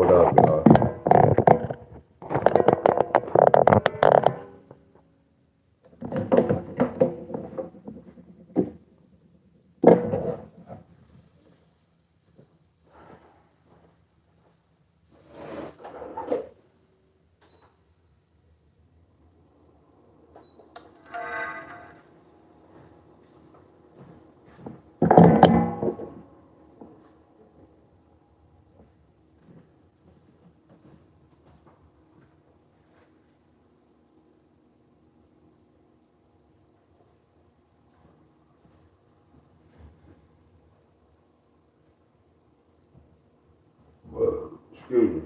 What up, y'all? Excuse me.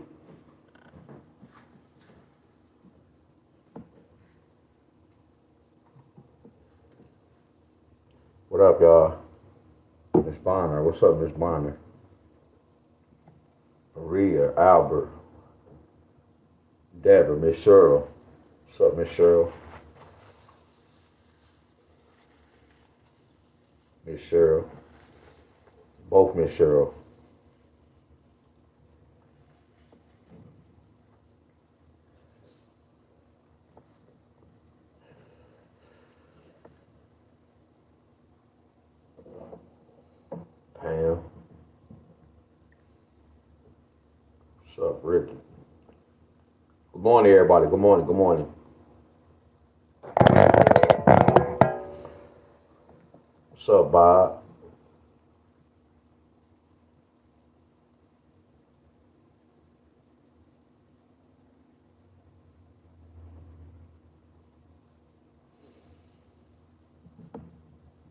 What up, y'all? Miss Bonner. What's up, Miss Bonner? Maria, Albert, Deborah, Miss Cheryl. What's up, Miss Cheryl? Miss Cheryl. Both Miss Cheryl. Pam. What's up, Ricky? Good morning, everybody. Good morning. Good morning. What's up, Bob?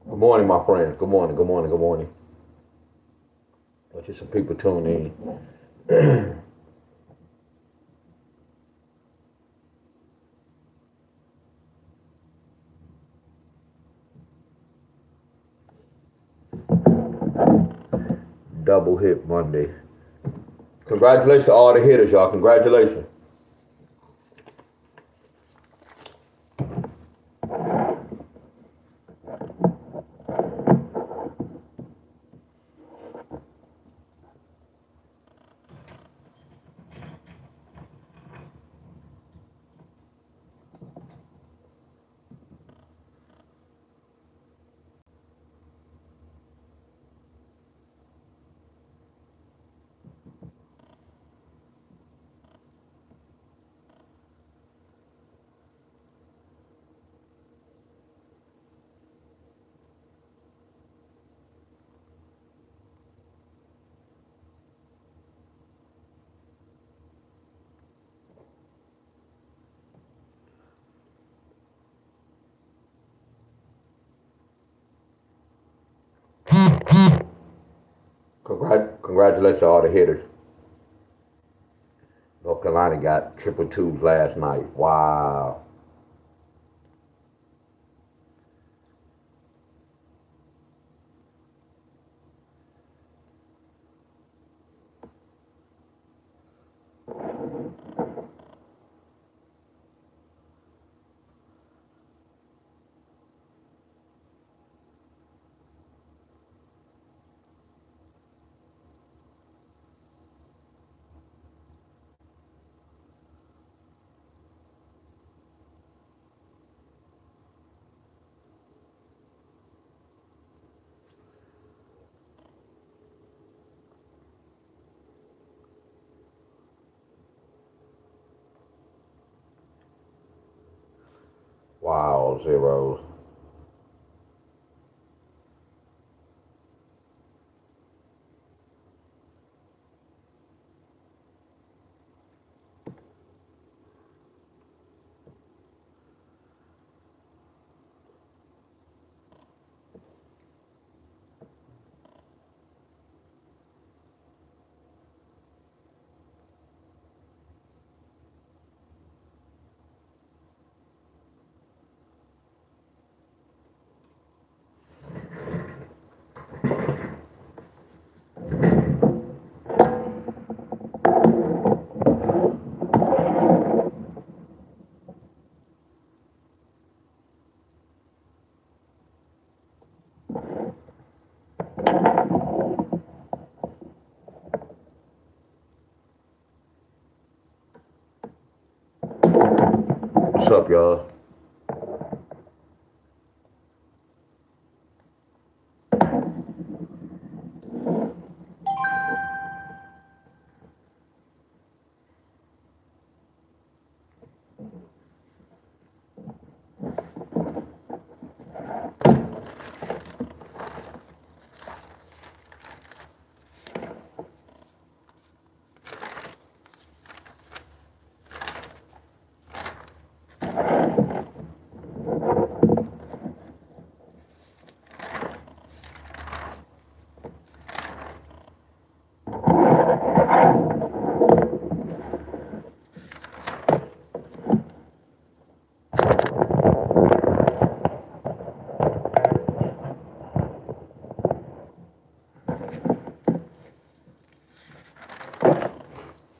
Good morning, my friends. Good morning. Good morning. Good morning. Just some people tuning in. Double hit Monday. Congratulations to all the hitters, y'all. Congratulations. Congratulations to all the hitters. North Carolina got triple twos last night. Wow. Wow, zeros. What's up, y'all?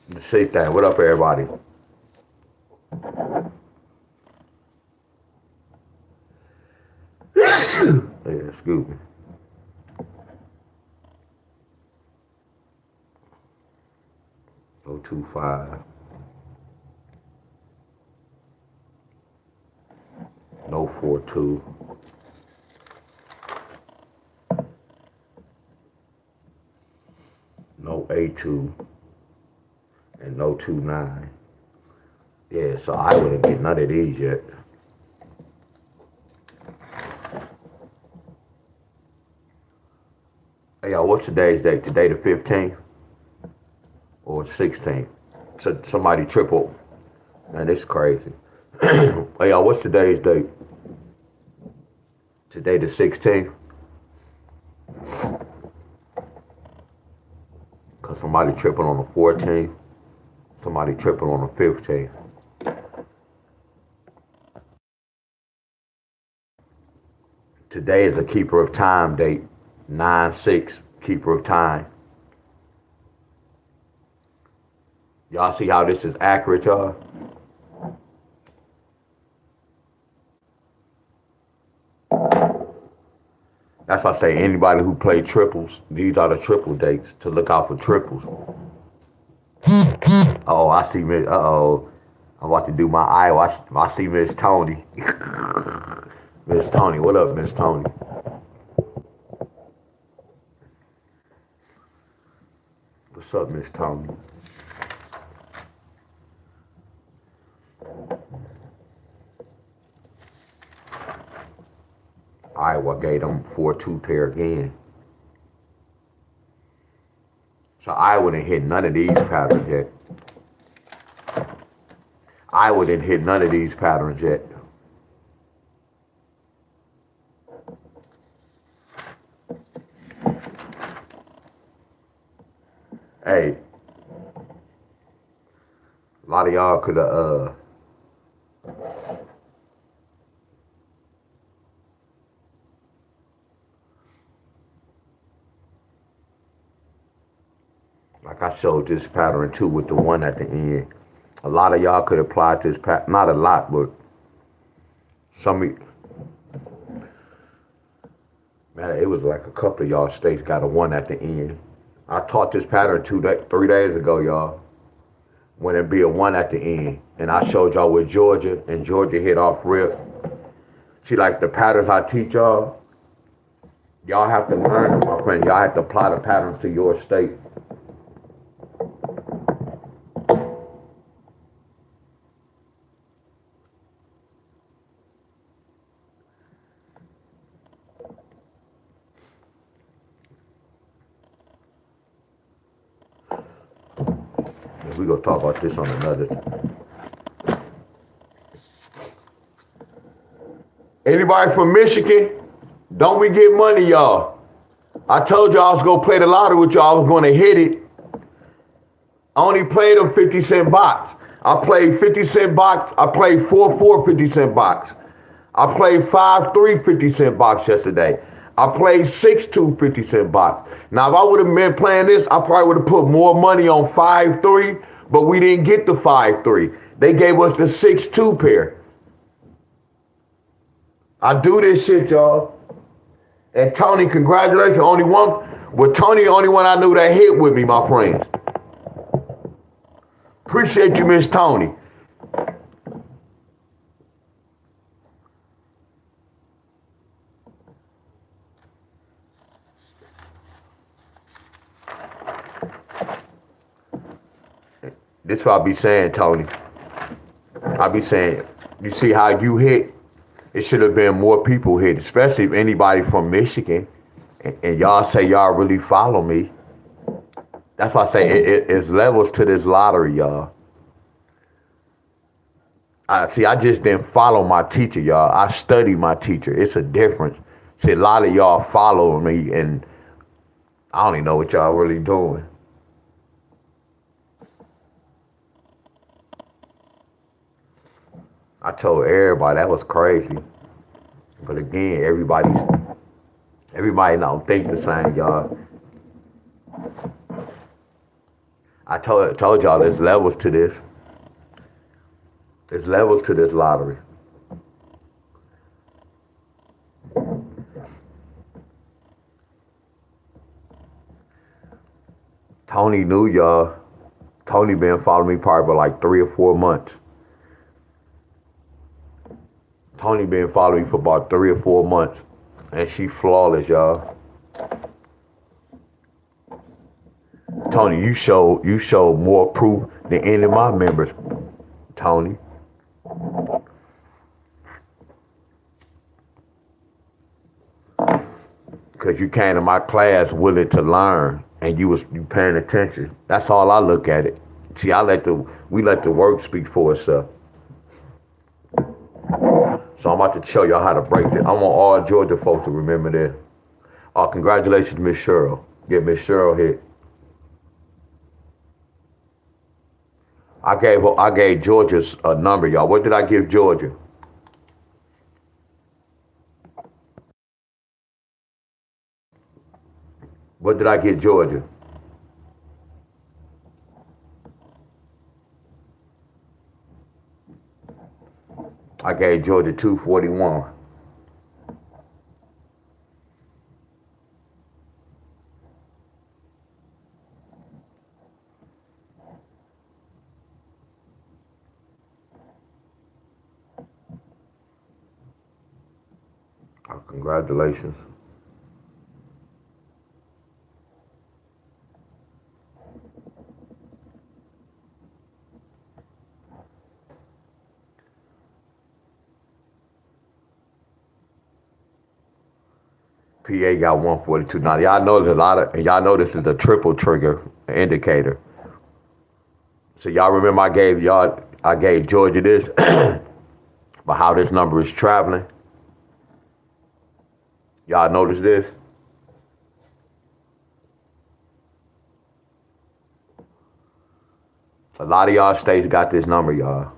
The safe thing. What up, everybody? Yeah, excuse me. No 25. No 42. No A2. And no 29. Yeah, so I wouldn't get none of these yet. Hey, y'all, what's today's date? Today the 15th? Or 16th? So somebody triple. Man, this is crazy. Hey, y'all, what's today's date? Today the 16th? Because somebody tripled on the 14th. Somebody tripled on the 15th. Today is a keeper of time date. 9/6, keeper of time. Y'all see how this is accurate, y'all? That's why I say anybody who played triples, these are the triple dates to look out for triples. Oh, I see Miss. Uh-oh. I'm about to do my eye. I see Miss Tony. Miss Tony, what up, Miss Tony? What's up, Miss Tony? Iowa gave them 4-2 pair again. So Iowa didn't hit none of these patterns yet. Iowa didn't hit none of these patterns yet. Hey, a lot of y'all could have, like I showed this pattern too with the one at the end. A lot of y'all could apply this pattern, not a lot, but some of man, it was like a couple of y'all states got a one at the end. I taught this pattern 3 days ago, y'all. When it be a one at the end. And I showed y'all with Georgia, and Georgia hit off rip. See, like the patterns I teach y'all, y'all have to learn them, my friend. Y'all have to apply the patterns to your state. We're going to talk about this on another. Anybody from Michigan? Don't we get money, y'all? I told y'all I was going to play the lottery with y'all. I was going to hit it. I only played a 50-cent box. I played 50-cent box. I played 4-4 50-cent box. I played 5-3 50-cent box yesterday. I played 6-2 50-cent box. Now, if I would have been playing this, I probably would have put more money on 5-3, but we didn't get the 5-3. They gave us the 6-2 pair. I do this shit, y'all. And Tony, congratulations. Only one. Well, Tony, the only one I knew that hit with me, my friends. Appreciate you, Miss Tony. This is what I be saying, Tony. I be saying, you see how you hit? It should have been more people hit, especially if anybody from Michigan. And y'all say y'all really follow me. That's why I say it's levels to this lottery, y'all. I just didn't follow my teacher, y'all. I studied my teacher. It's a difference. See, a lot of y'all follow me, and I don't even know what y'all really doing. I told everybody that was crazy. But again, everybody don't think the same, y'all. I told y'all there's levels to this. There's levels to this lottery. Tony knew y'all. Tony been following me probably for like 3 or 4 months. Tony been following me for about 3 or 4 months. And she flawless, y'all. Tony, you showed more proof than any of my members, Tony. Because you came to my class willing to learn and you paying attention. That's all I look at it. See, we let the work speak for itself. So I'm about to show y'all how to break this. I want all Georgia folks to remember this. Oh, congratulations, Miss Cheryl. Get Miss Cheryl hit. I gave Georgia a number, y'all. What did I give Georgia? What did I get Georgia? I gave Georgia 241. Oh, congratulations. PA got 142. Now y'all know there's a lot of, and y'all know this is the triple trigger indicator. So y'all remember I gave Georgia this, but how this number is traveling. Y'all notice this? A lot of y'all states got this number, y'all.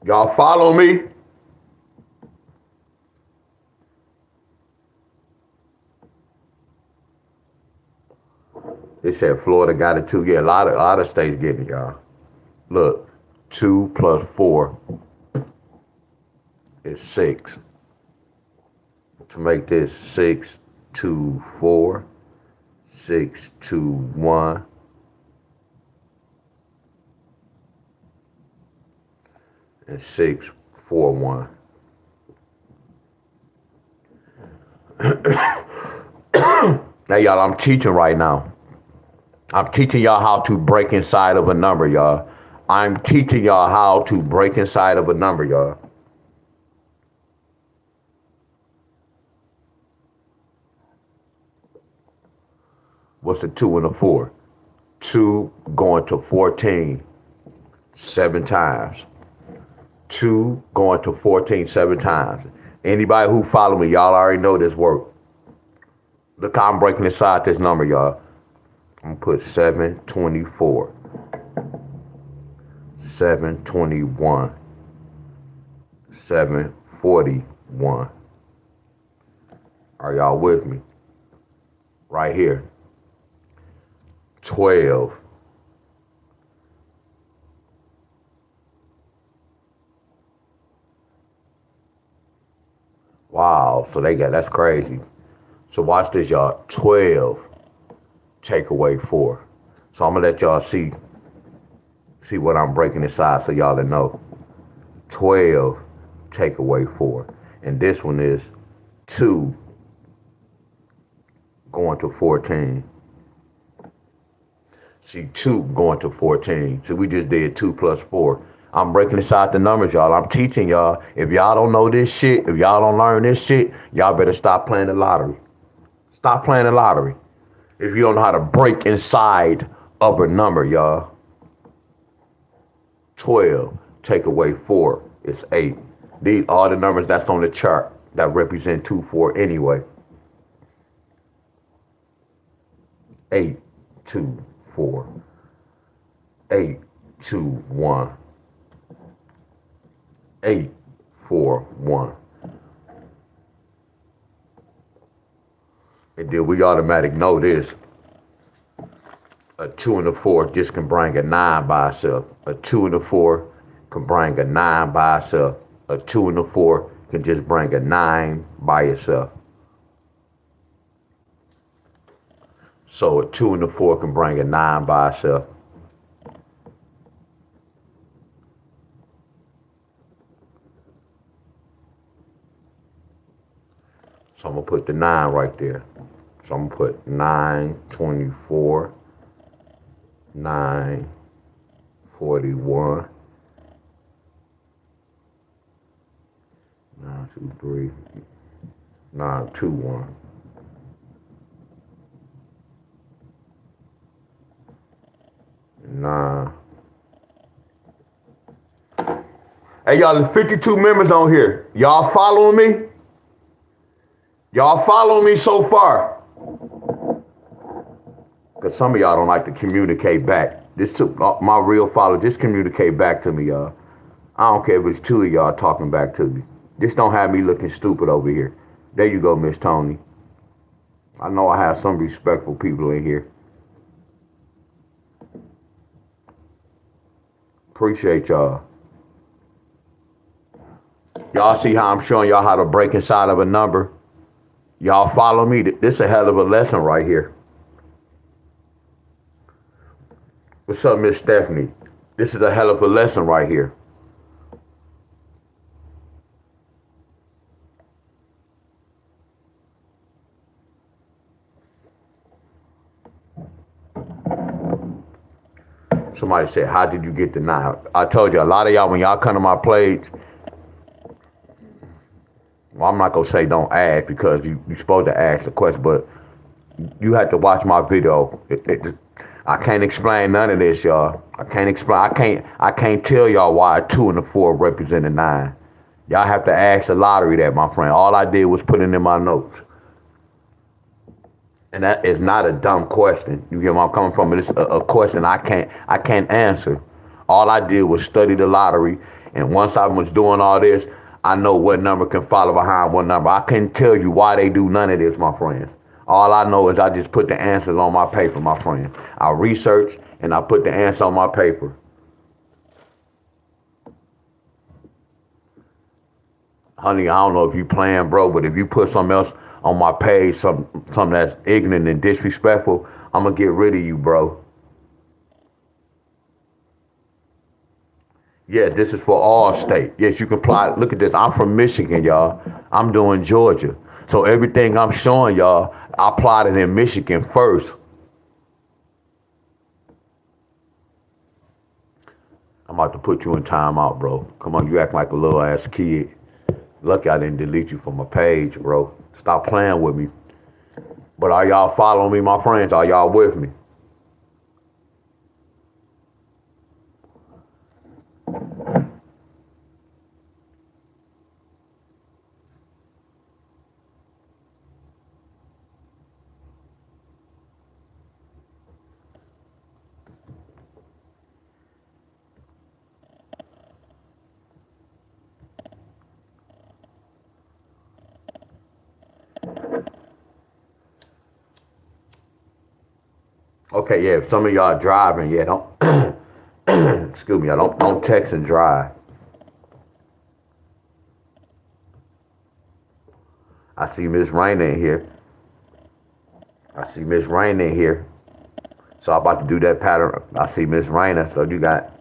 Y'all follow me? It said Florida got it too. Yeah, a lot of states getting it, y'all. Look, 2 plus 4 is 6. To make this 6, 2, 4, 6, 2, 1, and 6, 4, 1. Now, y'all, I'm teaching right now. I'm teaching y'all how to break inside of a number, y'all. I'm teaching y'all how to break inside of a number, y'all. What's the 2 and the 4? 2 going to 14 7 times. 2 going to 14 7 times. Anybody who follow me, y'all already know this work. Look how I'm breaking inside this number, y'all. I'm gonna put 724, 721, 741. Are y'all with me? Right here. 12. Wow, so that's crazy. So watch this, y'all. 12 take away 4. So I'm gonna let y'all see what I'm breaking inside so y'all to know. 12 take away 4. And this one is 2 going to 14. See, 2 going to 14. So we just did 2 plus 4. I'm breaking inside the numbers, y'all. I'm teaching y'all. If y'all don't know this shit, if y'all don't learn this shit, y'all better stop playing the lottery. Stop playing the lottery. If you don't know how to break inside of a number, y'all. 12 take away 4 is 8. These are the numbers that's on the chart that represent 2, 4 anyway. 8, 2, 4. 8, 2, 1. 8, 4, 1. And then we automatic know this. A 2 and a 4 just can bring a 9 by itself. A 2 and a 4 can bring a 9 by itself. A 2 and a 4 can just bring a 9 by itself. So a 2 and a 4 can bring a 9 by itself. So I'm going to put the 9 right there. So I'm going to put 9, 24, 9, 41, 9, 2, 3, 9, 2, 1. Nah. Hey, y'all, there's 52 members on here. Y'all following me? Y'all following me so far? Because some of y'all don't like to communicate back. This took my real followers. Just communicate back to me, y'all. I don't care if it's 2 of y'all talking back to me. Just don't have me looking stupid over here. There you go, Miss Tony. I know I have some respectful people in here. Appreciate y'all. Y'all see how I'm showing y'all how to break inside of a number? Y'all follow me. This is a hell of a lesson right here. What's up, Miss Stephanie? This is a hell of a lesson right here. Somebody said, how did you get the 9? I told you, a lot of y'all, when y'all come to my page, well, I'm not going to say don't ask because you're supposed to ask the question, but you have to watch my video. I can't explain none of this, y'all. I can't tell y'all why a 2 and a 4 represent a 9. Y'all have to ask the lottery that, my friend. All I did was put it in my notes. And that is not a dumb question. You get where I'm coming from? It's a question I can't answer. All I did was study the lottery, and once I was doing all this, I know what number can follow behind what number. I can't tell you why they do none of this, my friends. All I know is I just put the answers on my paper, my friend. I research and I put the answer on my paper. Honey, I don't know if you playing, bro, but if you put something else on my page, something that's ignorant and disrespectful, I'm gonna get rid of you, bro. Yeah, this is for all state. Yes, you can apply. Look at this. I'm from Michigan, y'all. I'm doing Georgia. So everything I'm showing y'all, I applied it in Michigan first. I'm about to put you in timeout, bro. Come on, you act like a little ass kid. Lucky I didn't delete you from my page, bro. Stop playing with me. But are y'all following me, my friends? Are y'all with me? Okay, yeah, if some of y'all driving, yeah, don't excuse me, y'all don't text and drive. I see Miss Raina in here. I see Miss Raina in here. So I'm about to do that pattern. I see Miss Raina. So you got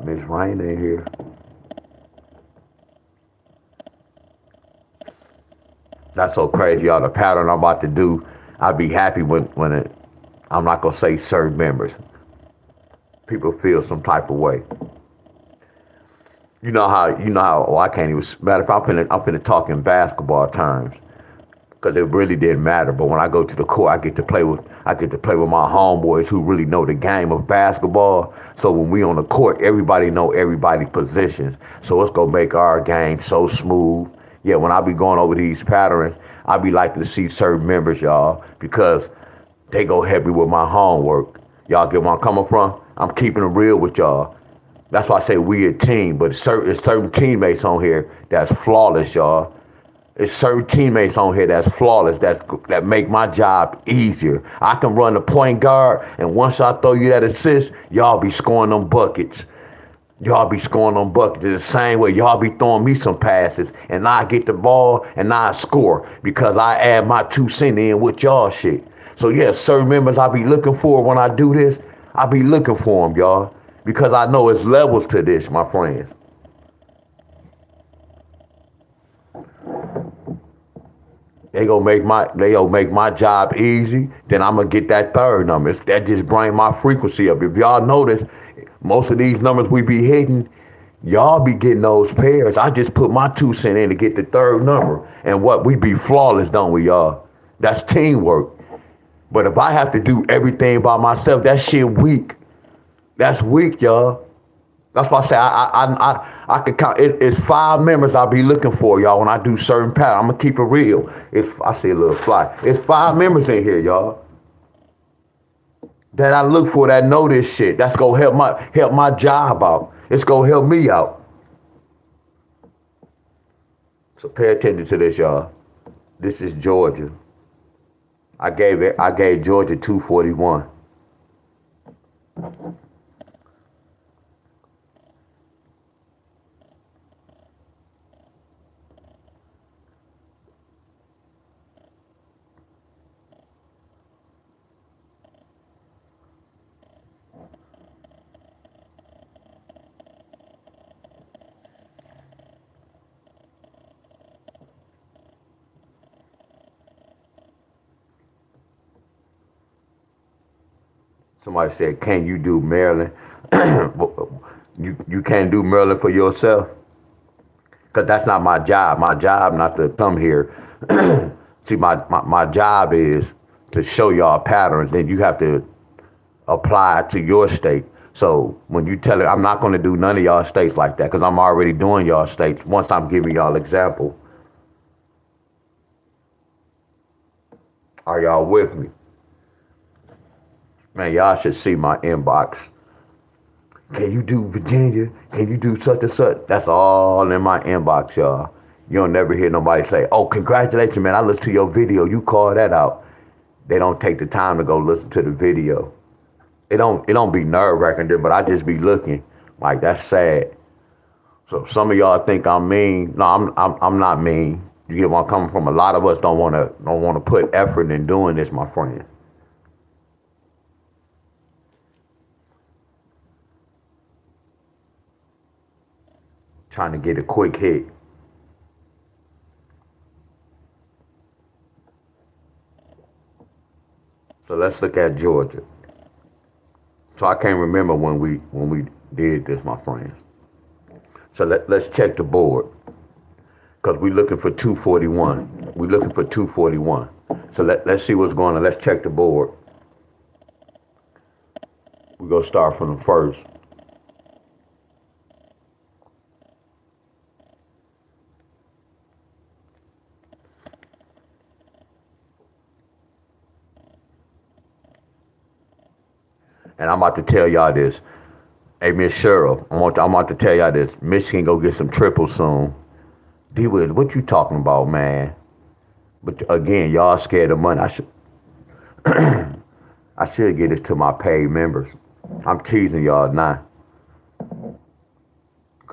Miss Raina in here. That's so crazy, y'all. The pattern I'm about to do, I'll be happy when it, I'm not gonna say certain members. People feel some type of way. Well, I can't even, matter of fact, I'm finna talk in basketball terms. Because it really didn't matter. But when I go to the court, I get to play with my homeboys who really know the game of basketball. So when we on the court, everybody know everybody's positions. So it's gonna make our game so smooth. Yeah, when I be going over these patterns, I be like to see certain members, y'all, because they go help me with my homework. Y'all get where I'm coming from? I'm keeping it real with y'all. That's why I say we a team, but certain teammates on here that's flawless, y'all. It's certain teammates on here that's flawless, that make my job easier. I can run the point guard, and once I throw you that assist, y'all be scoring them buckets. Y'all be scoring them buckets the same way. Y'all be throwing me some passes, and I get the ball, and I score because I add my 2 cents in with y'all shit. So yeah, certain members I be looking for when I do this. I be looking for them, y'all, because I know it's levels to this, my friends. They gonna make my job easy. Then I'm gonna get that third number. That just bring my frequency up. If y'all notice, most of these numbers we be hitting, y'all be getting those pairs. I just put my 2 cents in to get the third number. And what, we be flawless, don't we, y'all? That's teamwork. But if I have to do everything by myself, that shit weak. That's weak, y'all. That's why I say I could count. It's 5 members I'll be looking for, y'all. When I do certain patterns, I'm gonna keep it real. If I see a little fly, it's 5 members in here, y'all, that I look for that know this shit. That's gonna help my job out. It's gonna help me out. So pay attention to this, y'all. This is Georgia. I gave Georgia 241. Somebody said, "Can you do Maryland?" You can't do Maryland for yourself, because that's not my job. My job not to come here. See, my job is to show y'all patterns. Then you have to apply it to your state. So when you tell it, I'm not going to do none of y'all states like that, because I'm already doing y'all states. Once I'm giving y'all example, are y'all with me? Man, y'all should see my inbox. Can you do Virginia? Can you do such and such? That's all in my inbox, y'all. You don't never hear nobody say, "Oh, congratulations, man, I listened to your video. You called that out." They don't take the time to go listen to the video. It don't be nerve-wracking, but I just be looking like, that's sad. So some of y'all think I'm mean. No, I'm not mean. You get where I'm coming from? A lot of us don't wanna put effort in doing this, my friend. Trying to get a quick hit. So let's look at Georgia. So I can't remember when we did this, my friends. So let's check the board, because we're looking for 241. We're looking for 241. So let's see what's going on. Let's check the board. We're gonna start from the first. And I'm about to tell y'all this. Hey, Miss Cheryl, I'm about to tell y'all this. Michigan go get some triples soon. D-Wiz, what you talking about, man? But again, y'all scared of money. I should get this to my paid members. I'm teasing y'all now.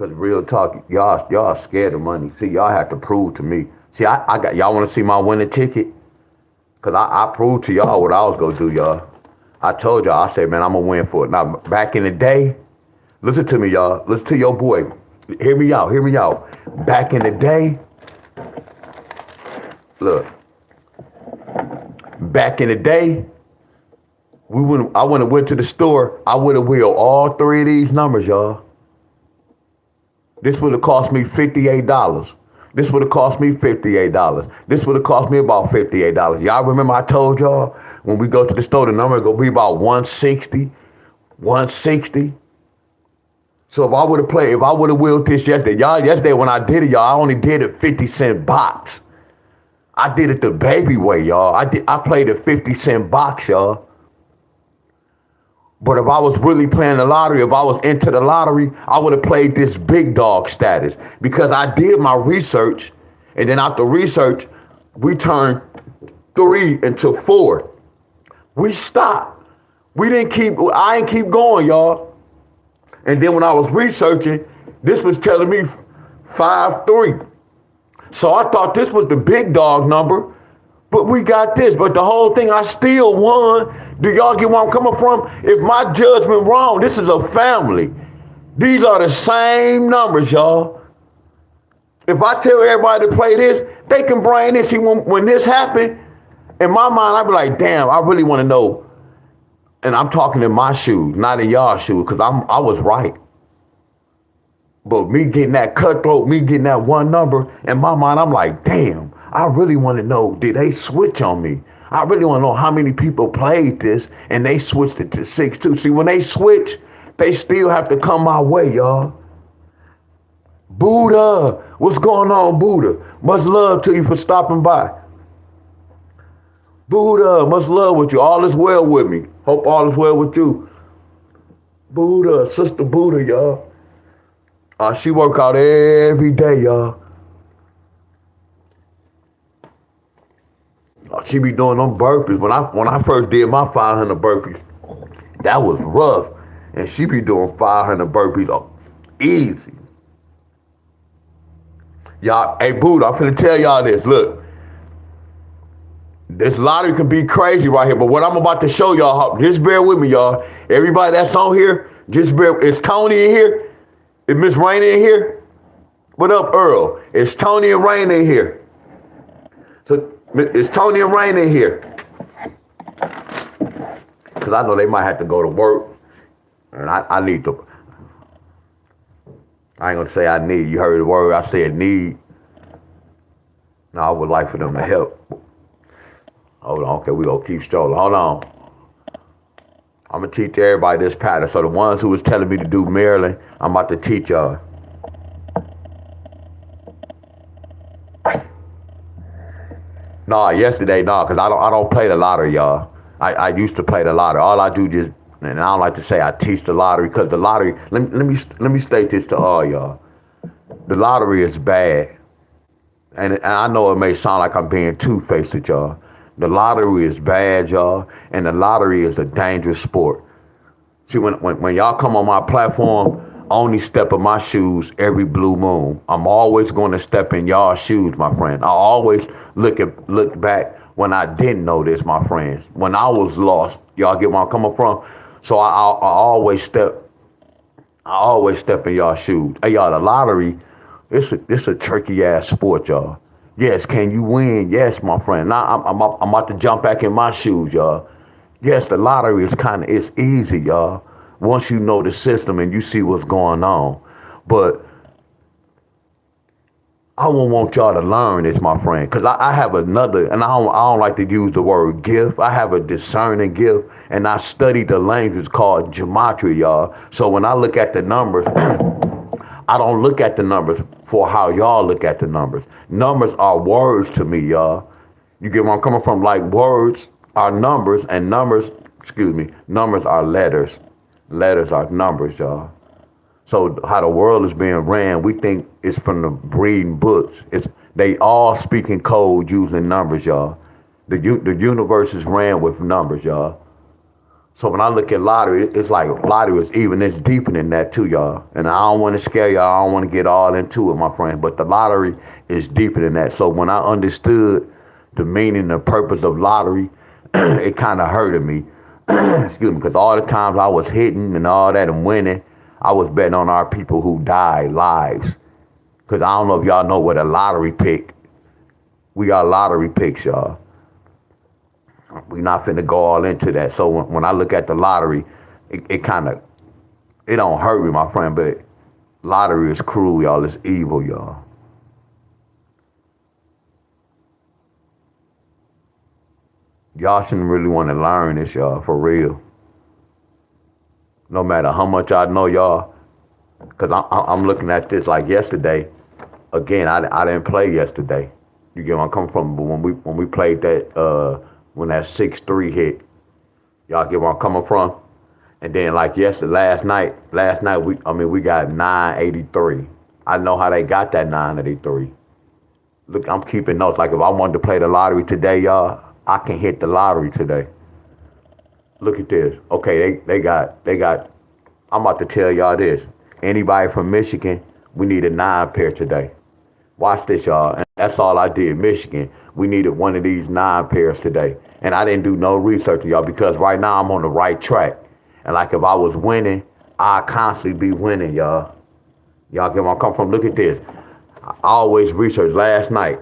Cause real talk, y'all scared of money. See, y'all have to prove to me. See, I got y'all want to see my winning ticket? Cause I proved to y'all what I was gonna do, y'all. I told y'all, I said, man, I'm gonna win for it. Now, back in the day, listen to me, y'all. Listen to your boy. Hear me out. Hear me out. Back in the day, look. Back in the day, I wouldn't have went to the store. I would have wheeled all three of these numbers, y'all. This would have cost me $58. This would have cost me $58. This would have cost me about $58. Y'all remember I told y'all when we go to the store, the number is gonna be about 160, 160. So if I would have wheeled this yesterday when I did it, y'all, I only did a 50-cent box. I did it the baby way, y'all. I played a 50-cent box, y'all. But if I was really playing the lottery, if I was into the lottery, I would have played this big dog status because I did my research, and then after research, we turned 3 into 4. We stopped. I didn't keep going, y'all. And then when I was researching, this was telling me 5-3. So I thought this was the big dog number, but we got this. But the whole thing, I still won. Do y'all get where I'm coming from? If my judgment wrong, this is a family. These are the same numbers, y'all. If I tell everybody to play this, they can bring this. See, when this happened, in my mind, I'd be like, damn, I really want to know. And I'm talking in my shoes, not in y'all's shoes, because I was right. But me getting that cutthroat, me getting that one number, in my mind, I'm like, damn, I really want to know, did they switch on me? I really want to know how many people played this and they switched it to 6-2. See, when they switch, they still have to come my way, y'all. Buddha, what's going on, Buddha? Much love to you for stopping by. Buddha, much love with you. All is well with me. Hope all is well with you. Buddha, Sister Buddha, y'all. She work out every day, y'all. She be doing them burpees. When I first did my 500 burpees, that was rough. And she be doing 500 burpees easy. Y'all, hey, Buddha, I'm finna tell y'all this. Look, this lottery can be crazy right here, but what I'm about to show y'all, just bear with me, y'all. Everybody that's on here, just bear. Is Tony in here? Is Miss Raina in here? What up, Earl? Is Tony and Raina in here? So, is Tony and Raina in here? Because I know they might have to go to work. And I need to. I ain't going to say I need. You heard the word. I said need. No, I would like for them to help. Hold on. Okay, we going to keep strolling. Hold on. I'm going to teach everybody this pattern. So the ones who was telling me to do Maryland, I'm about to teach y'all. Yesterday, because I don't play the lottery, y'all. I used to play the lottery. All I do just, and I don't like to say I teach the lottery, because the lottery, let me state this to all y'all. The lottery is bad. And I know it may sound like I'm being two-faced with y'all. The lottery is bad, y'all, and the lottery is a dangerous sport. See, when y'all come on my platform, I only step in my shoes every blue moon. I'm always going to step in y'all's shoes, my friend. I always look back when I didn't know this, my friends. When I was lost, y'all get where I'm coming from. So I always step in y'all's shoes. Hey, y'all, the lottery, it's a tricky ass sport, y'all. Yes, can you win? Yes, my friend. Now I'm about to jump back in my shoes, y'all. Yes, the lottery it's easy, y'all. Once you know the system and you see what's going on. But I won't want y'all to learn this, my friend, because I have another, and I don't like to use the word gift. I have a discerning gift, and I study the language called Gematria, y'all. So when I look at the numbers, I don't look at the numbers for how y'all look at the numbers. Numbers are words to me, y'all. You get where I'm coming from? Like words are numbers, and numbers are letters. Letters are numbers, y'all. So how the world is being ran, we think it's from the reading books. They all speak in code using numbers, y'all. The universe is ran with numbers, y'all. So when I look at lottery, it's like lottery is even. It's deeper than that too, y'all. And I don't want to scare y'all. I don't want to get all into it, my friend. But the lottery is deeper than that. So when I understood the meaning and the purpose of lottery, it kind of hurted me. Excuse me, because all the times I was hitting and all that and winning, I was betting on our people who died lives. Because I don't know if y'all know what a lottery pick. We got lottery picks, y'all. We not finna go all into that. So when I look at the lottery, it kind of, it don't hurt me, my friend, but lottery is cruel, y'all. It's evil, y'all. Y'all shouldn't really want to learn this, y'all, for real. No matter how much I know, y'all, because I'm looking at this like yesterday. Again, I didn't play yesterday. You get where I'm coming from? But when we played that, when that 6-3 hit, y'all get where I'm coming from? And then like yesterday, last night we got 983. I know how they got that 983. Look, I'm keeping notes. Like if I wanted to play the lottery today, y'all, I can hit the lottery today. Look at this. Okay, they got. I'm about to tell y'all this. Anybody from Michigan, we need a 9 pair today. Watch this, y'all. And that's all I did. Michigan, we needed one of these 9 pairs today. And I didn't do no research, y'all, because right now I'm on the right track. And like if I was winning, I'd constantly be winning, y'all. Y'all get where I come from? Look at this. I always researched last night.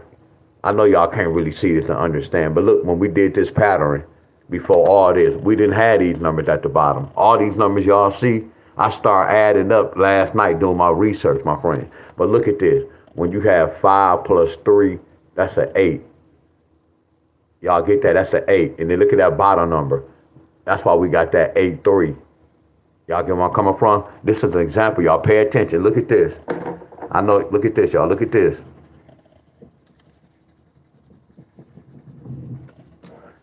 I know y'all can't really see this and understand, but look, when we did this pattern, before all this, we didn't have these numbers at the bottom. All these numbers y'all see, I started adding up last night doing my research, my friend. But look at this. When you have 5 plus 3, that's an 8. Y'all get that? That's an 8. And then look at that bottom number. That's why we got that 8-3. Y'all get where I'm coming from? This is an example. Y'all pay attention. Look at this. I know. Look at this, y'all. Look at this.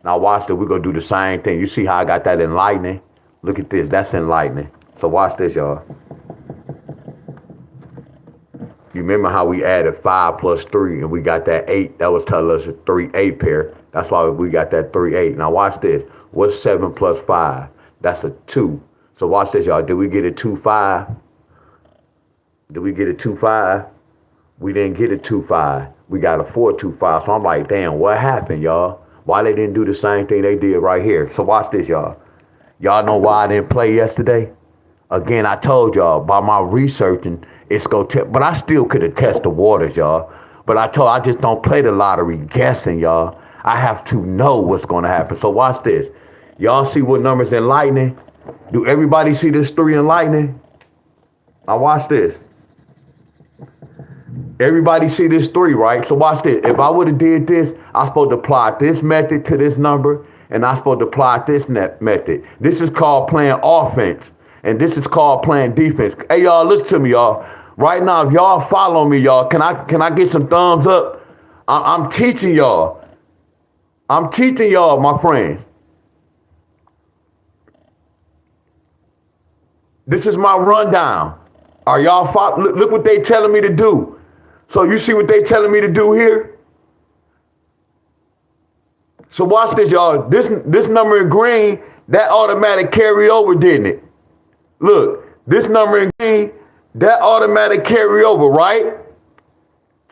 Now watch this. We're going to do the same thing. You see how I got that enlightening? Look at this. That's enlightening. So watch this, y'all. You remember how we added 5 plus 3 and we got that 8? That was telling us a 3-8 pair. That's why we got that 3-8. Now watch this. What's 7 plus 5? That's a 2. So watch this, y'all. Did we get a 2-5? Did we get a 2-5? We didn't get a 2-5. We got a 4-2-5. So I'm like, damn, what happened, y'all? Why they didn't do the same thing they did right here? So watch this, y'all. Y'all know why I didn't play yesterday? Again, I told y'all by my researching, it's gonna test, but I still could have tested the waters, y'all. But I just don't play the lottery guessing, y'all. I have to know what's gonna happen. So watch this. Y'all see what numbers in lightning? Do everybody see this 3 in lightning? Now watch this. Everybody see this 3, right? So watch this. If I would have did this, I'm supposed to apply this method to this number, and I'm supposed to apply this method. This is called playing offense, and this is called playing defense. Hey, y'all, listen to me, y'all. Right now, if y'all follow me, y'all, can I get some thumbs up? I'm teaching y'all. I'm teaching y'all, my friends. This is my rundown. Are y'all following? Look what they telling me to do. So you see what they telling me to do here? So watch this, y'all. This number in green, that automatic carry over, didn't it? Look, this number in green, that automatic carry over, right?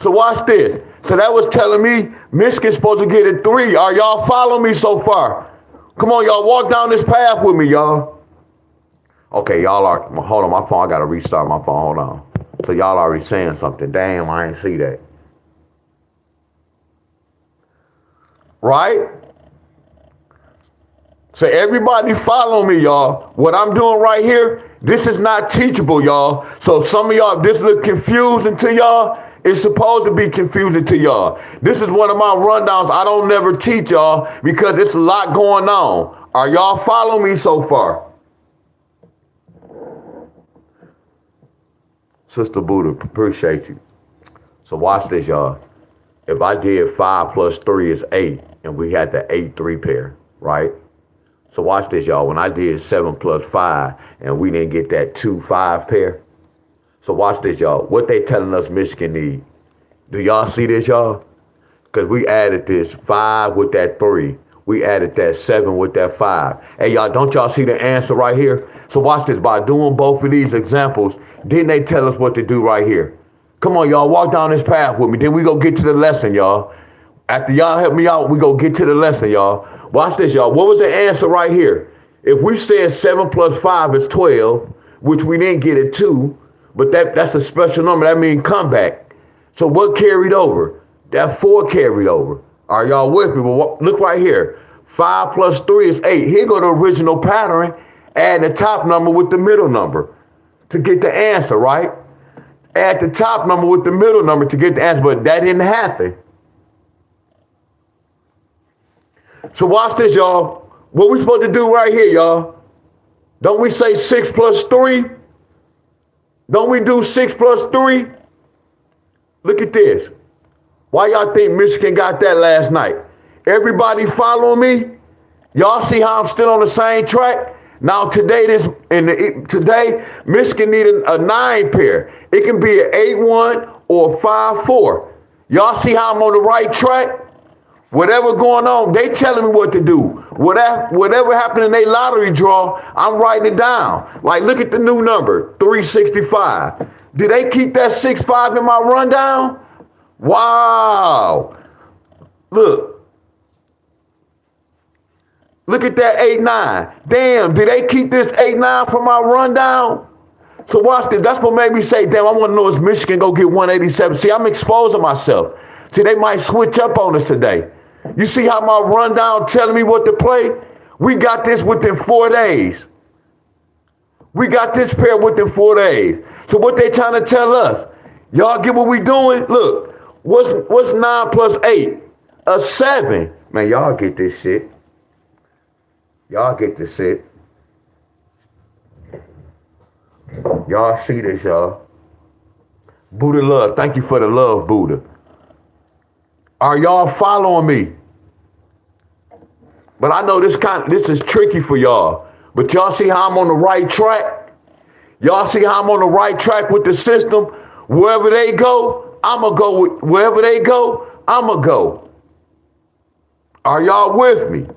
So watch this. So that was telling me Michigan's supposed to get a 3. Are y'all following me so far? Come on, y'all, walk down this path with me, y'all. Okay, y'all are, hold on, my phone, I gotta restart my phone, hold on. So y'all already saying something. Damn, I didn't see that. Right? So everybody follow me, y'all. What I'm doing right here, this is not teachable, y'all. So some of y'all, this look confusing to y'all. It's supposed to be confusing to y'all. This is one of my rundowns I don't never teach y'all because it's a lot going on. Are y'all following me so far? Sister Buddha, appreciate you. So watch this, y'all. If I did 5 plus 3 is 8, and we had the 8-3 pair, right? So watch this, y'all. When I did 7 plus 5, and we didn't get that 2-5 pair. So watch this, y'all. What they telling us Michigan need. Do y'all see this, y'all? Because we added this 5 with that 3. We added that 7 with that 5. Hey, y'all, don't y'all see the answer right here? So watch this. By doing both of these examples, then they tell us what to do right here. Come on, y'all, walk down this path with me. Then we go get to the lesson, y'all. After y'all help me out, we go get to the lesson, y'all. Watch this, y'all. What was the answer right here? If we said 7 plus 5 is 12, which we didn't get at 2, but that's a special number. That means comeback. So what carried over? That 4 carried over. Are y'all with me? Well, look right here. 5 plus 3 is 8. Here go the original pattern. Add the top number with the middle number to get the answer, right? Add the top number with the middle number to get the answer, but that didn't happen. So watch this, y'all. What we supposed to do right here, y'all? Don't we say 6 plus 3? Don't we do 6 plus 3? Look at this. Why y'all think Michigan got that last night? Everybody follow me? Y'all see how I'm still on the same track? Now today, today Michigan need a 9 pair. It can be an 8-1 or a 5-4. Y'all see how I'm on the right track? Whatever going on, they telling me what to do. Whatever happened in their lottery draw, I'm writing it down. Like, look at the new number, 365. Did they keep that 6-5 in my rundown? Wow. Look at that 8-9. Damn, did they keep this 8-9 from my rundown? So watch this. That's what made me say, damn, I want to know if Michigan go get 187. See, I'm exposing myself. See, they might switch up on us today. You see how my rundown telling me what to play? We got this within 4 days. We got this pair within 4 days. So what they trying to tell us? Y'all get what we doing? Look, what's 9 plus 8? A 7. Man, y'all get this shit. Y'all get this shit. Y'all see this, y'all. Buddha love. Thank you for the love, Buddha. Are y'all following me? But I know this is tricky for y'all. But y'all see how I'm on the right track? Y'all see how I'm on the right track with the system? Wherever they go, I'ma go with wherever they go, I'ma go. Are y'all with me?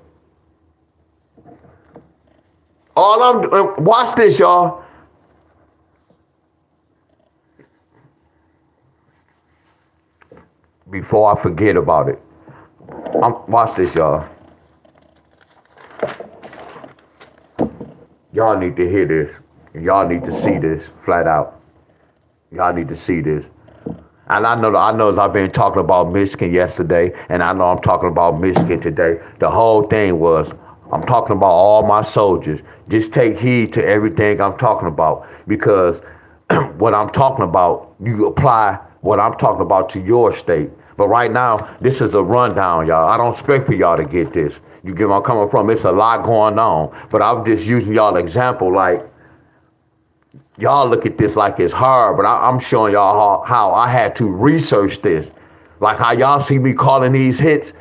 Watch this, y'all. Before I forget about it. Watch this, y'all. Y'all need to hear this. Y'all need to see this flat out. Y'all need to see this. And I know I've been talking about Michigan yesterday, and I know I'm talking about Michigan today. The whole thing was, I'm talking about all my soldiers. Just take heed to everything I'm talking about, because what I'm talking about, you apply what I'm talking about to your state. But right now, this is a rundown, y'all. I don't expect for y'all to get this. You get where I'm coming from? It's a lot going on. But I'm just using y'all example, like, y'all look at this like it's hard, but I'm showing y'all how I had to research this. Like how y'all see me calling these hits,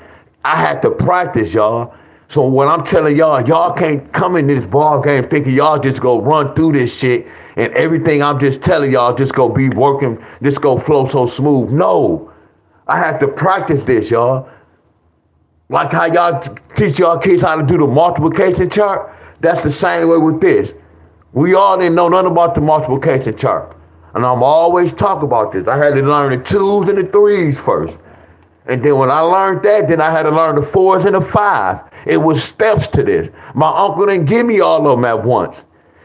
I had to practice, y'all. So what I'm telling y'all can't come in this ball game thinking y'all just go run through this shit and everything I'm just telling y'all just go be working, just go flow so smooth. No, I had to practice this, y'all. Like how y'all teach y'all kids how to do the multiplication chart, that's the same way with this. We all didn't know nothing about the multiplication chart. And I'm always talk about this. I had to learn the 2s and the 3s first. And then when I learned that, then I had to learn the 4s and the 5. It was steps to this. My uncle didn't give me all of them at once.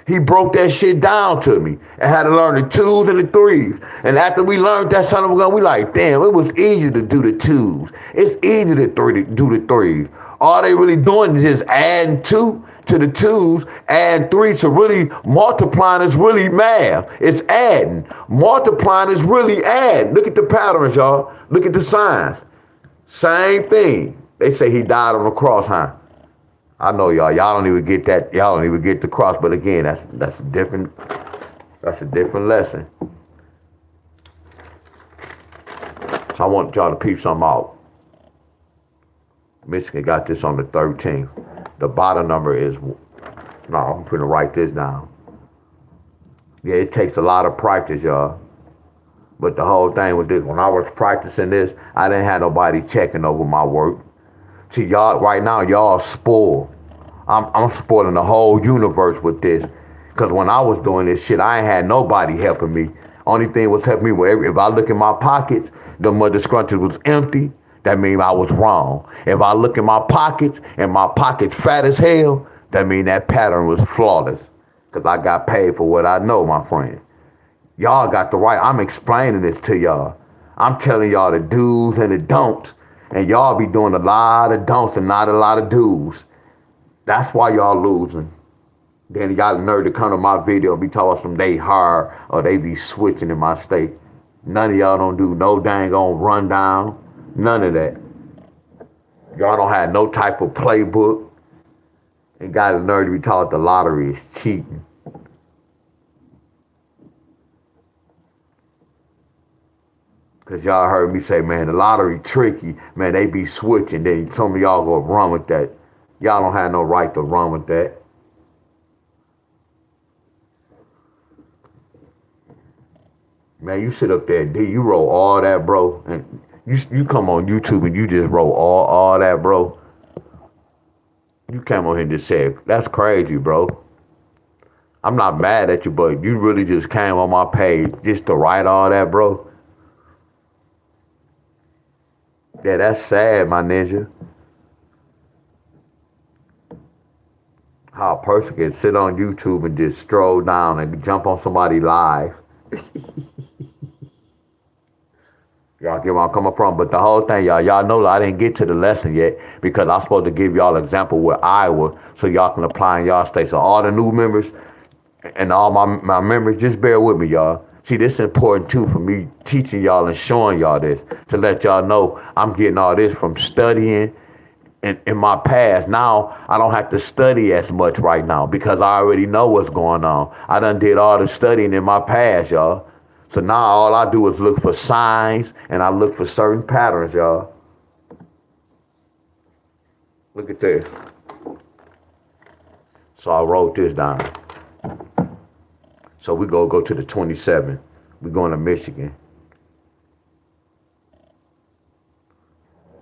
He broke that shit down to me and had to learn the 2s and the 3s. And after we learned that son of a gun, we like, damn, it was easy to do the 2s. It's easy to do the 3s. All they really doing is just adding 2 to the 2s, add 3. So really multiplying is really math. It's adding. Multiplying is really adding. Look at the patterns, y'all. Look at the signs. Same thing. They say he died on the cross, huh? I know y'all don't even get that. Y'all don't even get the cross. But again, that's a different lesson. So I want y'all to peep something out. Michigan got this on the 13th. The bottom number is, no, I'm going to write this down. Yeah, it takes a lot of practice, y'all. But the whole thing with this, when I was practicing this, I didn't have nobody checking over my work. See, y'all, right now, y'all spoiled. I'm spoiling the whole universe with this. Because when I was doing this shit, I ain't had nobody helping me. Only thing was helping me was if I look in my pockets, the mother scrunchies was empty, that means I was wrong. If I look in my pockets and my pockets fat as hell, that means that pattern was flawless. Because I got paid for what I know, my friend. Y'all got the right. I'm explaining this to y'all. I'm telling y'all the do's and the don'ts. And y'all be doing a lot of don'ts and not a lot of do's. That's why y'all losing. Then y'all nerd to come to my video and be talking some they hard or they be switching in my state. None of y'all don't do no dang on rundown. None of that. Y'all don't have no type of playbook. And got a nerd to be taught the lottery is cheating. Cause y'all heard me say, man, the lottery tricky. Man, they be switching. Then some of y'all go run with that. Y'all don't have no right to run with that. Man, you sit up there, D, you roll all that, bro. And you come on YouTube and you just roll all that, bro. You came on here and just said, that's crazy, bro. I'm not mad at you, but you really just came on my page just to write all that, bro. Yeah, that's sad, my ninja. How a person can sit on YouTube and just stroll down and jump on somebody live. Y'all get where I'm coming from. But the whole thing, y'all know I didn't get to the lesson yet because I'm supposed to give y'all an example with Iowa so y'all can apply in y'all state. So all the new members and all my members, just bear with me, y'all. See, this is important too for me teaching y'all and showing y'all this to let y'all know I'm getting all this from studying in my past. Now I don't have to study as much right now because I already know what's going on. I done did all the studying in my past, y'all. So now all I do is look for signs and I look for certain patterns, y'all. Look at this. So I wrote this down. So we go to the 27th. We're going to Michigan.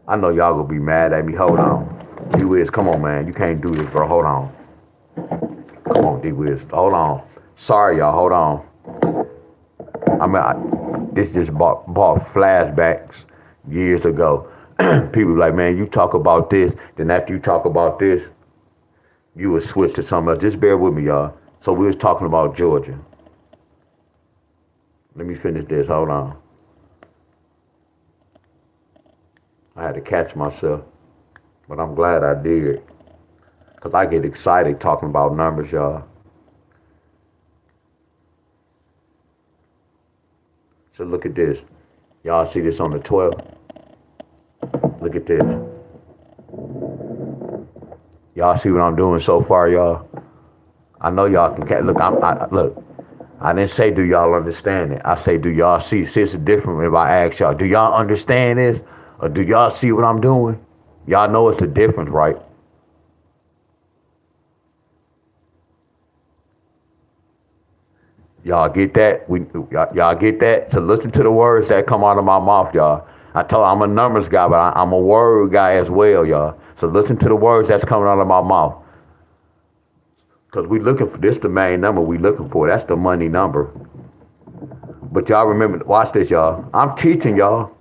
I know y'all gonna be mad at me. Hold on. D-Wiz, come on, man. You can't do this, bro. Hold on. Come on, D-Wiz. Hold on. Sorry, y'all. Hold on. This just brought flashbacks years ago. People like, man, you talk about this, then after you talk about this, you would switch to something else. Just bear with me, y'all. So we was talking about Georgia. Let me finish this. Hold on. I had to catch myself, but I'm glad I did. Because I get excited talking about numbers, y'all. So look at this. Y'all see this on the 12th? Look at this. Y'all see what I'm doing so far, y'all? I know y'all can catch. Look, look. I didn't say do y'all understand it. I say do y'all see? See, it's different if I ask y'all, do y'all understand this? Or do y'all see what I'm doing? Y'all know it's a difference, right? Y'all get that? Y'all get that? So listen to the words that come out of my mouth, y'all. I told you I'm a numbers guy, but I'm a word guy as well, y'all. So listen to the words that's coming out of my mouth. Because we looking for this, the main number we looking for. That's the money number. But y'all remember, watch this, y'all. I'm teaching y'all.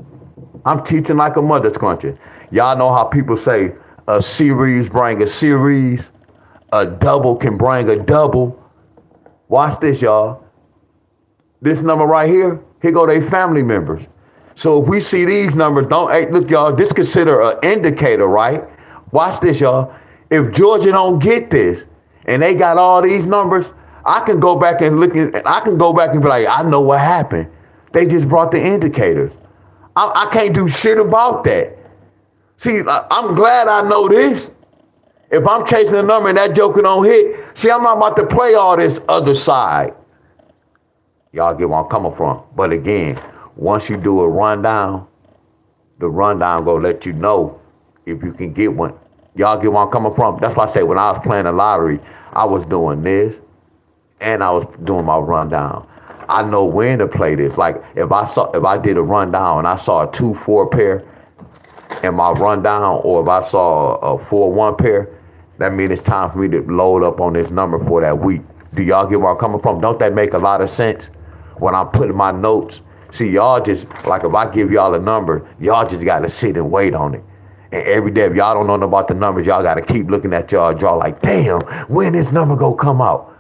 I'm teaching like a mother scrunching. Y'all know how people say a series bring a series. A double can bring a double. Watch this, y'all. This number right here go they family members. So if we see these numbers, hey, look, y'all, this consider an indicator, right? Watch this, y'all. If Georgia don't get this, and they got all these numbers, I can go back and look at, I can go back and be like, I know what happened. They just brought the indicators. I can't do shit about that. See, I'm glad I know this. If I'm chasing a number and that joker don't hit, see, I'm not about to play all this other side. Y'all get where I'm coming from. But again, once you do a rundown, the rundown gonna let you know if you can get one. Y'all get where I'm coming from. That's why I say when I was playing the lottery, I was doing this and I was doing my rundown. I know when to play this. Like if I did a rundown and I saw a 2-4 pair, in my rundown, or if I saw a 4-1 pair, that means it's time for me to load up on this number for that week. Do y'all get where I'm coming from? Don't that make a lot of sense? When I'm putting my notes, see, y'all just, like if I give y'all a number, y'all just got to sit and wait on it. And every day, if y'all don't know nothing about the numbers, y'all got to keep looking at y'all jaw like, damn, when this number gonna come out?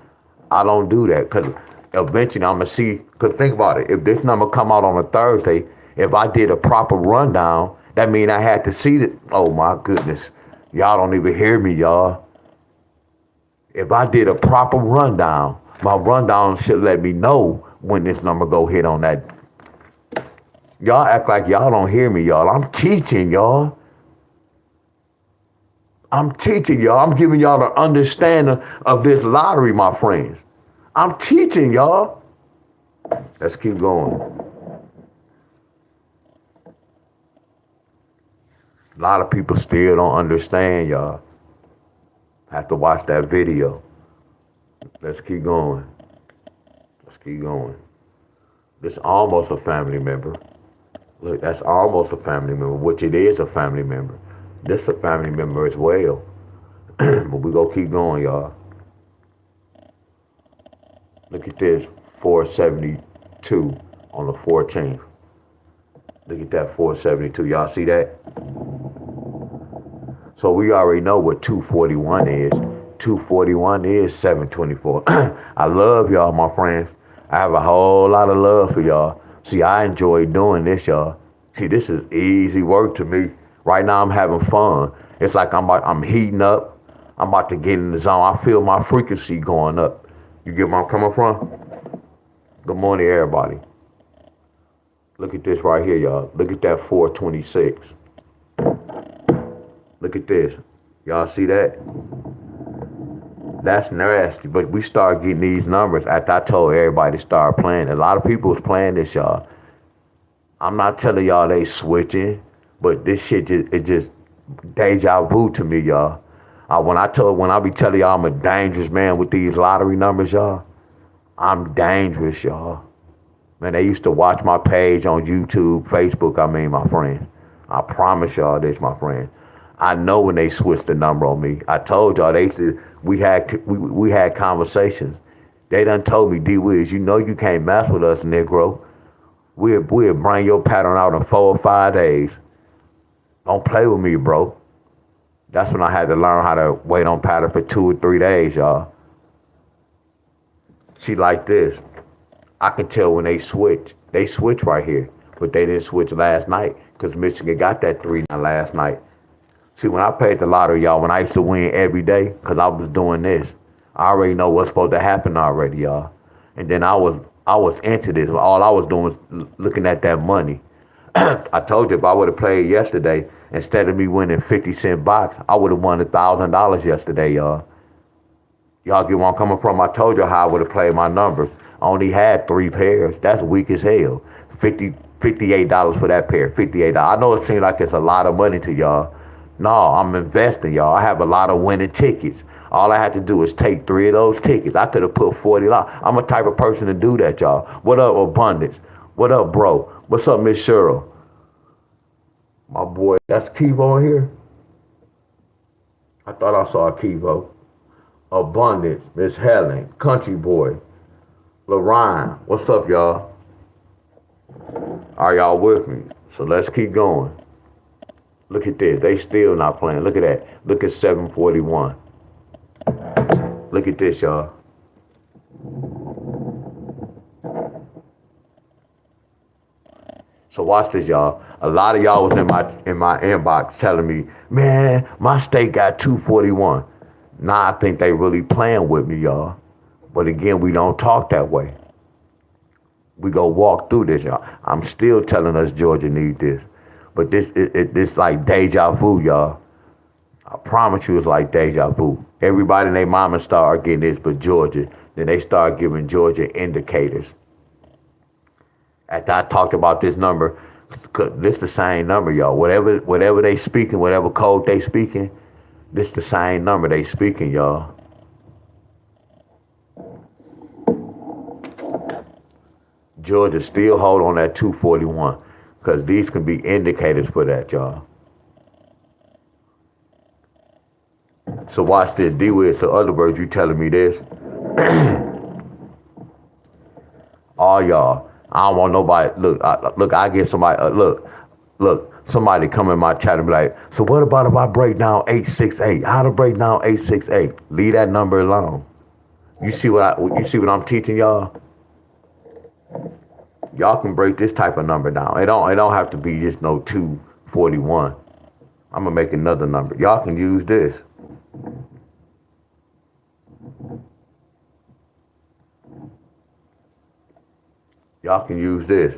I don't do that, because eventually I'm going to see, because think about it, if this number come out on a Thursday, if I did a proper rundown, that means I had to see it. Oh my goodness. Y'all don't even hear me, y'all. If I did a proper rundown, my rundown should let me know when this number go hit on that. Y'all act like y'all don't hear me, y'all. I'm teaching y'all. I'm teaching y'all. I'm giving y'all the understanding of this lottery, my friends. I'm teaching y'all. Let's keep going. A lot of people still don't understand, y'all. Have to watch that video. Let's keep going. Let's keep going. This almost a family member. Look, that's almost a family member, which it is a family member. This is a family member as well. But we gonna keep going, y'all. Look at this, 472 on the 14th. Look at that 472. Y'all see that? So we already know what 241 is. 241 is 724. I love y'all, my friends. I have a whole lot of love for y'all. See, I enjoy doing this, y'all. See, this is easy work to me. Right now, I'm having fun. It's like I'm heating up. I'm about to get in the zone. I feel my frequency going up. You get where I'm coming from? Good morning, everybody. Look at this right here, y'all. Look at that 426. Look at this. Y'all see that? That's nasty. But we start getting these numbers after I told everybody to start playing. A lot of people was playing this, y'all. I'm not telling y'all they switching, but this shit just deja vu to me, y'all. When I be telling y'all I'm a dangerous man with these lottery numbers, y'all, I'm dangerous, y'all. Man, they used to watch my page on YouTube, Facebook, my friends. I promise y'all this, my friends. I know when they switched the number on me. I told y'all we had conversations. They done told me, D-Wiz, you know you can't mess with us, Negro. We'll bring your pattern out in 4 or 5 days. Don't play with me, bro. That's when I had to learn how to wait on pattern for 2 or 3 days, y'all. See, like this, I can tell when they switch. They switch right here, but they didn't switch last night because Michigan got that 3-9 last night. See, when I played the lottery, y'all, when I used to win every day, because I was doing this, I already know what's supposed to happen already, y'all. And then I was into this. All I was doing was looking at that money. I told you if I would have played yesterday, instead of me winning 50-cent box, I would have won $1,000 yesterday, y'all. Y'all get where I'm coming from? I told you how I would have played my numbers. I only had 3 pairs. That's weak as hell. $58 for that pair. $58. I know it seems like it's a lot of money to y'all. No, I'm investing, y'all. I have a lot of winning tickets. All I had to do is take 3 of those tickets. I could have put $40. I'm a type of person to do that, y'all. What up, Abundance? What up, bro? What's up, Miss Cheryl? My boy, that's Kivo here. I thought I saw a Kivo. Abundance, Miss Helen, Country Boy, Lorine. What's up, y'all? Are y'all with me? So let's keep going. Look at this. They still not playing. Look at that. Look at 741. Look at this, y'all. So watch this, y'all. A lot of y'all was in my inbox telling me, man, my state got 241. Now I think they really playing with me, y'all. But again, we don't talk that way. We go walk through this, y'all. I'm still telling us Georgia need this. But this like deja vu, y'all. I promise you it's like deja vu. Everybody and their mama start getting this but Georgia. Then they start giving Georgia indicators. After I talked about this number, cause this the same number, y'all. Whatever they speaking, whatever code they speaking, this the same number they speaking, y'all. Georgia still hold on that 241 because these can be indicators for that, y'all. So watch this. D-Wiz, so other words, you telling me this. All y'all, I don't want nobody, look, I get somebody, look, somebody come in my chat and be like, so what about if I break down 868? How to break down 868? Leave that number alone. You see what I'm teaching y'all? Y'all can break this type of number down. It don't have to be just no 241. I'm gonna make another number. Y'all can use this. Y'all can use this.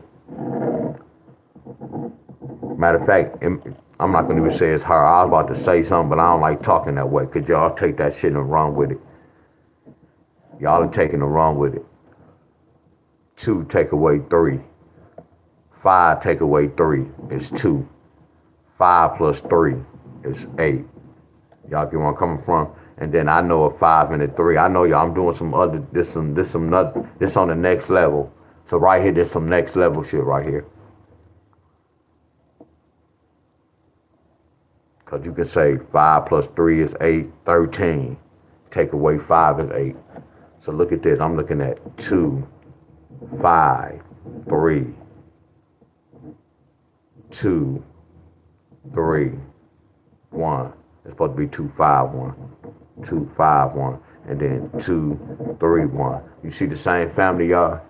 Matter of fact, I'm not gonna even say it's her. I was about to say something, but I don't like talking that way, because y'all take that shit and run with it. Y'all are taking the run with it. 2 take away 3. 5 take away 3 is 2. 5 plus 3 is 8. Y'all get where I'm coming from? And then I know a 5 and a 3. I know y'all, I'm doing some other, this on the next level. So right here, there's some next level shit right here. Because you can say 5 plus 3 is 8, 13. Take away 5 is 8. So look at this. I'm looking at 2, 5, 3, 2, 3, 1. It's supposed to be 2, 5, 1. 2, 5, 1. And then 2, 3, 1. You see the same family, y'all?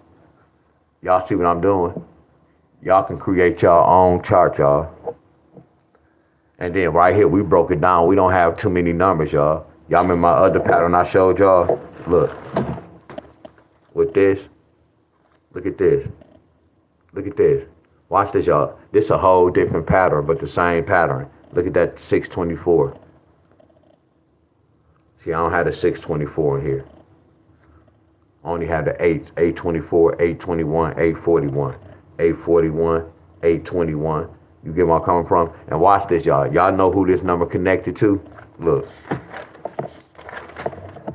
Y'all see what I'm doing? Y'all can create your own chart, y'all. And then right here, we broke it down. We don't have too many numbers, y'all. Y'all remember my other pattern I showed y'all? Look. With this. Look at this. Look at this. Watch this, y'all. This is a whole different pattern, but the same pattern. Look at that 624. See, I don't have the 624 in here. I only have the 8s. 824, 821, 841. 841, 821. You get where I'm coming from? And watch this, y'all. Y'all know who this number connected to? Look.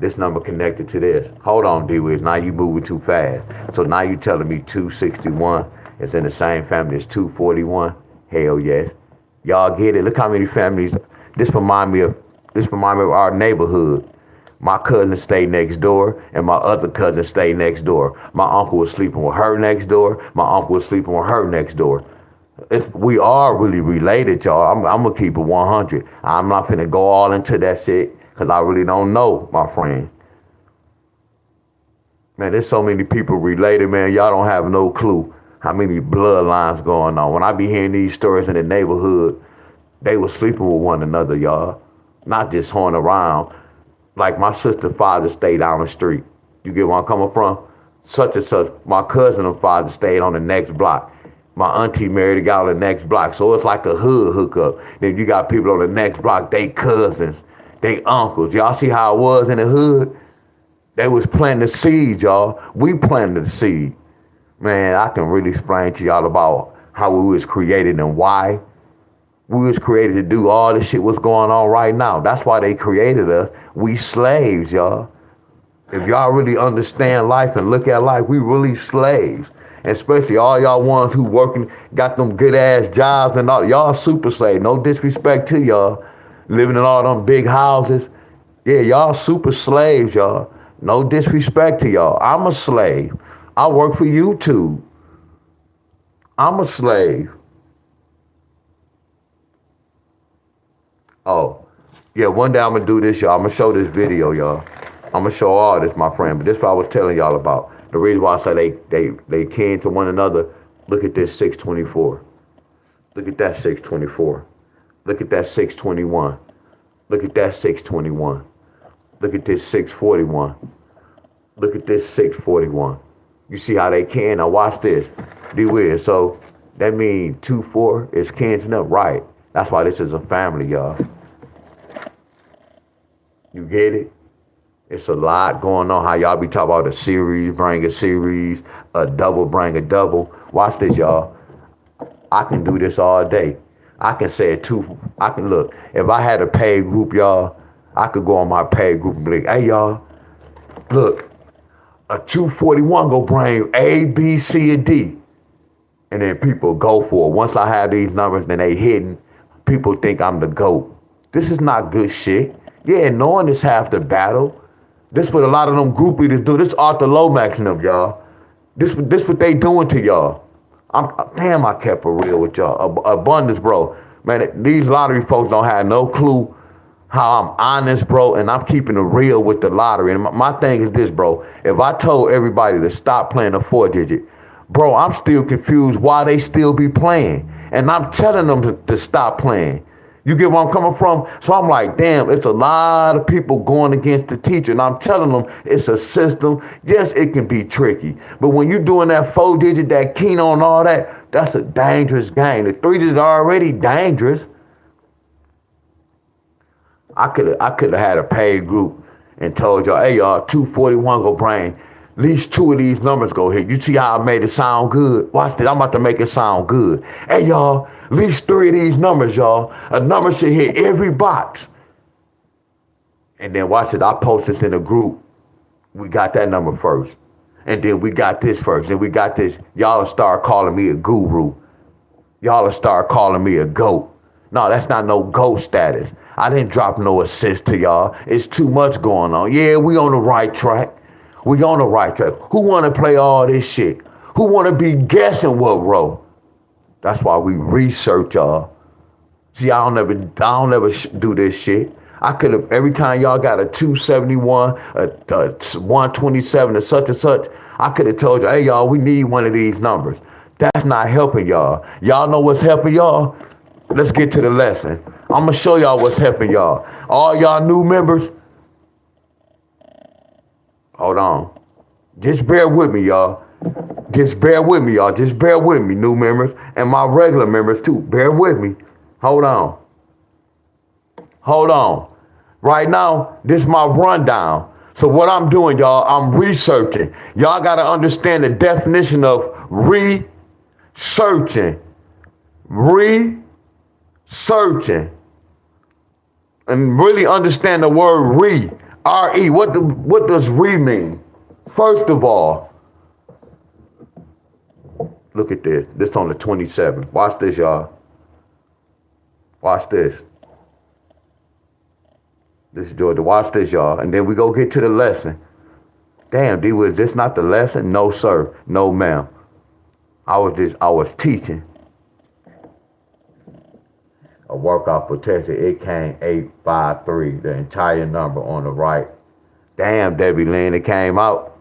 This number connected to this. Hold on, D-Wiz. Now you moving too fast. So now you telling me 261 is in the same family as 241? Hell yes. Y'all get it. Look how many families. This remind me of our neighborhood. My cousin stayed next door, and my other cousin stayed next door. My uncle was sleeping with her next door. My uncle was sleeping with her next door. We are really related, y'all. I'm gonna keep it 100. I'm not finna go all into that shit, because I really don't know, my friend. Man, there's so many people related, man. Y'all don't have no clue how many bloodlines going on. When I be hearing these stories in the neighborhood, they was sleeping with one another, y'all. Not just horning around. Like my sister's father stayed down the street. You get where I'm coming from? Such and such. My cousin and father stayed on the next block. My auntie married a guy on the next block. So it's like a hood hookup. Then you got people on the next block, they cousins, they uncles. Y'all see how it was in the hood? They was planting the seed, y'all. We planted the seed. Man, I can really explain to y'all about how we was created and why. We was created to do all this shit what's going on right now. That's why they created us. We slaves, y'all. If y'all really understand life and look at life, we really slaves. And especially all y'all ones who working, got them good ass jobs and all. Y'all super slaves. No disrespect to y'all. Living in all them big houses. Yeah, y'all super slaves, y'all. No disrespect to y'all. I'm a slave. I work for YouTube. I'm a slave. Oh, yeah, one day I'm going to do this, y'all. I'm going to show this video, y'all. I'm going to show all this, my friend. But this is what I was telling y'all about. The reason why I say they kin to one another. Look at this 624. Look at that 624. Look at that 621. Look at that 621. Look at this 641. Look at this 641. You see how they can? Now watch this. Be weird. So that means 2-4 is canceling up, right? That's why this is a family, y'all. You get it? It's a lot going on. How y'all be talking about a series, bring a series, a double, bring a double. Watch this, y'all. I can do this all day. I can say it too. I can look. If I had a paid group, y'all, I could go on my paid group and be like, hey, y'all, look, a 241 go bring A, B, C, and D. And then people go for it. Once I have these numbers, then they hidden. People think I'm the GOAT. This is not good shit. Yeah, knowing is half the battle. This what a lot of them groupies do. This Arthur Lomax and them, y'all. This what they doing to y'all. Damn, I kept it real with y'all. Abundance, bro. Man, these lottery folks don't have no clue how I'm honest, bro, and I'm keeping it real with the lottery. And my thing is this, bro. If I told everybody to stop playing a 4-digit, bro, I'm still confused why they still be playing. And I'm telling them to stop playing. You get where I'm coming from? So I'm like, damn, it's a lot of people going against the teacher. And I'm telling them it's a system. Yes, it can be tricky. But when you're doing that 4-digit, that Keno and all that, that's a dangerous game. The 3-digit are already dangerous. I could have had a paid group and told y'all, hey, y'all, 241 go bring. At least 2 of these numbers go hit. You see how I made it sound good? Watch this. I'm about to make it sound good. Hey, y'all, at least 3 of these numbers, y'all. A number should hit every box. And then watch it. I post this in a group. We got that number first. And then we got this first. And we got this. Y'all will start calling me a guru. Y'all will start calling me a GOAT. No, that's not no GOAT status. I didn't drop no assist to y'all. It's too much going on. Yeah, we on the right track. We on the right track. Who want to play all this shit? Who want to be guessing what row? That's why we research y'all. See, I don't ever do this shit. I could have, every time y'all got a 271, a 127, or such and such, I could have told you, hey, y'all, we need one of these numbers. That's not helping y'all. Y'all know what's helping y'all? Let's get to the lesson. I'm going to show y'all what's helping y'all. All y'all new members, hold on. Just bear with me, y'all. Just bear with me, y'all. Just bear with me, new members. And my regular members, too. Bear with me. Hold on. Hold on. Right now, this is my rundown. So what I'm doing, y'all, I'm researching. Y'all got to understand the definition of researching. Researching. And really understand the word re. R-E. What does re mean? First of all, look at this. This on the 27th. Watch this, y'all. Watch this. This is Georgia. Watch this, y'all. And then we go get to the lesson. Damn, D, was this not the lesson? No, sir. No, ma'am. I was teaching. A workout potential. It came 853, the entire number on the right. Damn, Debbie Lynn, it came out.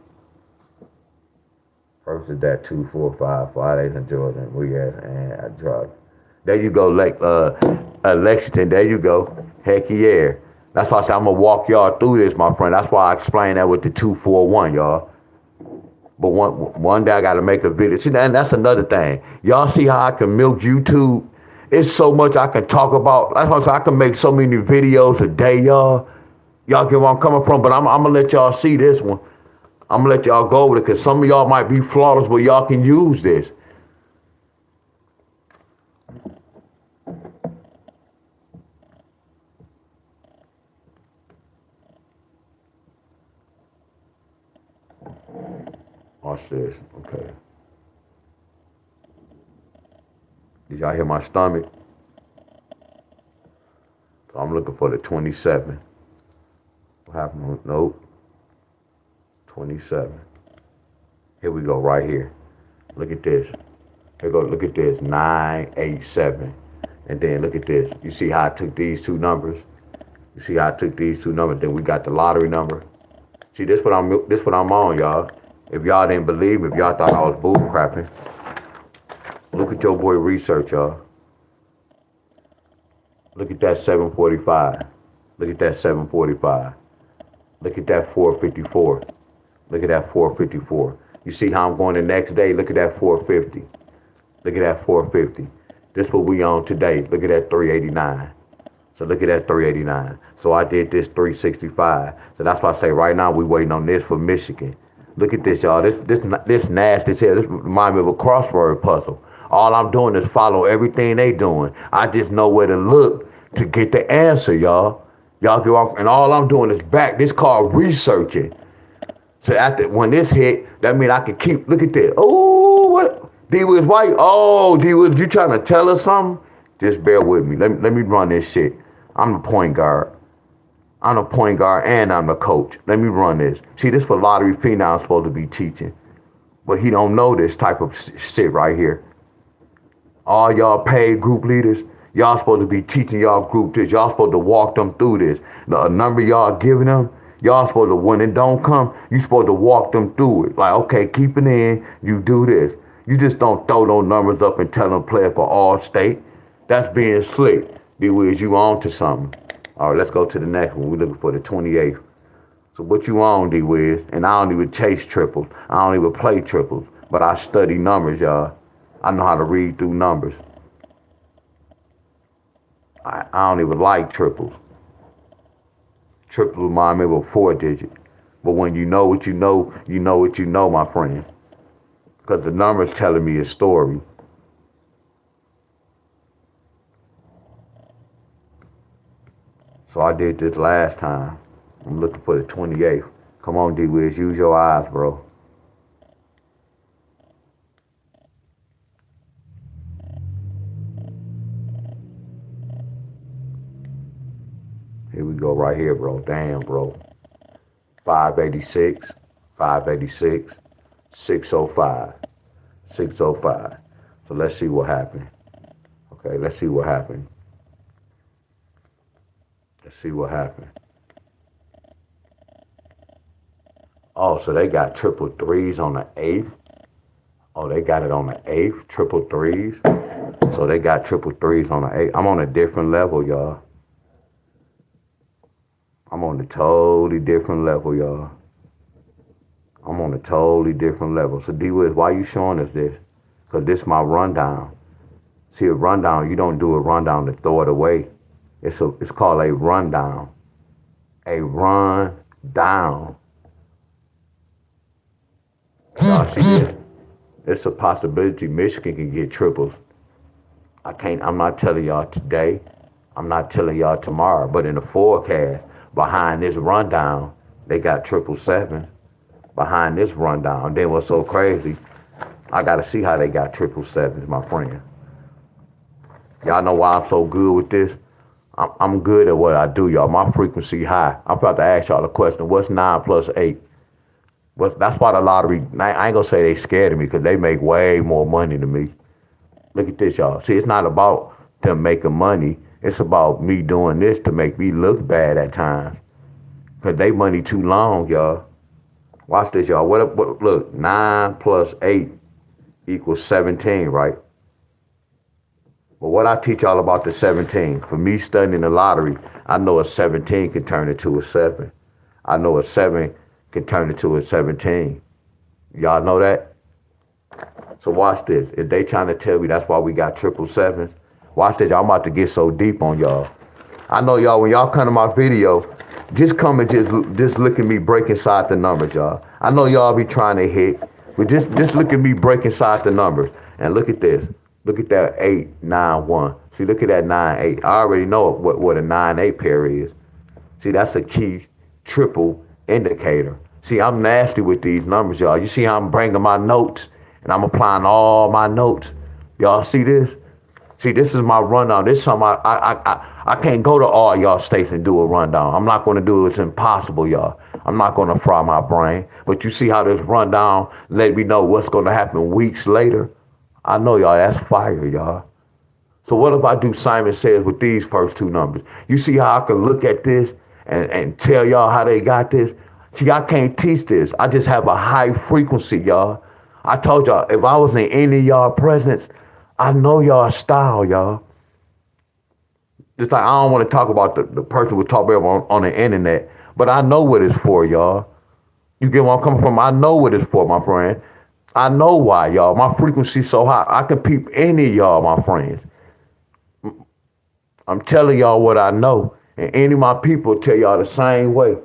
First is that 245, 58 in Jordan. We had a drug. There you go, Lexington. There you go. Heck yeah. That's why I said I'm gonna walk y'all through this, my friend. That's why I explained that with the 241, y'all. But one day I gotta make a video. See, and that's another thing. Y'all see how I can milk YouTube? It's so much I can talk about. That's why I said I can make so many videos a day, y'all. Y'all get where I'm coming from, but I'm gonna let y'all see this one. I'm gonna let y'all go with it because some of y'all might be flawless, but y'all can use this. Watch this, okay. Did y'all hear my stomach? So I'm looking for the 27. What happened? Nope. 27. Here we go, right here. Look at this. Here go, look at this, 987. And then look at this. You see how I took these two numbers? You see how I took these two numbers? Then we got the lottery number. See, this what I'm on, y'all. If y'all didn't believe me, if y'all thought I was bull crapping, look at your boy research, y'all. Look at that 745. Look at that 745. Look at that 454. Look at that 454. You see how I'm going the next day? Look at that 450. Look at that 450. This what we on today. Look at that 389. So look at that 389. So I did this 365. So that's why I say right now we waiting on this for Michigan. Look at this, y'all. This nasty here. This reminds me of a crossword puzzle. All I'm doing is follow everything they doing. I just know where to look to get the answer, y'all. Y'all get off, and all I'm doing is back. This called researching. So after when this hit, that means I can keep. Look at this. Oh, what? D was white. Oh, D was you trying to tell us something? Just bear with me. Let me run this shit. I'm the point guard. I'm the point guard and I'm the coach. Let me run this. See, this what lottery phenom supposed to be teaching. But he don't know this type of shit right here. All y'all paid group leaders, y'all supposed to be teaching y'all group this. Y'all supposed to walk them through this. The number y'all giving them, y'all supposed to, when it don't come, you supposed to walk them through it. Like, okay, keep it in, you do this. You just don't throw those numbers up and tell them play it for all state. That's being slick. D-Wiz, you on to something. All right, let's go to the next one. We're looking for the 28th. So what you on, D-Wiz? And I don't even chase triples. I don't even play triples. But I study numbers, y'all. I know how to read through numbers. I don't even like triples. Triples remind me of a 4-digit. But when you know what you know, you know what you know, my friend. Because the number's telling me a story. So I did this last time. I'm looking for the 28th. Come on, D-Wiz, use your eyes, bro. Here we go right here, bro. Damn, bro. 586, 586, 605, 605. So let's see what happened. Okay, let's see what happened. Let's see what happened. Oh, so they got triple threes on the 8th. Oh, they got it on the 8th, triple threes. So they got triple threes on the 8th. I'm on a different level, y'all. I'm on a totally different level, y'all. I'm on a totally different level. So D-Wiz, why you showing us this? Because this is my rundown. See, a rundown, you don't do a rundown to throw it away. It's called a rundown. A run down. Y'all see this? It's a possibility Michigan can get triples. I'm not telling y'all today. I'm not telling y'all tomorrow. But in the forecast, behind this rundown, they got 777. Behind this rundown. Then what's so crazy, I got to see how they got 777s, my friend. Y'all know why I'm so good with this? I'm good at what I do, y'all. My frequency high. I'm about to ask y'all the question, what's 9 plus 8? That's why the lottery, I ain't gonna say they scared of me because they make way more money than me. Look at this, y'all. See, it's not about them making money. It's about me doing this to make me look bad at times. Because they money too long, y'all. Watch this, y'all. Look, 9 plus 8 equals 17, right? But what I teach y'all about the 17, for me studying the lottery, I know a 17 can turn into a 7. I know a 7 can turn into a 17. Y'all know that? So watch this. If they trying to tell me that's why we got 777s, watch this. I'm about to get so deep on y'all. I know y'all, when y'all come to my video, just come and just look at me break inside the numbers, y'all. I know y'all be trying to hit, but just look at me break inside the numbers. And look at this. Look at that 891. See, look at that 98. I already know what a 98 pair is. See, that's a key triple indicator. See, I'm nasty with these numbers, y'all. You see how I'm bringing my notes and I'm applying all my notes. Y'all see this? See, this is my rundown. This is something I can't go to all y'all states and do a rundown. I'm not going to do it. It's impossible, y'all. I'm not going to fry my brain. But you see how this rundown let me know what's going to happen weeks later? I know, y'all, that's fire, y'all. So what if I do Simon Says with these first two numbers? You see how I can look at this and tell y'all how they got this? See, I can't teach this. I just have a high frequency, y'all. I told y'all, if I was in any of y'all presence, I know y'all style, y'all. Just like I don't want to talk about the person we talk about on the internet, but I know what it's for, y'all. You get where I'm coming from? I know what it's for, my friend. I know why, y'all. My frequency's so high. I can peep any of y'all, my friends. I'm telling y'all what I know. And any of my people tell y'all the same way.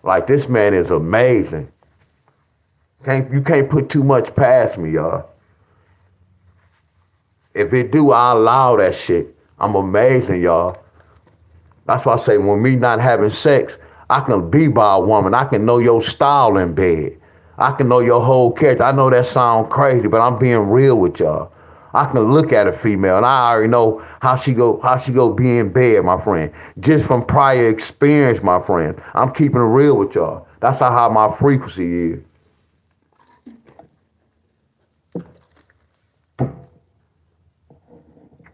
Like, this man is amazing. You can't put too much past me, y'all. If it do, I allow that shit. I'm amazing, y'all. That's why I say when me not having sex, I can be by a woman. I can know your style in bed. I can know your whole character. I know that sound crazy, but I'm being real with y'all. I can look at a female and I already know how she go be in bed, my friend. Just from prior experience, my friend. I'm keeping it real with y'all. That's how high my frequency is.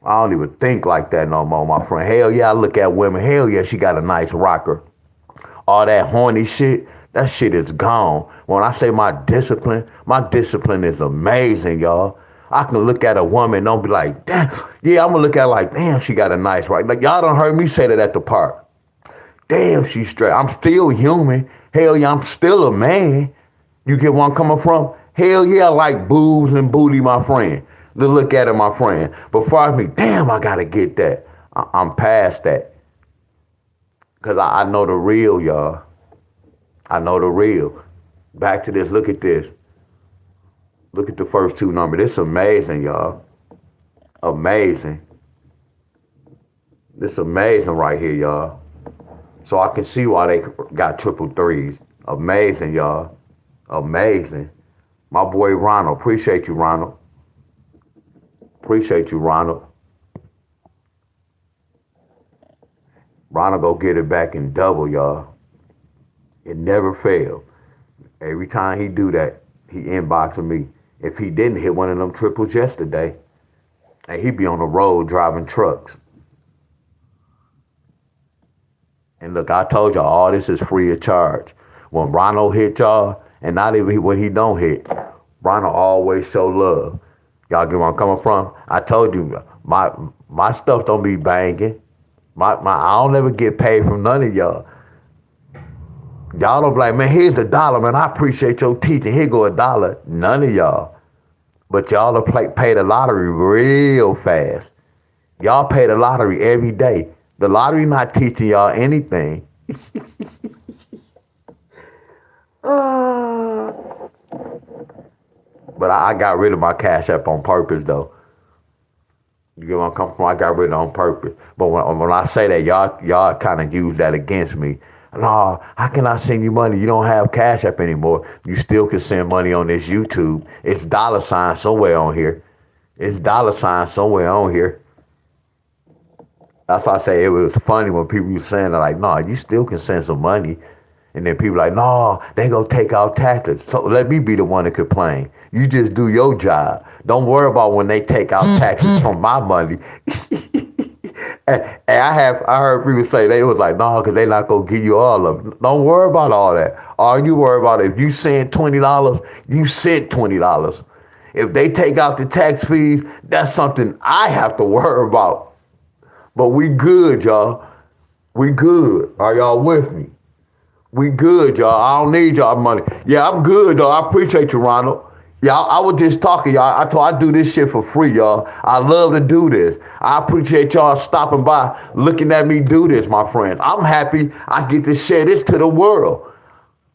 I don't even think like that no more, my friend. Hell yeah, I look at women. Hell yeah, she got a nice rocker. All that horny shit, that shit is gone. When I say my discipline is amazing, y'all. I can look at a woman and don't be like, damn. Yeah, I'm gonna look at her like, damn, she got a nice rocker. Like, y'all done heard me say that at the park. Damn, she's straight. I'm still human. Hell yeah, I'm still a man. You get where I'm coming from? Hell yeah, I like boobs and booty, my friend. Look at it, my friend. Before I think, damn, I gotta get that. I'm past that. Because I know the real, y'all. I know the real. Back to this, look at this. Look at the first two numbers. This amazing, y'all. Amazing. This amazing right here, y'all. So I can see why they got triple threes. Amazing, y'all. Amazing. My boy Ronald. Appreciate you, Ronald. Appreciate you, Ronald. Ronald go get it back in double, y'all. It never failed. Every time he do that, he inboxing me. If he didn't hit one of them triples yesterday, and he be on the road driving trucks. And look, I told y'all all this is free of charge. When Ronald hit y'all, and not even when he don't hit, Ronald always show love. Y'all get where I'm coming from? I told you, my stuff don't be banging. I don't ever get paid from none of y'all. Y'all don't be like, man, here's $1, man. I appreciate your teaching. Here go $1. None of y'all. But y'all have pay the lottery real fast. Y'all pay the lottery every day. The lottery not teaching y'all anything. But I got rid of my Cash App on purpose, though. You get where I'm coming from? I got rid of it on purpose. But when I say that, y'all kind of use that against me. No, how can I send you money? You don't have Cash App anymore. You still can send money on this YouTube. It's $ somewhere on here. It's $ somewhere on here. That's why I say it was funny when people were saying that, like, no, you still can send some money. And then people like, no, they gonna take out taxes. So let me be the one to complain. You just do your job. Don't worry about when they take out taxes from my money. And I heard people say they was like, no, because they not gonna give you all of it. Don't worry about all that. All you worry about if you send $20, you sent $20. If they take out the tax fees, that's something I have to worry about. But we good, y'all. We good. Are y'all with me? We good, y'all. I don't need y'all money. Yeah, I'm good, though. I appreciate you, Ronald. Yeah, I was just talking, y'all. I do this shit for free, y'all. I love to do this. I appreciate y'all stopping by, looking at me do this, my friends. I'm happy I get to share this to the world.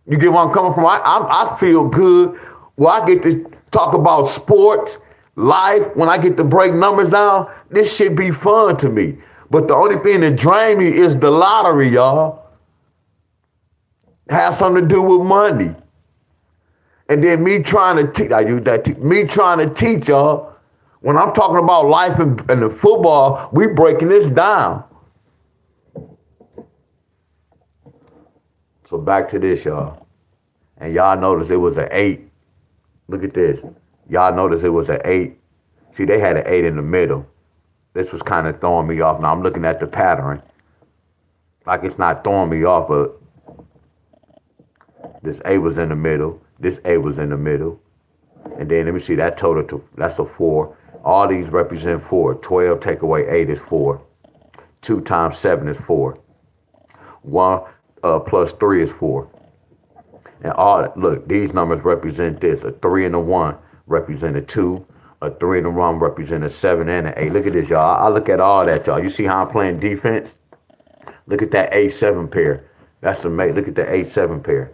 You get where I'm coming from? I feel good. Well, I get to talk about sports, life. When I get to break numbers down, this shit be fun to me. But the only thing that drains me is the lottery, y'all. Have something to do with money. And then me trying to teach, I use that, me trying to teach y'all, when I'm talking about life and the football, we breaking this down. So back to this, y'all. And y'all notice it was an 8. Look at this. Y'all notice it was an 8. See, they had an 8 in the middle. This was kind of throwing me off. Now I'm looking at the pattern. Like it's not throwing me off, but this 8 was in the middle. This 8 was in the middle. And then let me see, that total, that's a 4. All these represent 4. 12 take away 8 is 4. 2 times 7 is 4. 1 plus 3 is 4. And look, these numbers represent this. A 3 and a 1 represent a 2. A 3 and a 1 represent a 7 and an 8. Look at this, y'all. I look at all that, y'all. You see how I'm playing defense? Look at that 8-7 pair. That's amazing. Look at the 8-7 pair.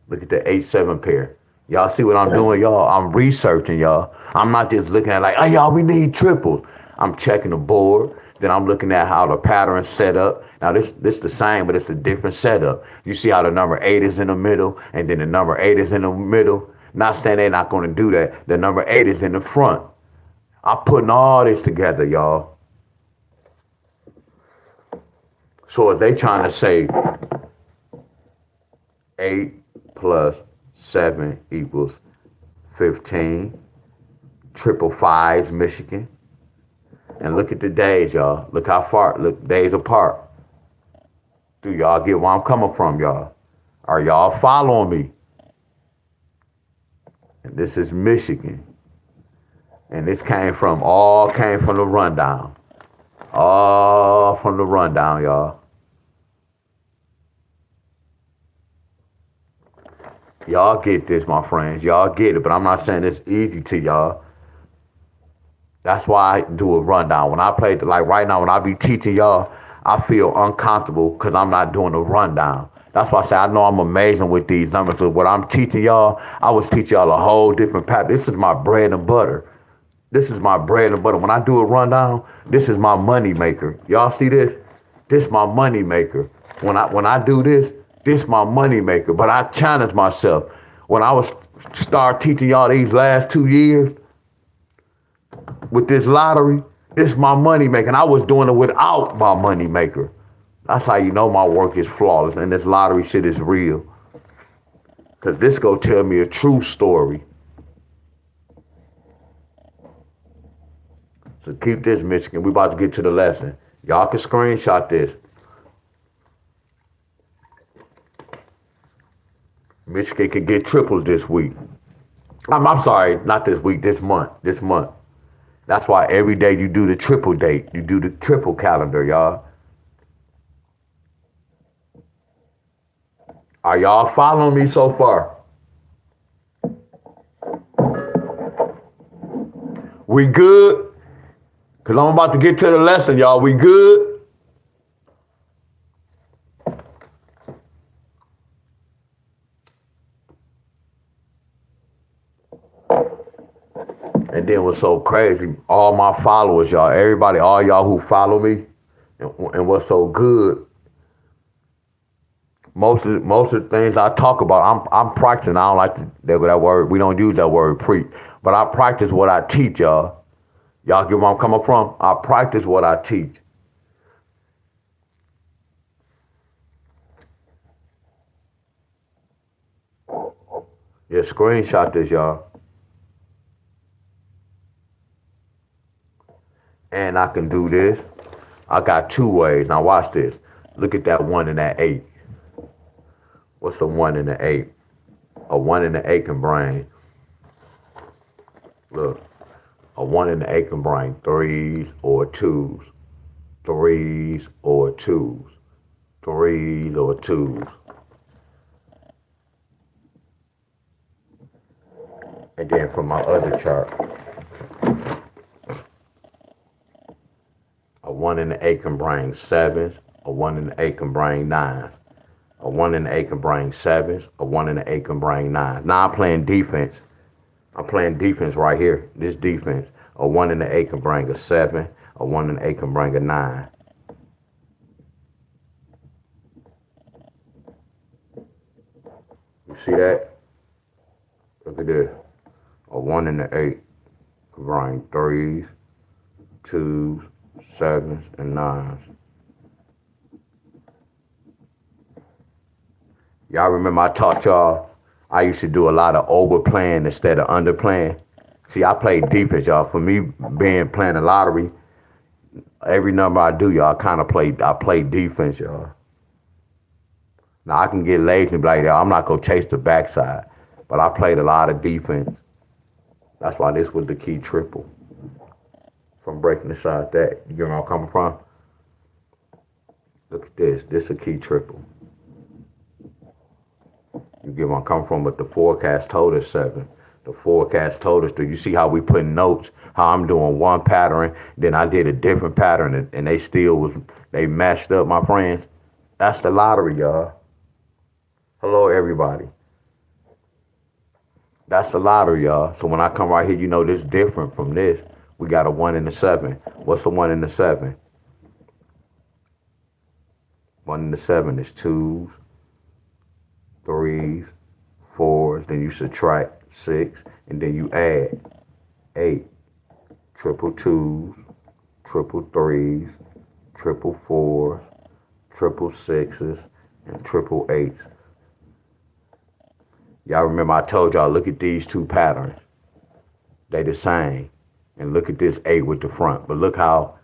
Look at the 8-7 pair. Y'all see what I'm doing, y'all? I'm researching, y'all. I'm not just looking at like, oh, y'all, we need triples. I'm checking the board. Then I'm looking at how the pattern's set up. Now, this the same, but it's a different setup. You see how the number 8 is in the middle, and then the number 8 is in the middle? Not saying they're not going to do that. The number 8 is in the front. I'm putting all this together, y'all. So if they trying to say 8 plus 7 equals 15, triple fives, Michigan. And look at the days, y'all. Look how far, look, days apart. Do y'all get where I'm coming from, y'all? Are y'all following me? And this is Michigan. And this all came from the rundown. All from the rundown, y'all. Y'all get this, my friends. Y'all get it, but I'm not saying it's easy to y'all. That's why I do a rundown. When I play, like right now, when I be teaching y'all, I feel uncomfortable because I'm not doing a rundown. That's why I say I know I'm amazing with these numbers. So what I'm teaching y'all, I was teaching y'all a whole different pattern. This is my bread and butter. This is my bread and butter. When I do a rundown, this is my money maker. Y'all see this? This my money maker. When I do this, this my money maker. But I challenge myself. When I was start teaching y'all these last 2 years with this lottery, this my money maker. And I was doing it without my money maker. That's how you know my work is flawless and this lottery shit is real. Cause this go tell me a true story. So keep this, Michigan. We about to get to the lesson. Y'all can screenshot this. Michigan can get triples this week. I'm sorry, not this week, this month. This month. That's why every day you do the triple date. You do the triple calendar, y'all. Are y'all following me so far? We good? Because I'm about to get to the lesson, y'all. We good? And then what's so crazy, all my followers, y'all, everybody, all y'all who follow me, and what's so good, most of the things I talk about, I'm practicing. I don't like that word. We don't use that word preach, but I practice what I teach, y'all. Y'all get where I'm coming from? I practice what I teach. Yeah, screenshot this, y'all. And I can do this. I got 2 ways. Now watch this. Look at that 1 and that 8. What's the 1 and the 8? A 1 and the 8 can bring. Look, a 1 and the 8 can bring threes or twos. Threes or twos. Threes or twos. And then from my other chart, a 1 and the 8 can bring sevens. A 1 and the 8 can bring nines. A 1 and the 8 can bring sevens. A 1 and the 8 can bring nines. Now I'm playing defense. I'm playing defense right here. This defense. A 1 and the 8 can bring a 7. A 1 and the 8 can bring a 9. You see that? Look at this. A 1 and the 8 can bring threes, twos, sevens, and nines. Y'all remember I taught y'all I used to do a lot of overplaying instead of underplaying. See, I play defense, y'all. For me, playing the lottery, every number I do, y'all, I play defense, y'all. Now I can get lazy and be like, I'm not gonna chase the backside, but I played a lot of defense. That's why this was the key triple. From breaking the shot that, you know where I'm coming from? Look at this. This is a key triple. You get where I'm coming from, but the forecast told us 7. The forecast told us, do you see how we put notes? How I'm doing one pattern, then I did a different pattern, and they matched up, my friends. That's the lottery, y'all. Hello, everybody. That's the lottery, y'all. So when I come right here, you know this different from this. We got a 1 and a 7. What's the 1 and the 7? 1 and the 7 is twos, threes, fours. Then you subtract 6, and then you add 8, triple twos, triple threes, triple fours, triple sixes, and triple eights. Y'all remember I told y'all, look at these two patterns. They the same. And look at this 8 with the front. But look how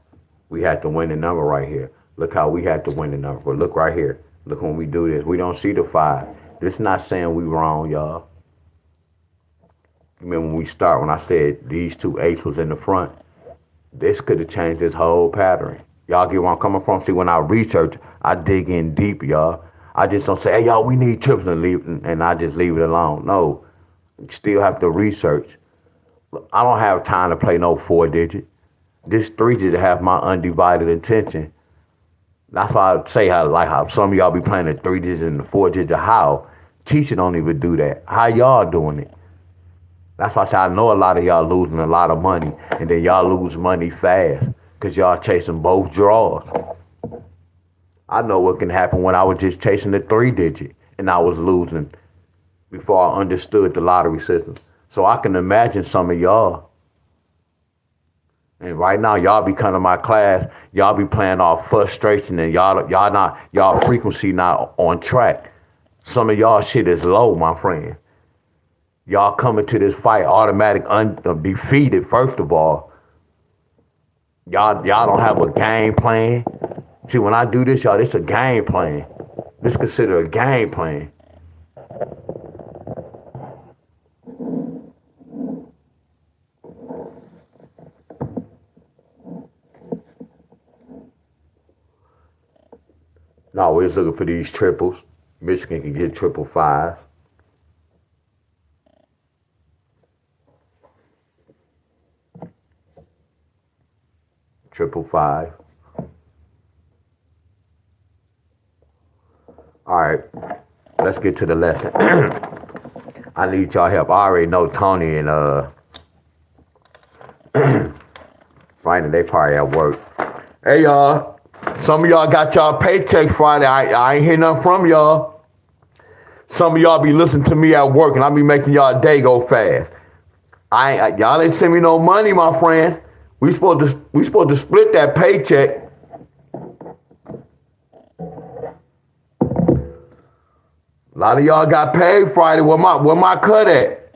we had to win the number right here. Look how we had to win the number. But look right here. Look when we do this. We don't see the 5. This is not saying we wrong, y'all. Remember when we start, when I said these two 8s was in the front? This could have changed this whole pattern. Y'all get where I'm coming from? See, when I research, I dig in deep, y'all. I just don't say, hey, y'all, we need triples and I just leave it alone. No, you still have to research. I don't have time to play no 4-digit. This 3-digit have my undivided attention. That's why I say how some of y'all be playing the 3-digit and the 4-digit. How? Teacher don't even do that. How y'all doing it? That's why I say I know a lot of y'all losing a lot of money, and then y'all lose money fast because y'all chasing both draws. I know what can happen when I was just chasing the 3-digit and I was losing before I understood the lottery system. So I can imagine some of y'all. And right now, y'all be coming to my class, y'all be playing off frustration, and y'all frequency not on track. Some of y'all shit is low, my friend. Y'all coming to this fight automatic defeated, first of all. Y'all don't have a game plan. See, when I do this, y'all, this a game plan. This considered a game plan. No, we're just looking for these triples. Michigan can get triple 5s. Triple 5. All right, let's get to the lesson. I need y'all help. I already know Tony and Friday, they probably at work. Hey y'all, some of y'all got y'all paycheck Friday. I ain't hear nothing from y'all. Some of y'all be listening to me at work, and I be making y'all day go fast. Y'all ain't send me no money, my friend. We supposed to split that paycheck. A lot of y'all got paid Friday. Where my cut at?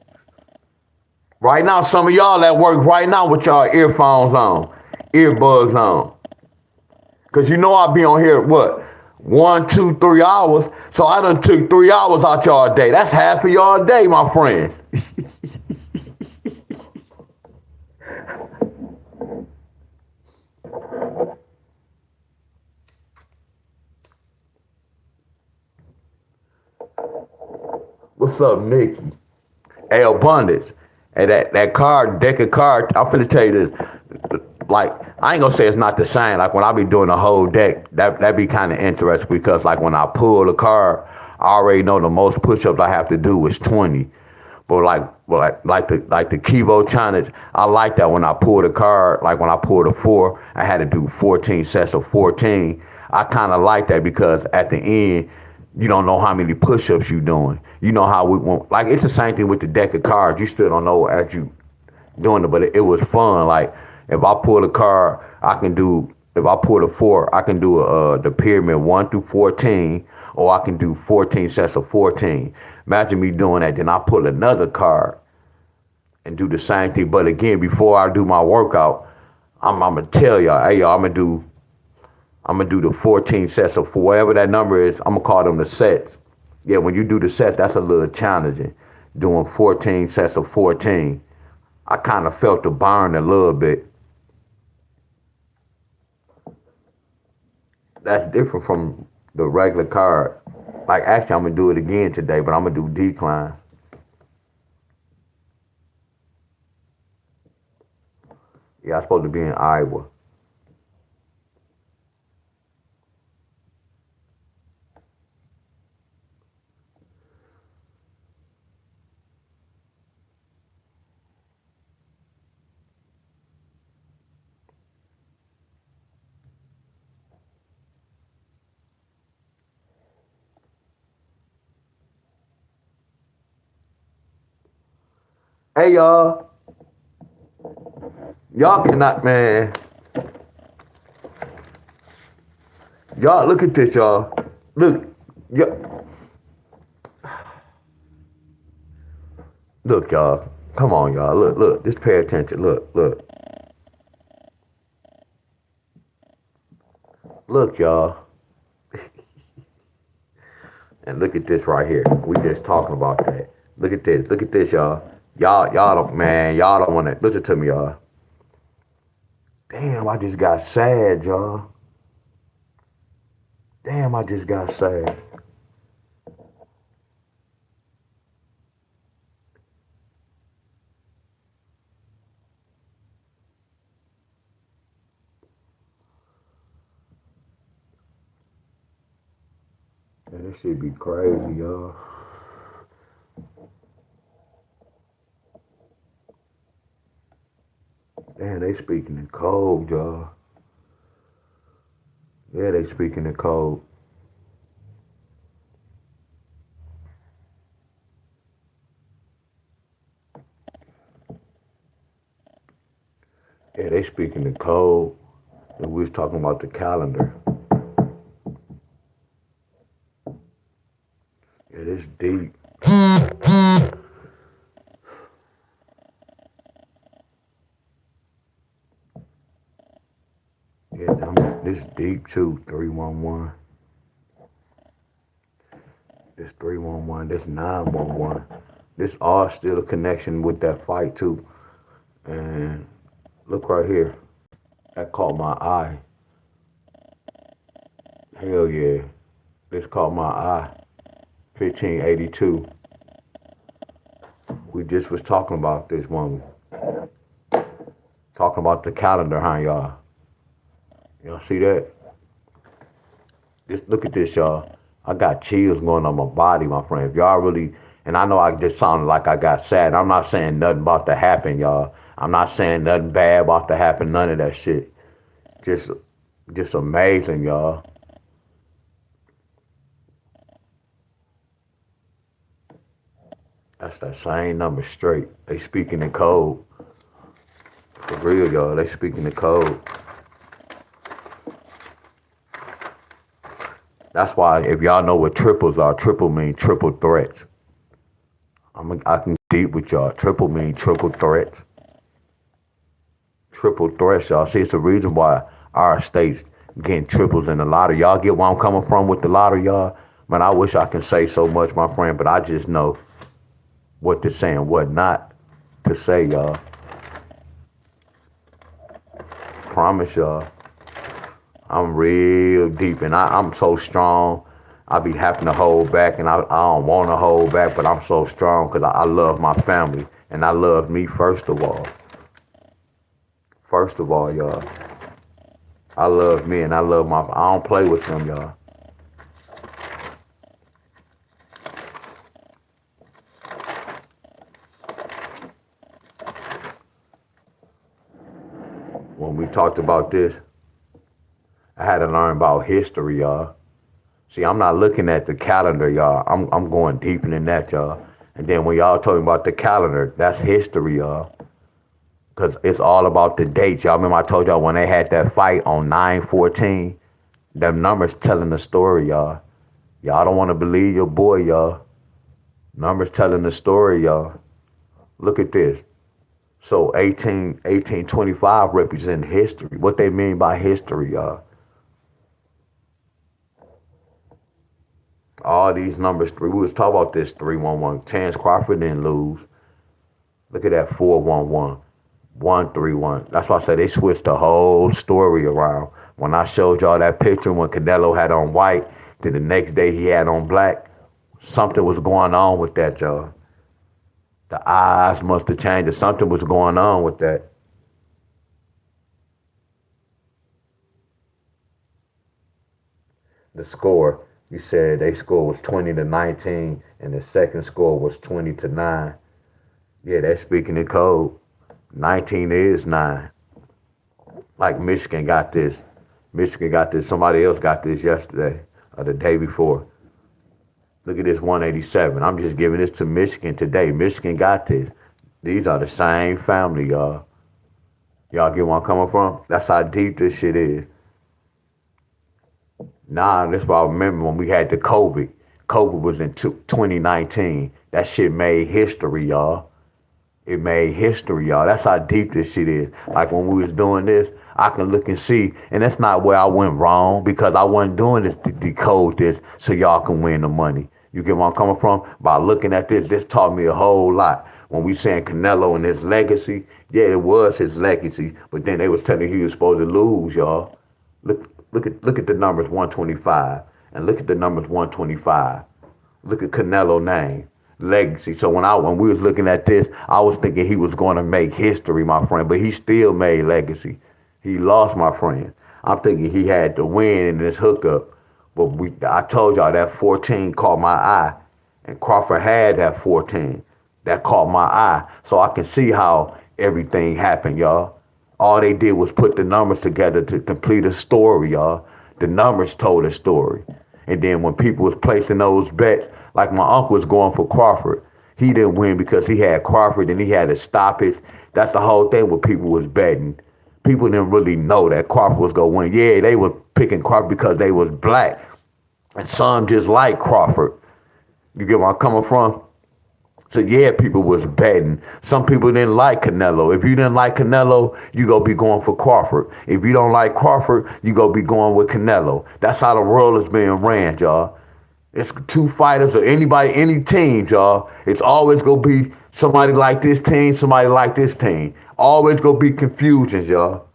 Right now, some of y'all at work right now with y'all earphones on, earbuds on. Cause you know I be on here, what, 1, 2, 3 hours. So I done took 3 hours out y'all day. That's half of y'all day, my friend. What's up, Nikki? Hey, Abundance. Hey, that card, deck of cards, I'm finna tell you this. Like, I ain't gonna say it's not the same. Like, when I be doing the whole deck, that be kind of interesting because, like, when I pull the card, I already know the most push-ups I have to do is 20. But like the Kivo challenge, I like that when I pull the card, like when I pulled a 4, I had to do 14 sets of 14. I kind of like that because at the end, you don't know how many push-ups you doing. You know how we want, like it's the same thing with the deck of cards. You still don't know as you doing it, but it was fun. Like if I pull a card, I can do. If I pull a 4, I can do the pyramid 1 through 14, or I can do 14 sets of 14. Imagine me doing that. Then I pull another card and do the same thing. But again, before I do my workout, I'm gonna tell y'all, hey y'all, I'm gonna do the 14 sets of 4, whatever that number is. I'm gonna call them the sets. Yeah, when you do the sets, that's a little challenging. Doing 14 sets of 14. I kind of felt the burn a little bit. That's different from the regular card. Like actually, I'm gonna do it again today, but I'm gonna do decline. Yeah, I'm supposed to be in Iowa. Hey y'all. Y'all cannot, man. Y'all, look at this, y'all. Look, look, y'all. Come on, y'all. Look. Just pay attention. Look, y'all. And look at this right here. We just talking about that. Look at this. Look at this, y'all. Y'all don't, man. Y'all don't want to listen to me, y'all. Damn, I just got sad, y'all. Damn, I just got sad. Man, this shit be crazy, y'all. Damn, they speaking in code, y'all. Yeah, they speaking in code. Yeah, they speaking in code. And we was talking about the calendar. Yeah, this deep. Yeah, this deep too. 311. This 311. This 911. This all still a connection with that fight too. And look right here. That caught my eye. Hell yeah. This caught my eye. 1582. We just was talking about this one. Talking about the calendar, huh, y'all? Y'all see that? Just look at this, y'all. I got chills going on my body, my friend. If y'all really, and I know I just sounded like I got sad. I'm not saying nothing about to happen, y'all. I'm not saying nothing bad about to happen. None of that shit. Just amazing, y'all. That's that same number straight. They speaking in code. For real, y'all. They speaking in code. That's why if y'all know what triples are, triple mean triple threats. I can deep with y'all. Triple mean triple threats. Triple threats, y'all. See, it's the reason why our state's getting triples in the lottery. Y'all get where I'm coming from with the lottery, y'all? Man, I wish I can say so much, my friend, but I just know what to say and what not to say, y'all. Promise y'all. I'm real deep and I'm so strong. I be having to hold back and I don't want to hold back, but I'm so strong because I love my family and I love me first of all. First of all, y'all. I love me and I love I don't play with them, y'all. When we talked about this, I had to learn about history, y'all. See, I'm not looking at the calendar, y'all. I'm going deeper than that, y'all. And then when y'all talking about the calendar, that's history, y'all. Because it's all about the dates. Y'all remember I told y'all when they had that fight on 9/14? Them numbers telling the story, y'all. Y'all don't want to believe your boy, y'all. Numbers telling the story, y'all. Look at this. So 1825 represent history. What they mean by history, y'all. All these numbers, we was talking about this 311. Terrence Crawford didn't lose. Look at that 411. 131. That's why I said they switched the whole story around. When I showed y'all that picture when Canelo had on white, then the next day he had on black, something was going on with that, y'all. The eyes must have changed or something was going on with that. The score, you said they score was 20-19 and the second score was 20-9. Yeah, that's speaking in code. 19 is 9. Like Michigan got this. Michigan got this. Somebody else got this yesterday or the day before. Look at this 187. I'm just giving this to Michigan today. Michigan got this. These are the same family, y'all. Y'all get where I'm coming from? That's how deep this shit is. Nah, that's why I remember when we had the COVID. COVID was in 2019. That shit made history, y'all. It made history, y'all. That's how deep this shit is. Like when we was doing this, I can look and see, and that's not where I went wrong because I wasn't doing this to decode this so y'all can win the money. You get where I'm coming from? By looking at this taught me a whole lot. When we saying Canelo and his legacy, yeah, it was his legacy, but then they was telling he was supposed to lose, y'all. Look at the numbers 125 and look at the numbers 125. Look at Canelo name, legacy. So when we was looking at this, I was thinking he was going to make history, my friend, but he still made legacy. He lost, my friend. I'm thinking he had to win in this hookup, but I told y'all that 14 caught my eye, and Crawford had that 14 that caught my eye, so I can see how everything happened, y'all. All they did was put the numbers together to complete a story, y'all. The numbers told a story. And then when people was placing those bets, like my uncle was going for Crawford, he didn't win because he had Crawford and he had to stop it. That's the whole thing what people was betting. People didn't really know that Crawford was going to win. Yeah, they were picking Crawford because they was black. And some just like Crawford. You get where I'm coming from? So yeah, people was betting. Some people didn't like Canelo. If you didn't like Canelo, you go be going for Crawford. If you don't like Crawford, you go be going with Canelo. That's how the world is being ran, y'all. It's two fighters or anybody, any team, y'all. It's always gonna be somebody like this team, somebody like this team. Always gonna be confusions, y'all.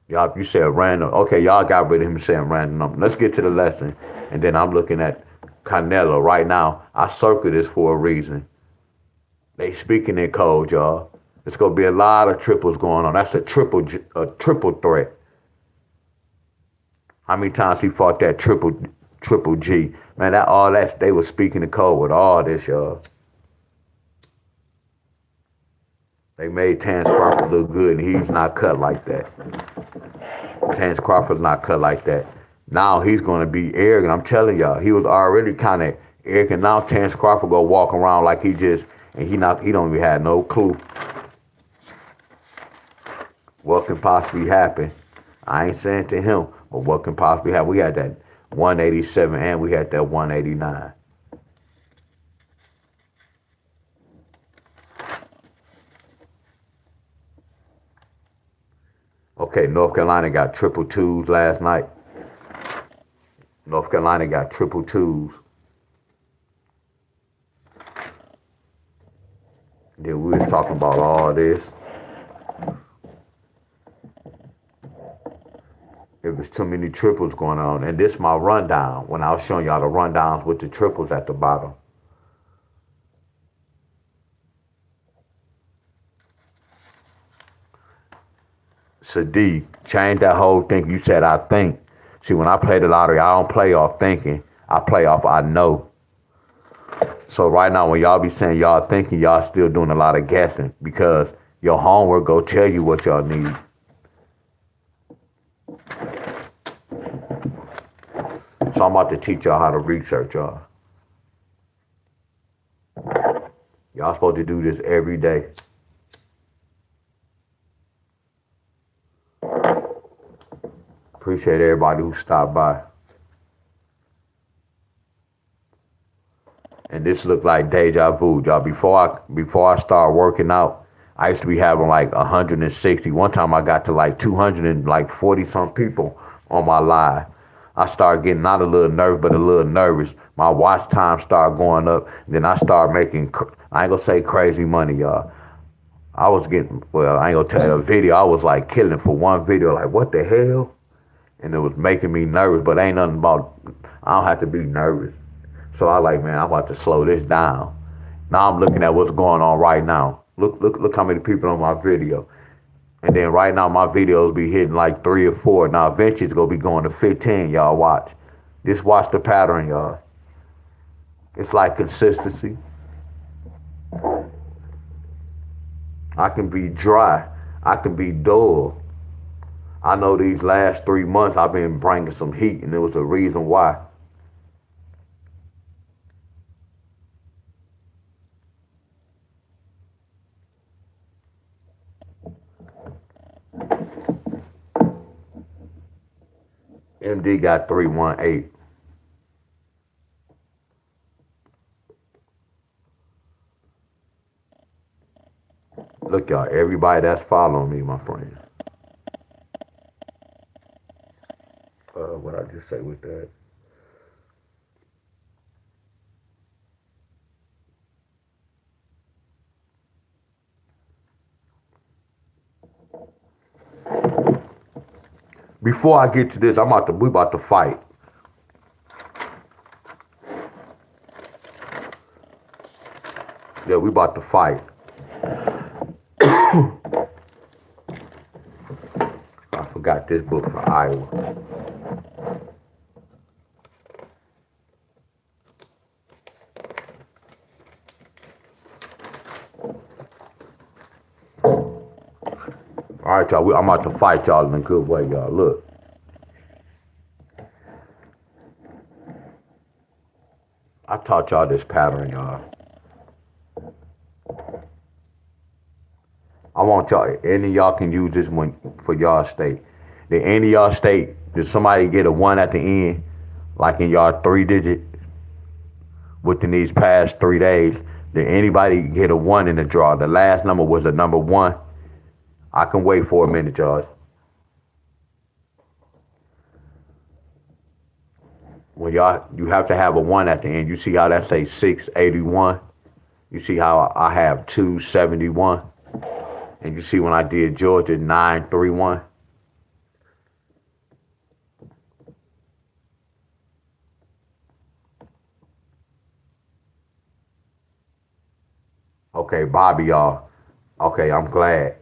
Y'all, if you said random, okay, y'all got rid of him saying random number. Let's get to the lesson. And then I'm looking at Canelo right now. I circle this for a reason. They speaking in code, y'all. It's gonna be a lot of triples going on. That's a triple threat. How many times he fought that triple G? Man, they was speaking in code with all this, y'all. They made Terence Crawford look good, and he's not cut like that. Terence Crawford's not cut like that. Now he's gonna be arrogant. I'm telling y'all, he was already kind of arrogant. Now Terence Crawford go walk around like he just, and he don't even have no clue what can possibly happen. I ain't saying to him, but what can possibly happen. We had that 187 and we had that 189. Okay, North Carolina got triple twos last night. North Carolina got triple twos. Then we was talking about all this. It was too many triples going on. And this is my rundown when I was showing y'all the rundowns with the triples at the bottom. Sadiq, change that whole thing. You said I think. See, when I play the lottery, I don't play off thinking. I play off I know. So right now, when y'all be saying y'all thinking, y'all still doing a lot of guessing because your homework go tell you what y'all need. So I'm about to teach y'all how to research, y'all. Y'all supposed to do this every day. Appreciate everybody who stopped by. And this looked like deja vu, y'all. Before I started working out, I used to be having like 160. One time I got to like 240 some people on my live. I started getting not a little nervous, but a little nervous. My watch time started going up. Then I started making, I ain't gonna say crazy money, y'all. I was getting, well, I ain't gonna tell you a video. I was like killing for one video, like what the hell? And it was making me nervous, but ain't nothing about, I don't have to be nervous. So I like, man, I'm about to slow this down. Now I'm looking at what's going on right now. Look how many people on my video. And then right now my videos be hitting like 3 or 4. Now eventually it's gonna be going to 15, y'all watch. Just watch the pattern, y'all. It's like consistency. I can be dry. I can be dull. I know these last 3 months I've been bringing some heat, and there was a reason why. MD got 318. Look, y'all, everybody that's following me, my friend. What I just say with that? Before I get to this, we about to fight. Yeah, we about to fight. I forgot this book for Iowa. All right, y'all. I'm about to fight y'all in a good way, y'all. Look. I taught y'all this pattern, y'all. I want y'all, any of y'all can use this one for y'all state. Did any of y'all state, did somebody get a 1 at the end, like in y'all 3-digit, within these past 3 days? Did anybody get a 1 in the draw? The last number was the number 1. I can wait for a minute, y'all. When y'all, you have to have a 1 at the end. You see how that say 681? You see how I have 271? And you see when I did Georgia 931? Okay, Bobby, y'all. Okay, I'm glad.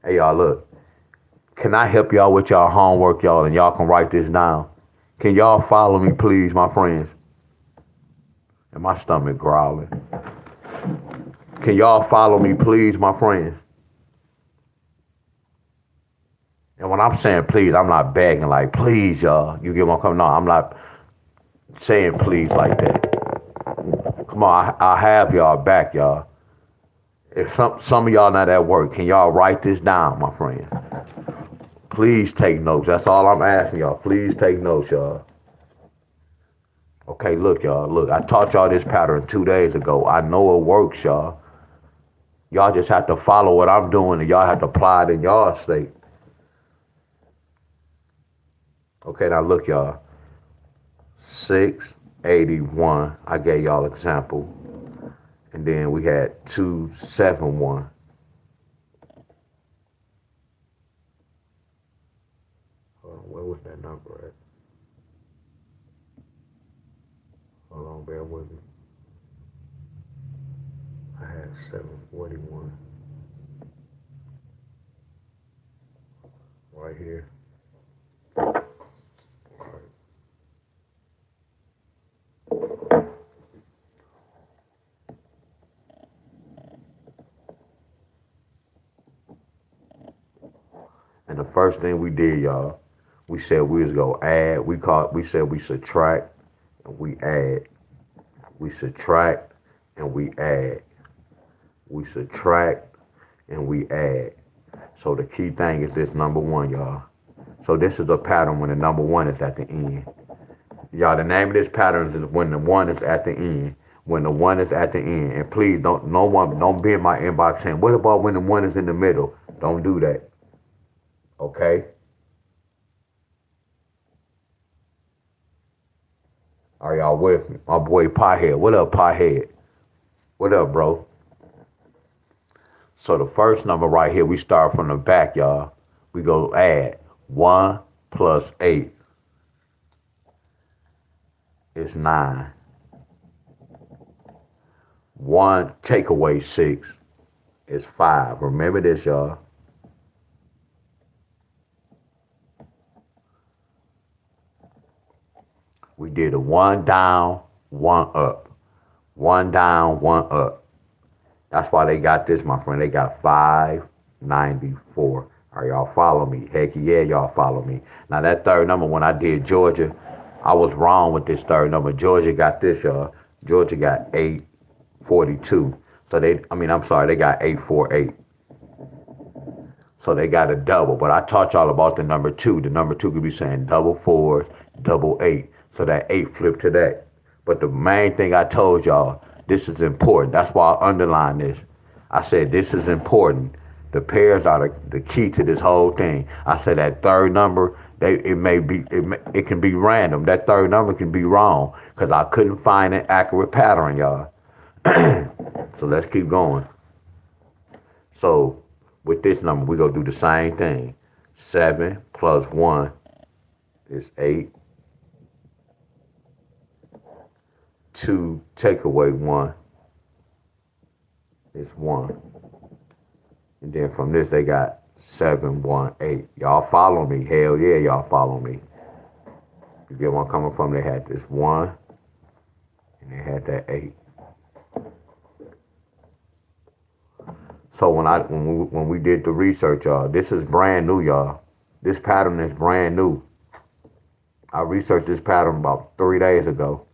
Hey, y'all, look. Can I help y'all with y'all homework, y'all, and y'all can write this down? Can y'all follow me, please, my friends? And my stomach growling. Can y'all follow me, please, my friends? And when I'm saying please, I'm not begging like, please, y'all. You get what I'm coming? No, I'm not saying please like that. Come on, I have y'all back, y'all. If some of y'all not at work, can y'all write this down, my friends? Please take notes. That's all I'm asking y'all. Please take notes, y'all. Okay, look, y'all. Look, I taught y'all this pattern 2 days ago. I know it works, y'all. Y'all just have to follow what I'm doing, and y'all have to apply it in y'all state. Okay, now look, y'all. 681. I gave y'all an example. And then we had 271. Where was that number at? Hold on, bear with me. I had 741. Right here. And the first thing we did, y'all, we said we was gonna add. We said we subtract and we add. We subtract and we add. We subtract and we add. So the key thing is this number 1, y'all. So this is a pattern when the number 1 is at the end. Y'all, the name of this pattern is when the 1 is at the end. When the 1 is at the end. And please don't be in my inbox saying, what about when the 1 is in the middle? Don't do that. Okay? Are y'all with me? My boy Pothead. What up, Pothead? What up, bro? So the first number right here, we start from the back, y'all. We go add 1 plus 8 is 9. 1 take away 6 is 5. Remember this, y'all. We did a 1 down, 1 up. 1 down, 1 up. That's why they got this, my friend. They got 594. Are y'all follow me? Heck yeah, y'all follow me. Now that third number, when I did Georgia, I was wrong with this third number. Georgia got this, y'all. Georgia got 842. So they got 848. So they got a double. But I taught y'all about the number 2. The number 2 could be saying double 4s, double 8. So that 8 flipped to that. But the main thing I told y'all, this is important. That's why I underline this. I said this is important. The pairs are the key to this whole thing. I said that third number, it can be random. That third number can be wrong because I couldn't find an accurate pattern, y'all. So let's keep going. So with this number, we're going to do the same thing. 7 plus 1 is 8. 2 take away 1 is 1. And then from this, they got 7, 1, 8. Y'all follow me. Hell yeah, y'all follow me. You get where I'm coming from? They had this 1, and they had that 8. So when we did the research, y'all, this is brand new, y'all. This pattern is brand new. I researched this pattern about 3 days ago.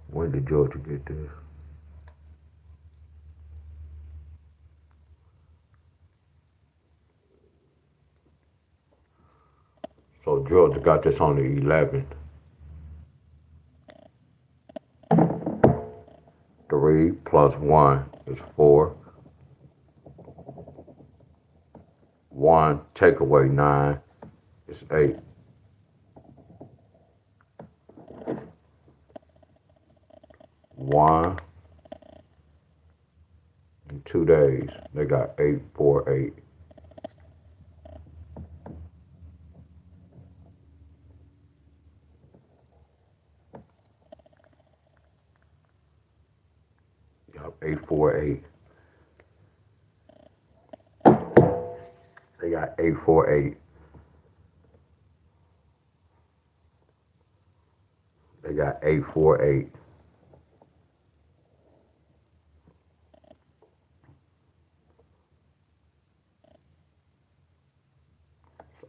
When did Georgia get this? So Georgia got this on the 11th. 3 plus 1 is 4. 1 take away 9 is 8. One in 2 days, they got 8, 4, 8. Yup, 8, 4, 8. They got 8, 4, 8. They got 8, 4, 8.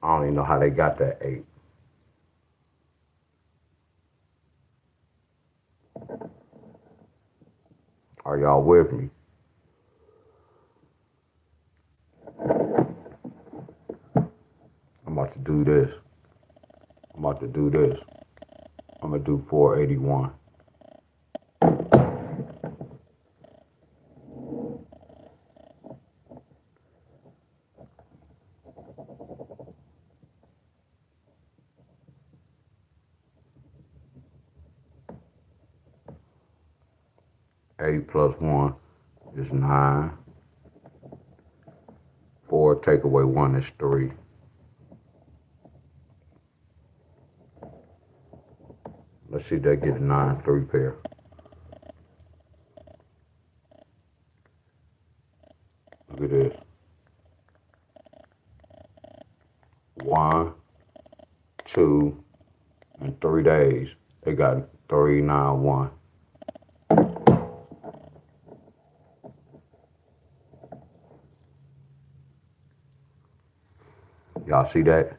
I don't even know how they got that 8. Are y'all with me? I'm about to do this. I'm about to do this. I'm going to do 481. Eight plus 1 is 9. 4 take away 1 is 3. Let's see if they get a 9, 3 pair. Look at this. 1, 2, in 3 days, they got 3, 9, 1. Y'all see that?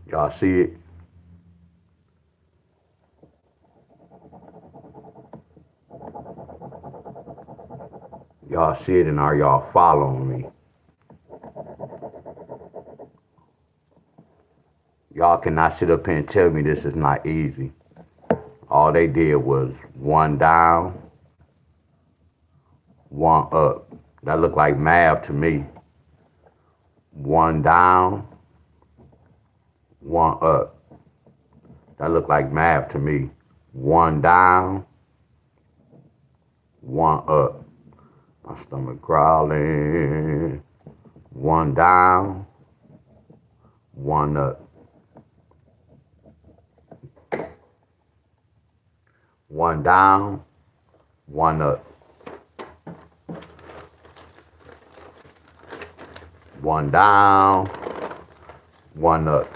Y'all see it? Y'all see it, and are y'all following me? Y'all cannot sit up here and tell me this is not easy. All they did was 1 down, 1 up. That looked like math to me. 1 down, 1 up. That looked like math to me. 1 down, 1 up. My stomach growling. 1 down, 1 up. 1 down, 1 up. 1 down, 1 up.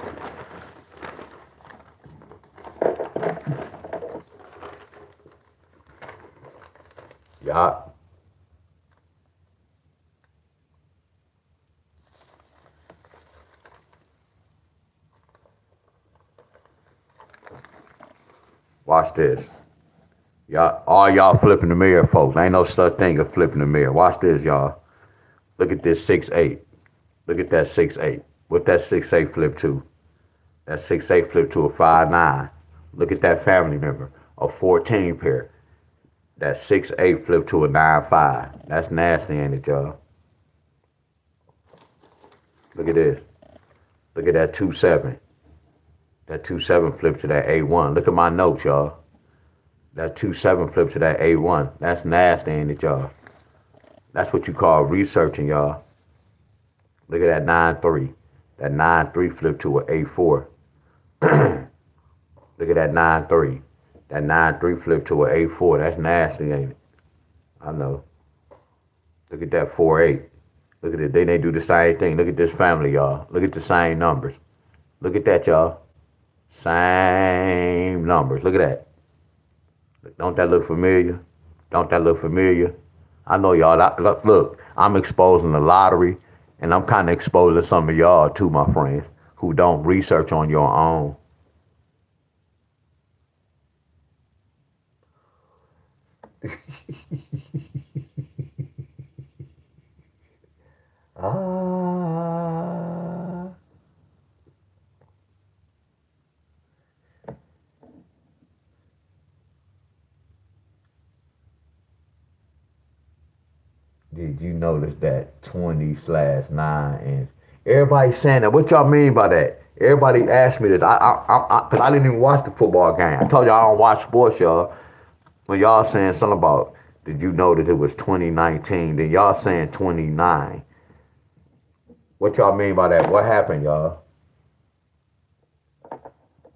Yup. Watch this. Y'all, all y'all flipping the mirror, folks. Ain't no such thing as flipping the mirror. Watch this, y'all. Look at this 6-8. Look at that 6-8. What that 6-8 flip to? That 6-8 flip to a 5-9. Look at that family member, a 14 pair. That 6-8 flip to a 9-5. That's nasty, ain't it, y'all? Look at this. Look at that 2-7. That 2-7 flip to that 8-1. Look at my notes, y'all. That 2-7 flip to that 8-1. That's nasty, ain't it, y'all? That's what you call researching, y'all. Look at that 9-3. That 9-3 flip to an 8-4. Look at that 9-3. That 9-3 flip to an 8-4. That's nasty, ain't it? I know. Look at that 4-8. Look at it. Then they do the same thing. Look at this family, y'all. Look at the same numbers. Look at that, y'all. Same numbers. Look at that. Don't that look familiar? Don't that look familiar? I know y'all. Look, I'm exposing the lottery, and I'm kind of exposing some of y'all too, my friends, who don't research on your own. Ah. Did you notice that 20/9? And everybody saying that. What y'all mean by that? Everybody asked me this. Cause I didn't even watch the football game. I told y'all I don't watch sports, y'all. When y'all saying something about, did you know that it was 2019? Then y'all saying 29. What y'all mean by that? What happened, y'all?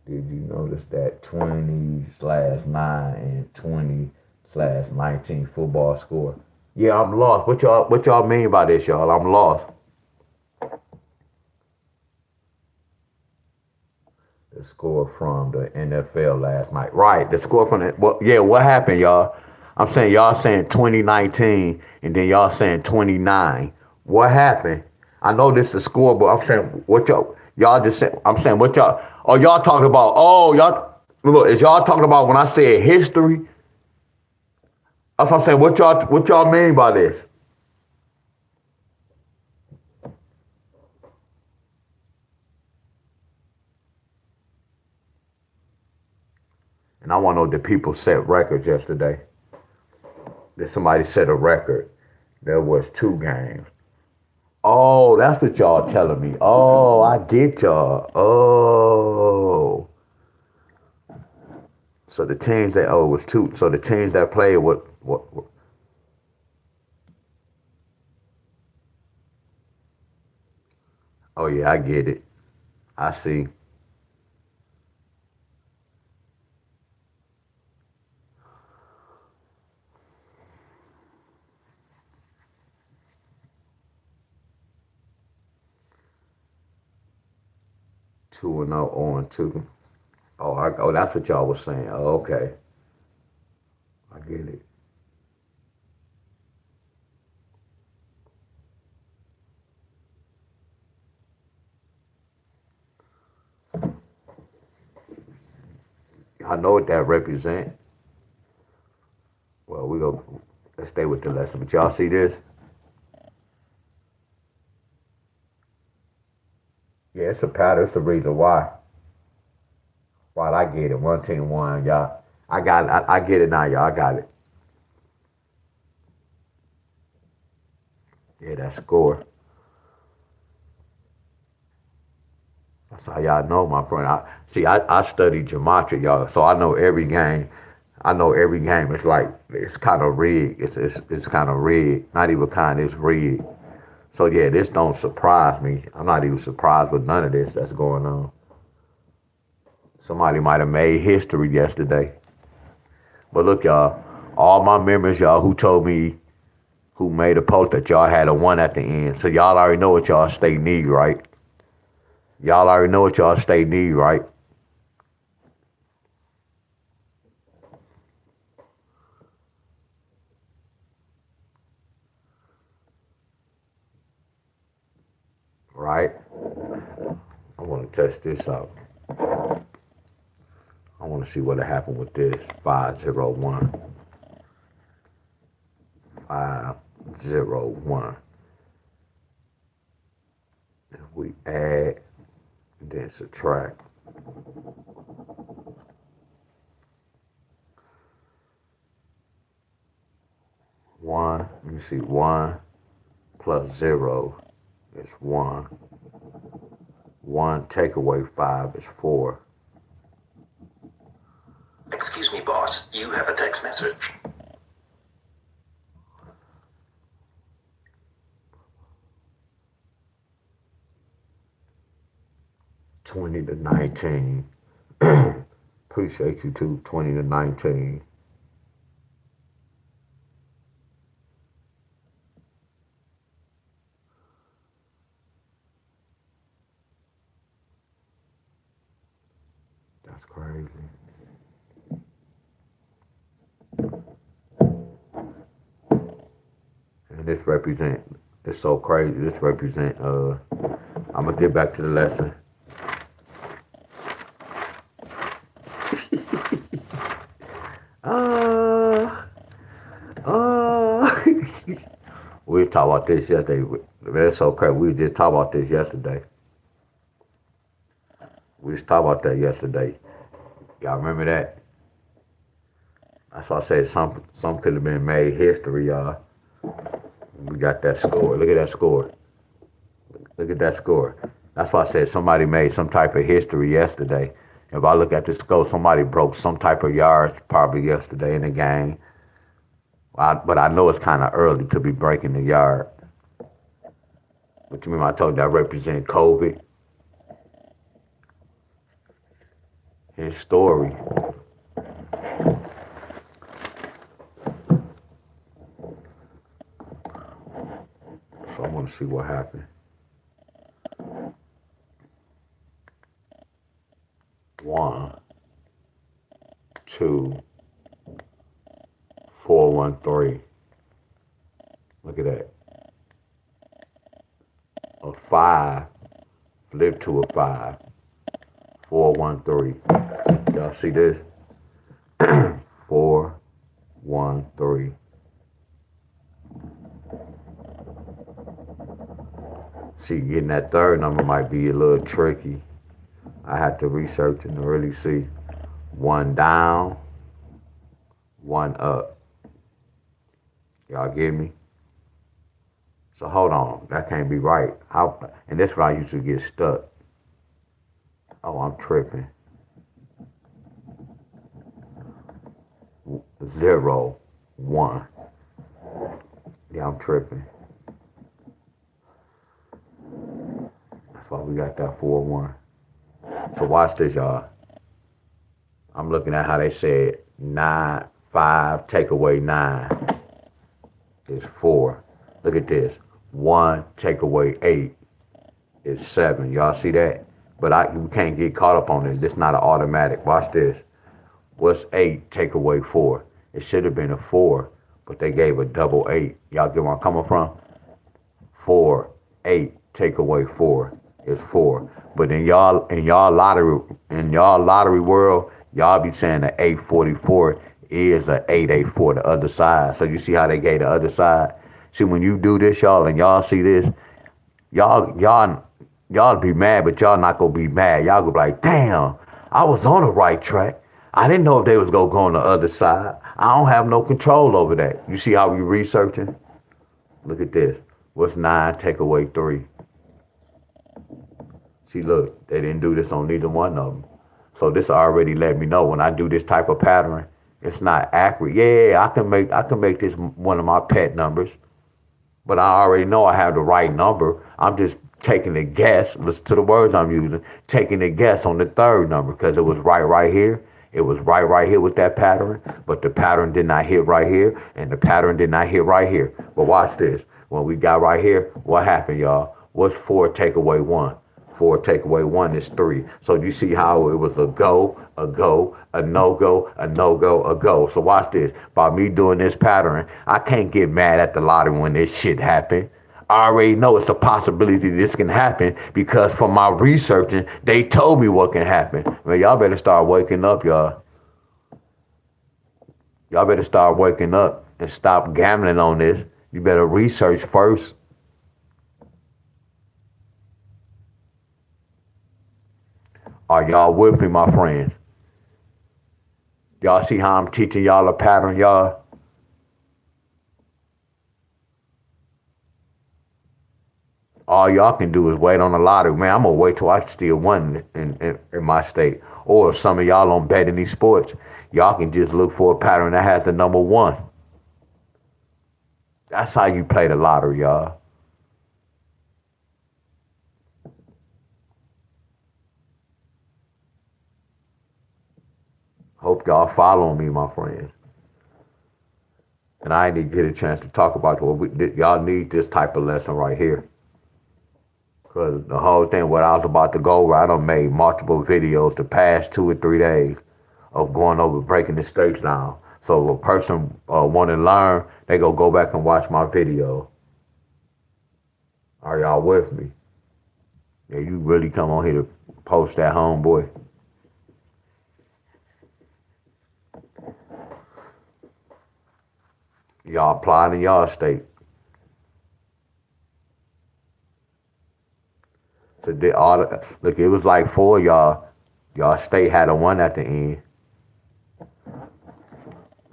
Did you notice that 20/9 and 20/19 football score? Yeah, I'm lost. What y'all mean by this, y'all? I'm lost. The score from the NFL last night. Right, the score from the what happened, y'all? I'm saying y'all saying 2019 and then y'all saying 29. What happened? I know this is the score, but I'm saying what y'all just said. I'm saying what y'all. Oh, y'all talking about? Oh, y'all. Look, is y'all talking about when I said history? That's what I'm saying. What y'all mean by this? And I want to know, did people set records yesterday? Did somebody set a record? There was 2 games. Oh, that's what y'all telling me. Oh, I get y'all. Oh. So the teams that it was 2. So the teams that played what. Oh yeah, I get it. I see. 2-0 on 2. Oh, that's what y'all was saying. Oh, okay. I get it. I know what that represent. Well, let's stay with the lesson. But y'all see this? Yeah, it's a pattern. It's the reason why. Right, I get it. One team won, y'all. I got it. I get it now, y'all. I got it. Yeah, that score. That's how y'all know, my friend. I study gematria, y'all, so I know every game. I know every game. It's kind of rigged. It's kind of rigged. Not even kind. It's rigged. So yeah, this don't surprise me. I'm not even surprised with none of this that's going on. Somebody might have made history yesterday. But look, y'all, all my members, y'all, who told me, who made a post that y'all had a 1 at the end. So y'all already know what y'all state need, right? Y'all already know what y'all state need, right? Right? I want to test this out. I want to see what happened with this. 501. 501. If we add, then subtract. 1, let me see, 1 plus 0 is 1. 1 take away 5 is 4. Excuse me, boss. You have a text message. $20 to $19. Appreciate you too. $20 to $19. That's crazy. And this represent, it's so crazy. This represent, I'm gonna get back to the lesson. We talked about this yesterday. That's so crazy. We just talked about this yesterday. We was talking about that yesterday. Y'all remember that? That's why I said some could have been made history, y'all. We got that score. Look at that score. Look at that score. That's why I said somebody made some type of history yesterday. If I look at the score, somebody broke some type of yards probably yesterday in the game. But I know it's kind of early to be breaking the yard. But you remember I told you I represent COVID? His story. So I want to see what happened. 1, 2, 413. Look at that. A 5 flipped to a 5. 413. Y'all see this? 413. See, getting that third number might be a little tricky. I had to research and really see. 1 down, 1 up. Y'all get me? So hold on, that can't be right. And that's where I used to get stuck. Oh, I'm tripping. 0, 1. Yeah, I'm tripping. That's why we got that 4-1. So watch this, y'all. I'm looking at how they said 9, 5, take away 9 is 4. Look at this. 1, take away 8 is 7. Y'all see that? But we can't get caught up on this. This is not an automatic. Watch this. What's 8 take away 4? It should have been a 4, but they gave a double 8. Y'all get where I'm coming from? 4, 8 take away 4 is 4. But in y'all lottery world, y'all be saying the 844 is a 884, the other side. So you see how they gave the other side? See, when you do this, y'all, and y'all see this, y'all be mad, but y'all not gonna be mad. Y'all gonna be like, damn, I was on the right track. I didn't know if they was gonna go on the other side. I don't have no control over that. You see how we researching? Look at this. What's 9 take away 3? See, look, they didn't do this on neither one of them. So this already let me know when I do this type of pattern, it's not accurate. Yeah, I can make this one of my pet numbers, but I already know I have the right number. I'm just taking a guess. Listen to the words I'm using. Taking a guess on the third number because it was right here. It was right here with that pattern, but the pattern did not hit right here, and the pattern did not hit right here. But watch this. When we got right here, what happened, y'all? What's 4 take away 1? 4 take away 1 is 3. So you see how it was a go, a no-go, a no-go, a go. So watch this. By me doing this pattern, I can't get mad at the lottery when this shit happened. I already know it's a possibility this can happen because from my researching, they told me what can happen. Man, y'all better start waking up, y'all. Y'all better start waking up and stop gambling on this. You better research first. Are y'all with me, my friends? Y'all see how I'm teaching y'all a pattern, y'all? All y'all can do is wait on the lottery. Man, I'm going to wait till I steal one in my state. Or if some of y'all don't bet in these sports, y'all can just look for a pattern that has the number 1. That's how you play the lottery, y'all. Hope y'all following me, my friends. And I didn't get a chance to talk about y'all need this type of lesson right here. Because the whole thing, what I was about to go over, I done made multiple videos the past 2 or 3 days of going over breaking the states down. So if a person want to learn, they go back and watch my video. Are y'all with me? Yeah, you really come on here to post that, homeboy. Y'all apply in y'all state. So look, it was like 4 of y'all. Y'all state had a 1 at the end.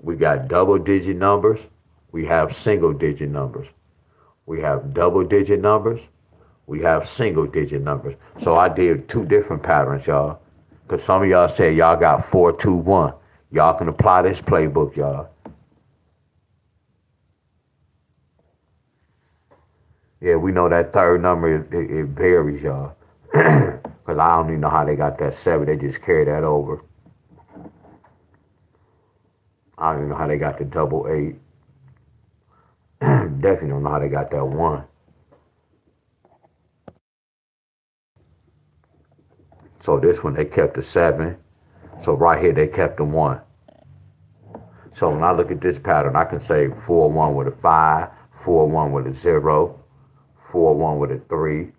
We got double-digit numbers. We have single-digit numbers. We have double-digit numbers. We have single-digit numbers. So I did 2 different patterns, y'all. Because some of y'all said y'all got 4, 2, 1. Y'all can apply this playbook, y'all. Yeah, we know that third number, it varies, y'all. Because I don't even know how they got that 7. They just carry that over. I don't even know how they got the double 8. Definitely don't know how they got that 1. So this one, they kept the 7. So right here, they kept the 1. So when I look at this pattern, I can say 4, 1 with a 5, 4, 1 with a 0, 4, 1 with a 3.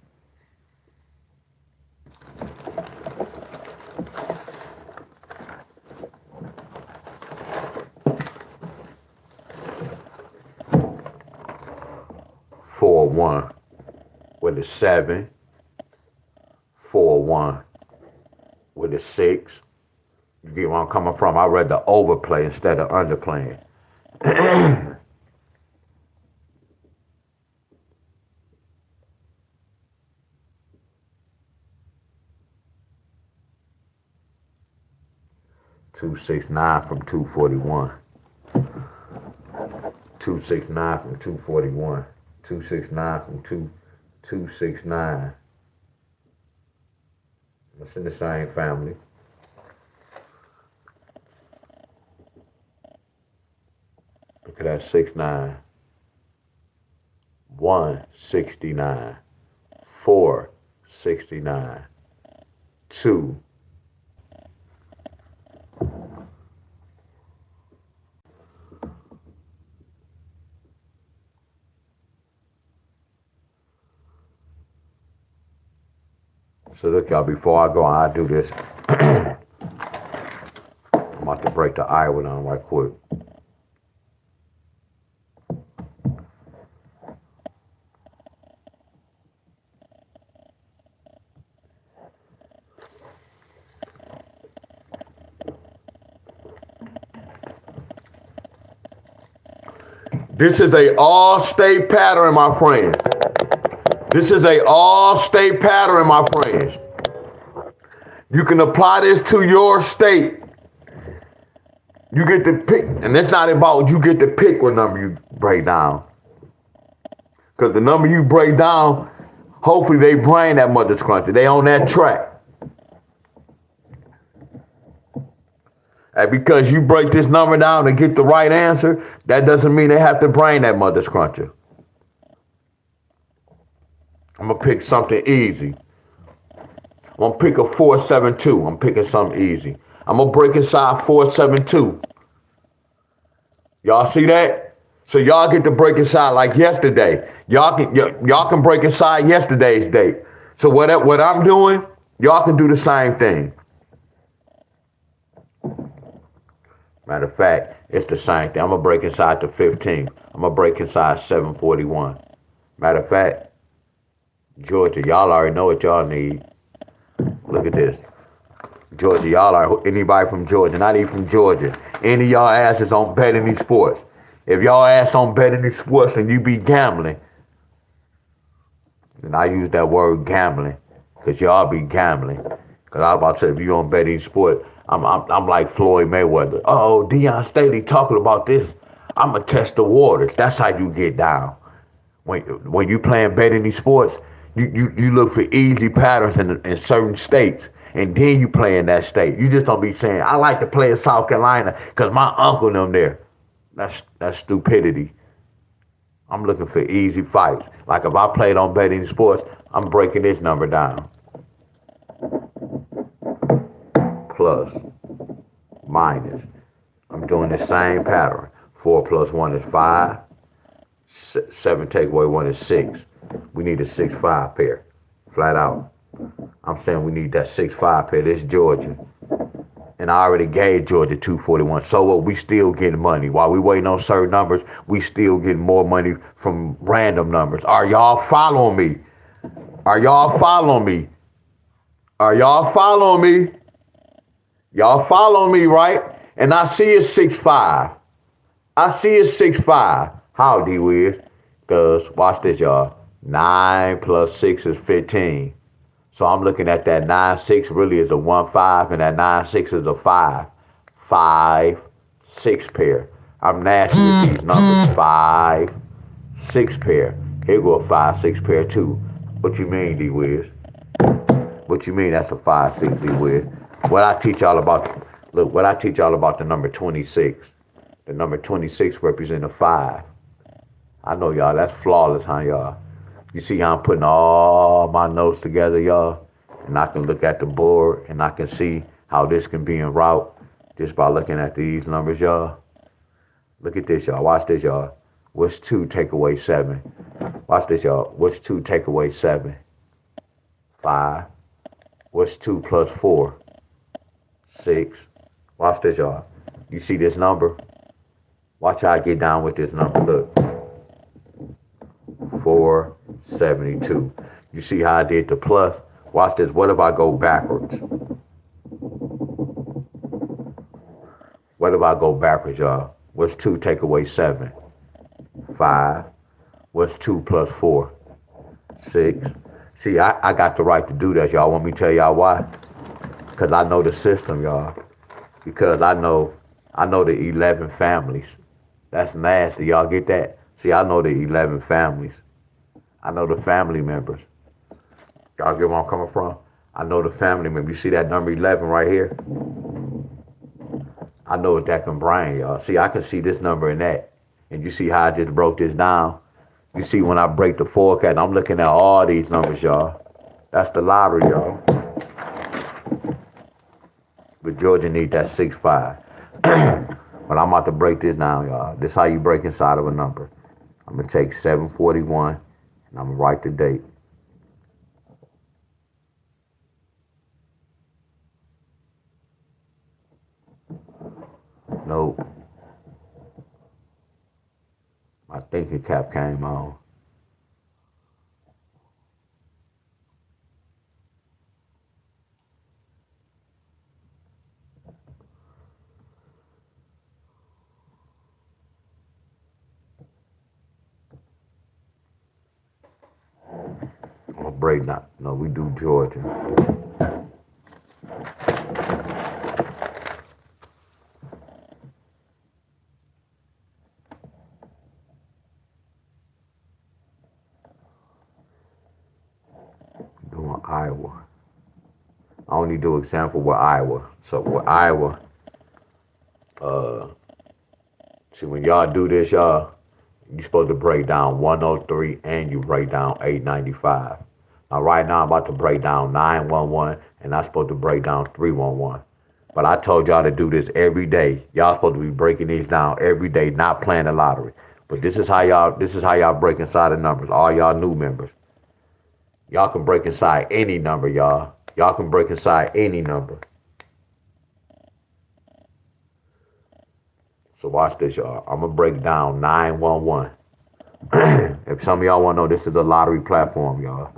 Four, 1 with a 7, 4, 1 with a 6. You get where I'm coming from? I read the overplay instead of underplaying. 269 from 241. 269 from 241. 269 from 269. It's in the same family. Look at that 69. 169. 469. 2. So look, y'all, before I go on, I do this. I'm about to break the Iowa down right quick. This is a all-state pattern, my friends. This is a all-state pattern, my friends. You can apply this to your state. You get to pick, and it's not about you get to pick what number you break down. Because the number you break down, hopefully they bring that mother scruncher. They on that track. And because you break this number down to get the right answer, that doesn't mean they have to bring that mother scruncher. I'm going to pick something easy. I'm going to pick a 472. I'm picking something easy. I'm going to break inside 472. Y'all see that? So y'all get to break inside like yesterday. Y'all can break inside yesterday's date. So what I'm doing, y'all can do the same thing. Matter of fact, it's the same thing. I'm gonna break inside the 15. I'm gonna break inside 741. Matter of fact, Georgia, y'all already know what y'all need. Look at this. Georgia, y'all are anybody from Georgia, not even from Georgia. Any of y'all asses on betting these sports. If y'all ass on betting these sports and you be gambling, and I use that word gambling, because y'all be gambling. Because I was about to say, if you on betting sport, I'm like Floyd Mayweather. Oh, Deon Staley talking about this. I'm going to test the waters. That's how you get down. When you playing betting these sports, you look for easy patterns in certain states, and then you play in that state. You just don't be saying, I like to play in South Carolina because my uncle them there. That's stupidity. I'm looking for easy fights. Like if I played on betting sports, I'm breaking this number down. Plus, minus. I'm doing the same pattern. 4 plus 1 is 5. 7 take away 1 is 6. We need a 6-5 pair. Flat out. I'm saying we need that 6-5 pair. This is Georgia. And I already gave Georgia 241. So what? We still getting money. While we waiting on certain numbers, we still getting more money from random numbers. Are y'all following me? Are y'all following me? Are y'all following me? Y'all following me, right? And I see it's 6-5. I see it's 6-5. How, D-Wiz? Because, watch this, y'all. 9 plus 6 is 15. So I'm looking at that 9-6 really is a 1-5, and that 9-6 is a 5. 5-6 pair. I'm nasty with these numbers. 5-6 pair. Here go a 5-6 pair too. What you mean, D-Wiz? What you mean that's a 5-6, D-Wiz? What I teach y'all about, look, what I teach y'all about the number 26. The number 26 represents a 5. I know y'all, that's flawless, huh, y'all? You see how I'm putting all my notes together, y'all? And I can look at the board and I can see how this can be en route just by looking at these numbers, y'all. Look at this, y'all. Watch this, y'all. What's 2 take away 7? Watch this, y'all. What's 2 take away 7? 5. What's 2 plus 4? 6. Watch this, y'all. You see this number? Watch how I get down with this number. Look. 472. You see how I did the plus? Watch this. What if I go backwards? What if I go backwards, y'all? What's 2 take away 7? 5. What's 2 plus 4? 6. See, I got the right to do that, y'all. Want me to tell y'all why? Because I know the system, y'all. Because I know the 11 families. That's nasty. Y'all get that? See, I know the 11 families. I know the family members. Y'all get where I'm coming from? I know the family members. You see that number 11 right here? I know what that can bring, y'all. See, I can see this number and that. And you see how I just broke this down? You see when I break the forecast, I'm looking at all these numbers, y'all. That's the lottery, y'all. But Georgia need that 6-5. But I'm about to break this down, y'all. This is how you break inside of a number. I'm going to take 741, and I'm going to write the date. Nope. My thinking cap came on. I'm going to break down. No, we do Georgia. Doing Iowa. I only do example with Iowa. So with Iowa, see when y'all do this, y'all, you're supposed to break down 103 and you break down 895. Now right now I'm about to break down 911 and I'm supposed to break down 311. But I told y'all to do this every day. Y'all supposed to be breaking these down every day, not playing the lottery. But this is how y'all break inside the numbers. All y'all new members. Y'all can break inside any number, y'all. Y'all can break inside any number. So watch this, y'all. I'm gonna break down 911. If some of y'all wanna know, this is the lottery platform, y'all.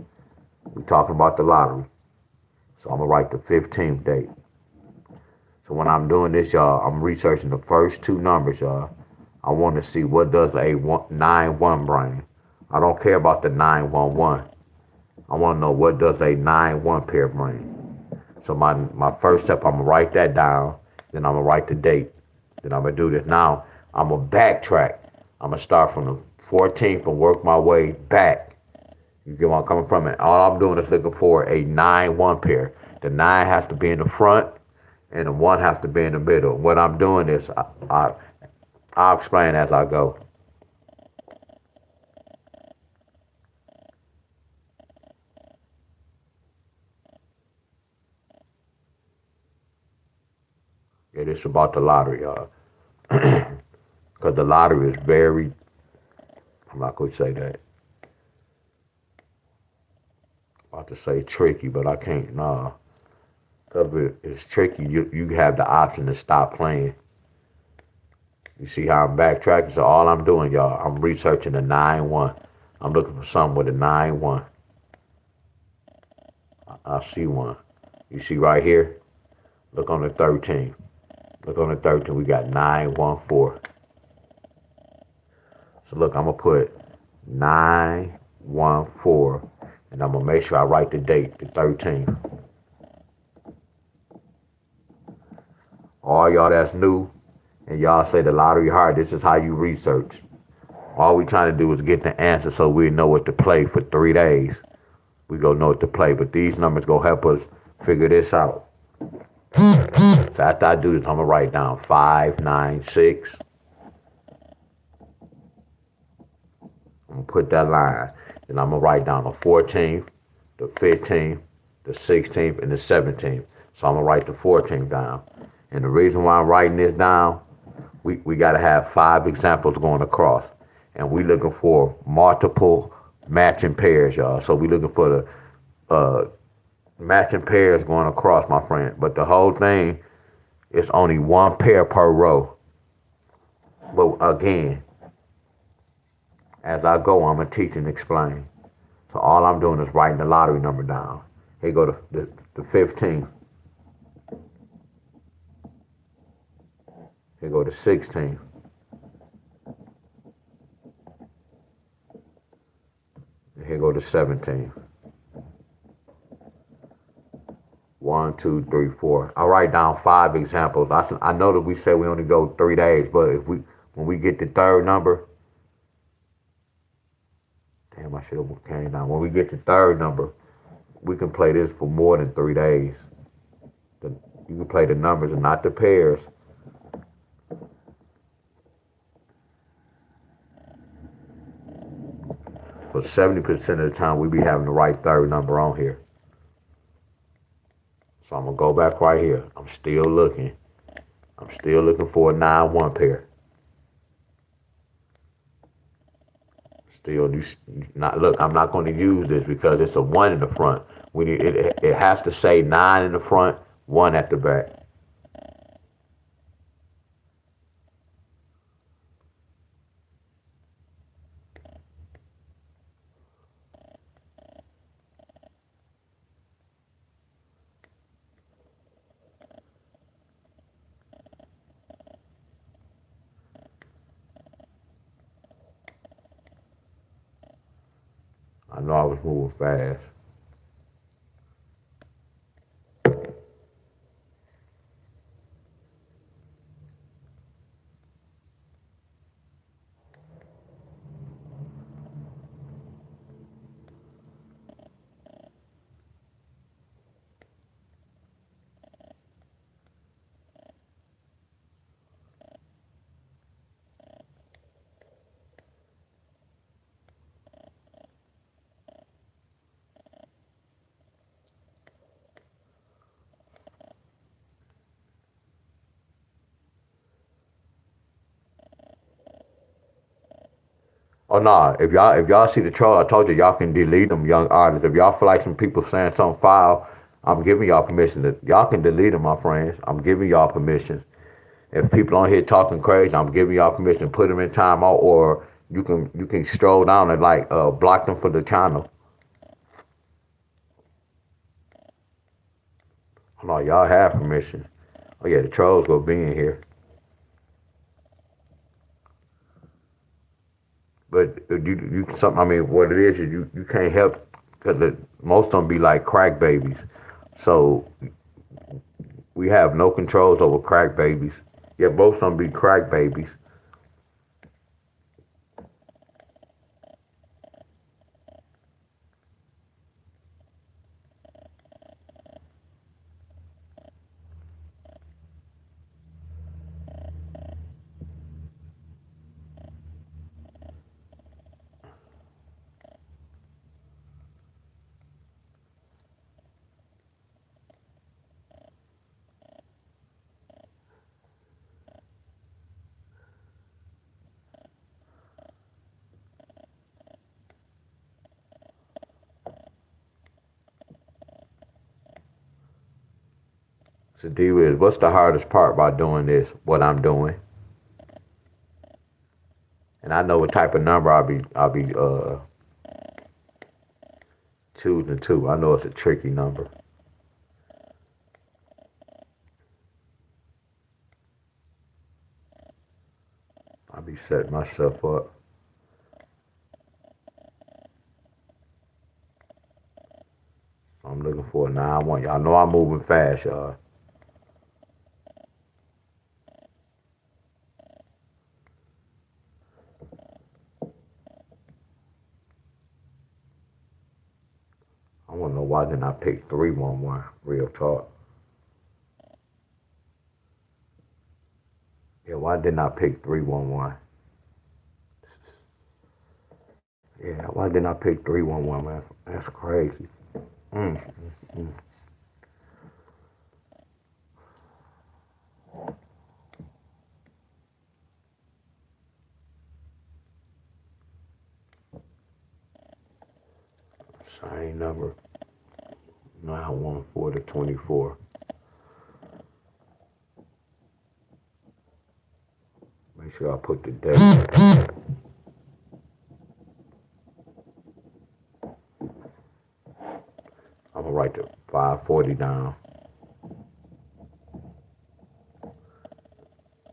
We talking about the lottery. So I'm gonna write the 15th date. So when I'm doing this, y'all, I'm researching the first two numbers, y'all. I want to see what does a 9-1 bring. I don't care about the 911. I want to know what does a 9-1 pair bring. So my first step, I'm gonna write that down. Then I'm gonna write the date. Then I'm gonna do this. Now I'm gonna backtrack. I'm gonna start from the 14th and work my way back. You get where I'm coming from? And all I'm doing is looking for a 9-1 pair. The 9 has to be in the front, and the 1 has to be in the middle. What I'm doing is I'll explain as I go. Yeah, this is about the lottery, y'all. Because the lottery is very, I'm not going to say that. I'm about to say tricky, but I can't, nah. Because it's tricky, you have the option to stop playing. You see how I'm backtracking? So all I'm doing, y'all, I'm researching the 9-1. I'm looking for something with a 9-1. I see one. You see right here? Look on the 13. Look on the 13, we got 914. So look, I'm gonna put 914, and I'm gonna make sure I write the date, the 13th. All y'all that's new, and y'all say the lottery hard, this is how you research. All we trying to do is get the answer so we know what to play for 3 days. We go know what to play, but these numbers go help us figure this out. So after I do this, I'm gonna write down 596. I'm gonna put that line. Then I'm gonna write down the 14th, the 15th, the 16th, and the 17th. So I'm gonna write the 14th down. And the reason why I'm writing this down, we gotta have 5 examples going across. And we looking for multiple matching pairs, y'all. So we looking for the matching pairs going across, my friend. But the whole thing is only one pair per row. But again, as I go, I'm gonna teach and explain. So all I'm doing is writing the lottery number down. Here go the 15th. Here go the 16th. And here go the 17th. 1, 2, 3, 4. I write down 5 examples. I know that we said we only go 3 days, but if when we get the third number, damn, I should have came down. When we get the third number, we can play this for more than 3 days. You can play the numbers and not the pairs. But 70% of the time, we be having the right third number on here. So I'm gonna go back right here. I'm still looking. I'm still looking for a 9-1 pair. Still, not look. I'm not going to use this because it's a 1 in the front. We need it has to say 9 in the front, 1 at the back. I know I was moving fast. Oh nah, if y'all see the troll, I told you y'all can delete them, young artists. If y'all feel like some people saying something foul, I'm giving y'all permission to y'all can delete them, my friends. I'm giving y'all permission. If people on here talking crazy, I'm giving y'all permission to put them in timeout, or you can stroll down and like block them for the channel. Oh no, y'all have permission. Oh yeah, the trolls gonna be in here. But you something. I mean, what it is you can't help because most of them be like crack babies. So we have no controls over crack babies. Yeah, both of them be crack babies. So D is what's the hardest part about doing this? What I'm doing, and I know what type of number I'll be choosing too. I know it's a tricky number. I'll be setting myself up. I'm looking for a 9-1. Y'all know I'm moving fast, y'all. I want to know why didn't I pick 311? Real talk. Yeah, why didn't I pick 311? Yeah, why didn't I pick 311, man? That's crazy. Mm, mm, mm. Same number, 914 to 24. Make sure I put the date. I'm gonna write the 540 down.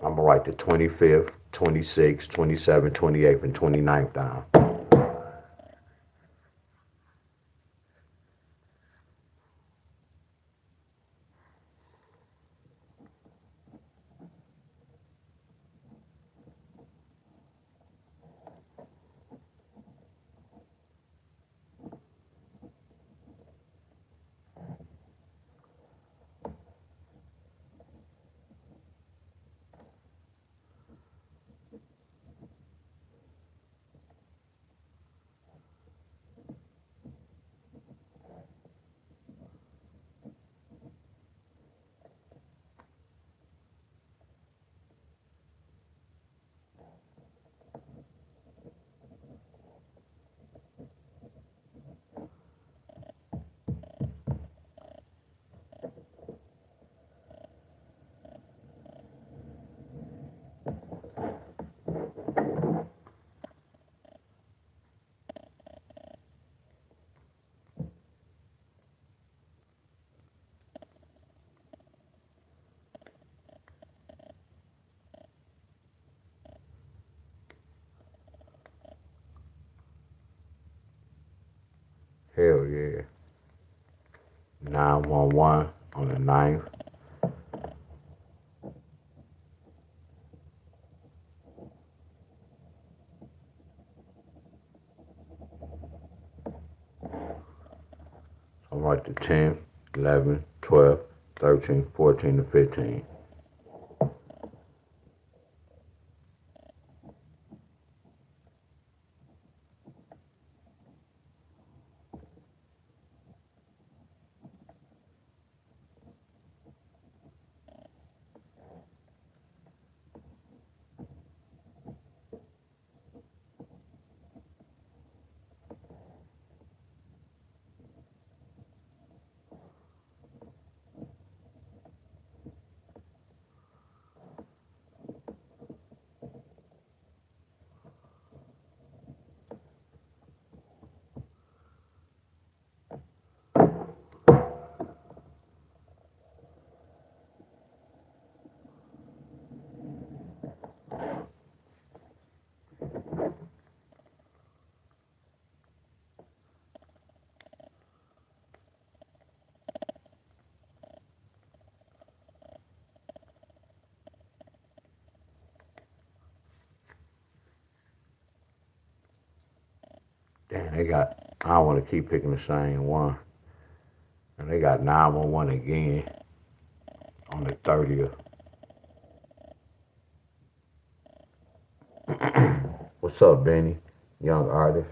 I'm gonna write the 25th, 26th, 27th, 28th, and 29th down. Hell yeah. 911 on the 9th. I'm gonna write the 10th, 11th, 12th, 13th, 14th, and 15th. Damn, they got, I don't want to keep picking the same one. And they got 911 again on the 30th. What's up, Benny? Young artist.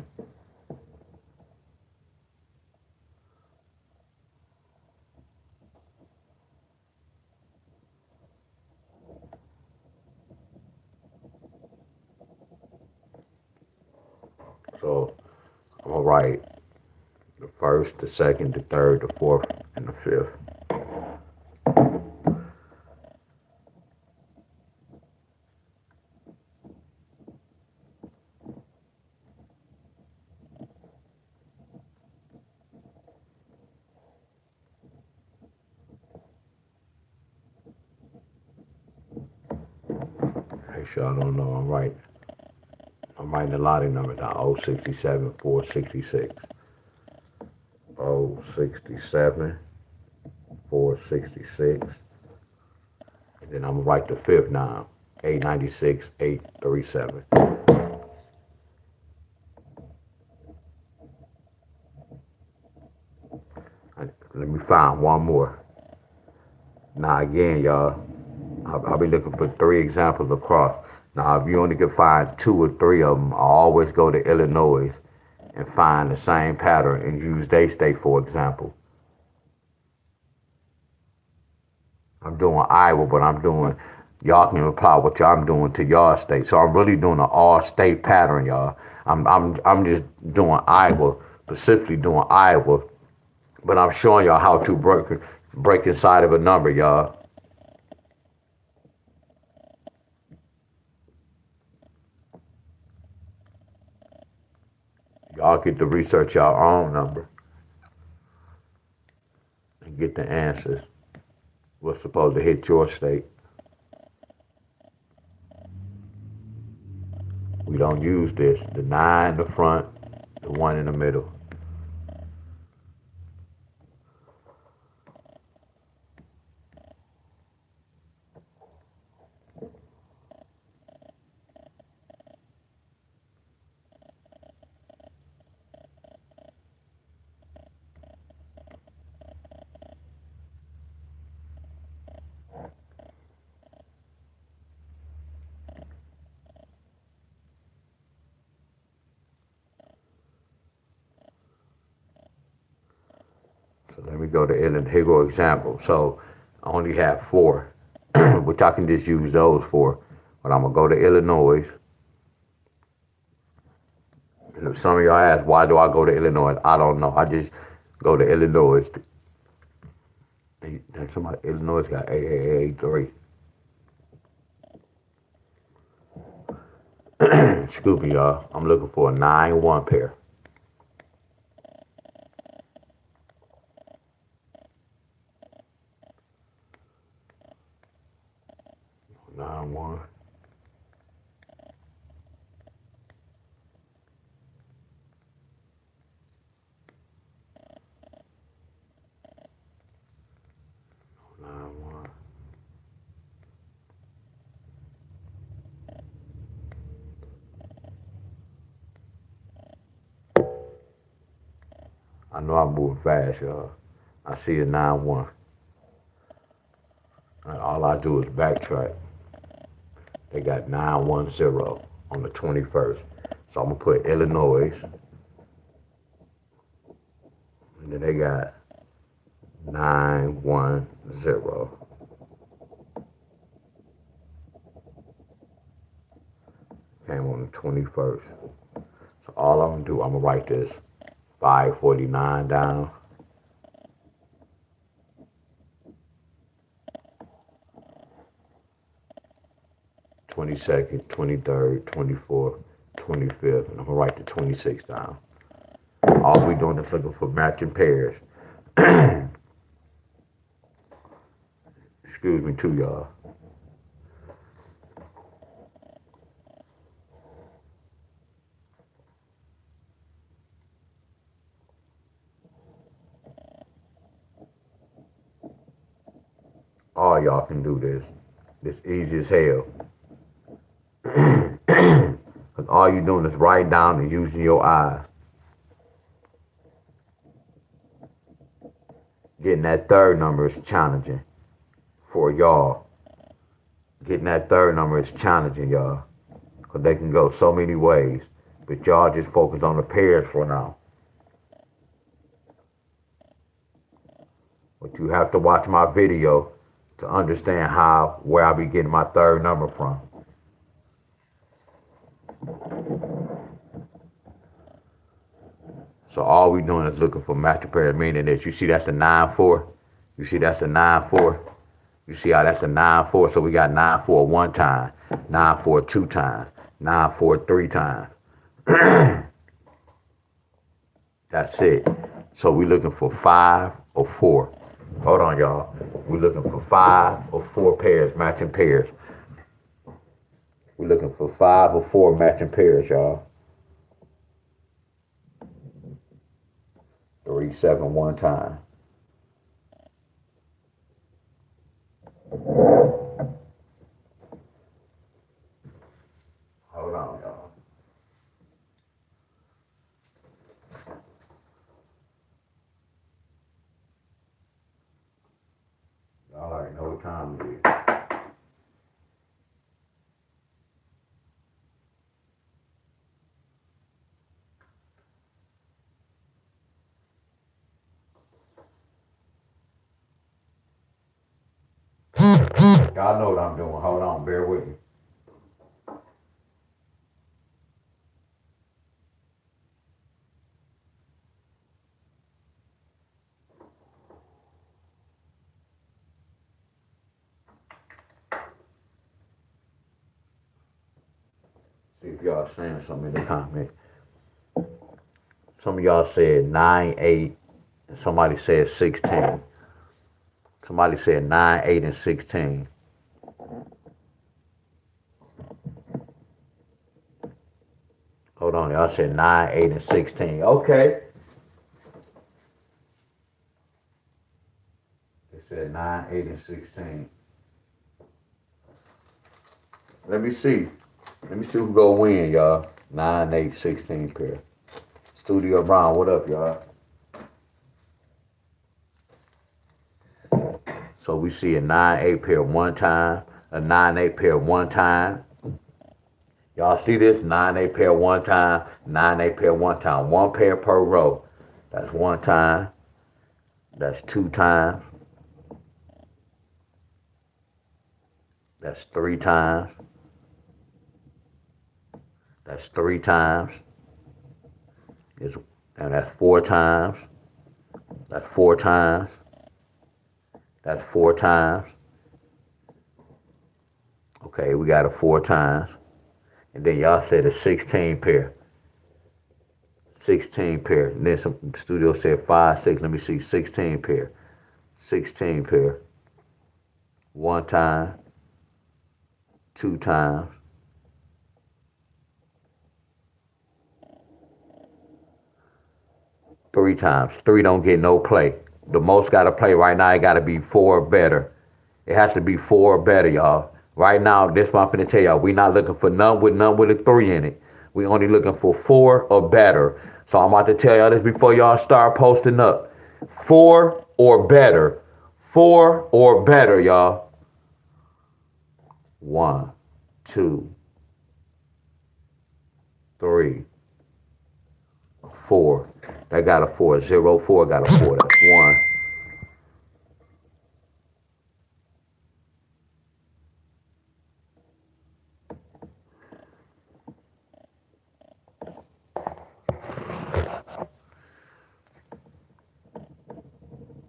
So I'm gonna write the first, the second, the third, the fourth, and the fifth. Make sure I don't know I'm writing the lottery number down. 067 466. 067 466. And then I'm gonna write the fifth now. 896 837. Let me find one more. Now again, y'all, I'll be looking for 3 examples across. Now, if you only can find 2 or 3 of them, I always go to Illinois and find the same pattern and use their state for example. I'm doing Iowa, but y'all can apply what y'all I'm doing to y'all state. So I'm really doing an all-state pattern, y'all. I'm just doing Iowa, specifically doing Iowa, but I'm showing y'all how to break inside of a number, y'all. Y'all get to research your own number and get the answers. What's supposed to hit your state. We don't use this. The 9 in the front, the 1 in the middle. So let me go to Illinois. Here go example. So I only have 4, which I can just use those for. But I'm gonna go to Illinois. And if some of y'all ask, why do I go to Illinois? I don't know. I just go to Illinois. Somebody, Illinois got 8883. Excuse me, y'all. I'm looking for a 9-1 pair. 9-1. I know I'm moving fast, y'all. I see a 9-1. And all I do is backtrack. They got 910 on the 21st. So I'm gonna put Illinois. And then they got 910. Came on the 21st. So all I'm gonna do, I'm gonna write this 549 down. '22nd, 23rd, 24th, 25th, and I'm gonna write the 26th down. All we doing is looking for matching pairs. Excuse me too, y'all. All y'all can do this. It's easy as hell. Cause all you doing is writing down and using your eyes. Getting that third number is challenging for y'all. Getting that third number is challenging, y'all. Because they can go so many ways. But y'all just focus on the pairs for now. But you have to watch my video to understand where I be getting my third number from. So all we doing is looking for matching pairs, meaning that you see that's a 9-4. You see that's a 9-4. You see how that's a 9-4. So we got 9-4 one time, 9-4 two times, 9-4 three times. That's it. So we looking for 5 or 4. Hold on, y'all. We looking for 5 or 4 pairs, matching pairs. We looking for 5 or 4 matching pairs, y'all. 3, 7 one time. Hold on, y'all. Y'all already know what time it is. Y'all know what I'm doing. Hold on, bear with me. See if y'all saying something in the comments. Some of y'all said 9, 8, and somebody said 16. Somebody said 9, 8, and 16. Hold on, y'all said 9, 8, and 16. Okay. They said 9, 8, and 16. Let me see. Let me see who go win, y'all. 9, 8, 16 pair. Studio Brown, what up, y'all? So we see a 9, 8 pair one time, a 9, 8 pair one time. Y'all see this? 9, 8 pair one time, 9, 8 pair one time. One pair per row. That's one time. That's two times. That's three times. That's three times. And that's four times. That's four times. That's four times. Okay, we got a 4 times. And then y'all said a 16 pair. 16 pair. And then some studio said 5, 6. Let me see. 16 pair. 16 pair. One time. Two times. Three times. Three don't get no play. The most got to play right now, it got to be 4 or better. It has to be 4 or better, y'all. Right now, this what I'm finna tell y'all. We not looking for none with a 3 in it. We only looking for 4 or better. So I'm about to tell y'all this before y'all start posting up. 4 or better. 4 or better, y'all. 1, 2, 3, 4. That got a 4. 0, 4 got a 4. That's 1.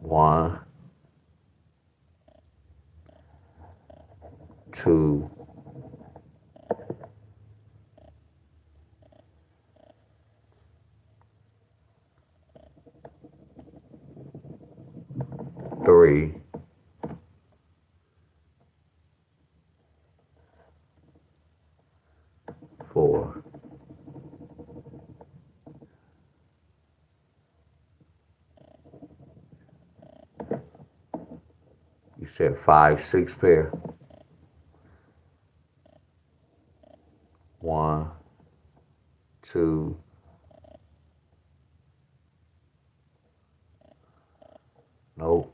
1, 2, 3, 4. You said 5, 6 pair. 1, 2, 3, Nope.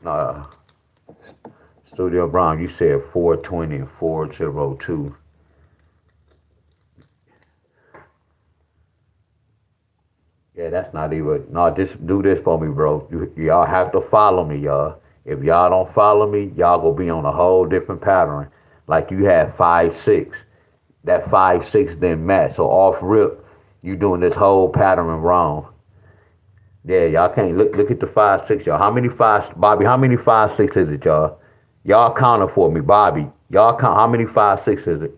Uh, Studio Brown, you said 420 and 402. Yeah, that's not even. No, just do this for me, bro. Y'all have to follow me, y'all. If y'all don't follow me, y'all gonna be on a whole different pattern. Like you had 5-6. That 5-6 didn't match. So off rip, you doing this whole pattern wrong. Yeah, y'all can't look at the 5-6, y'all. How many five, Bobby? How many 5-6 is it, y'all? Y'all counting for me, Bobby. Y'all count. How many 5-6 is it?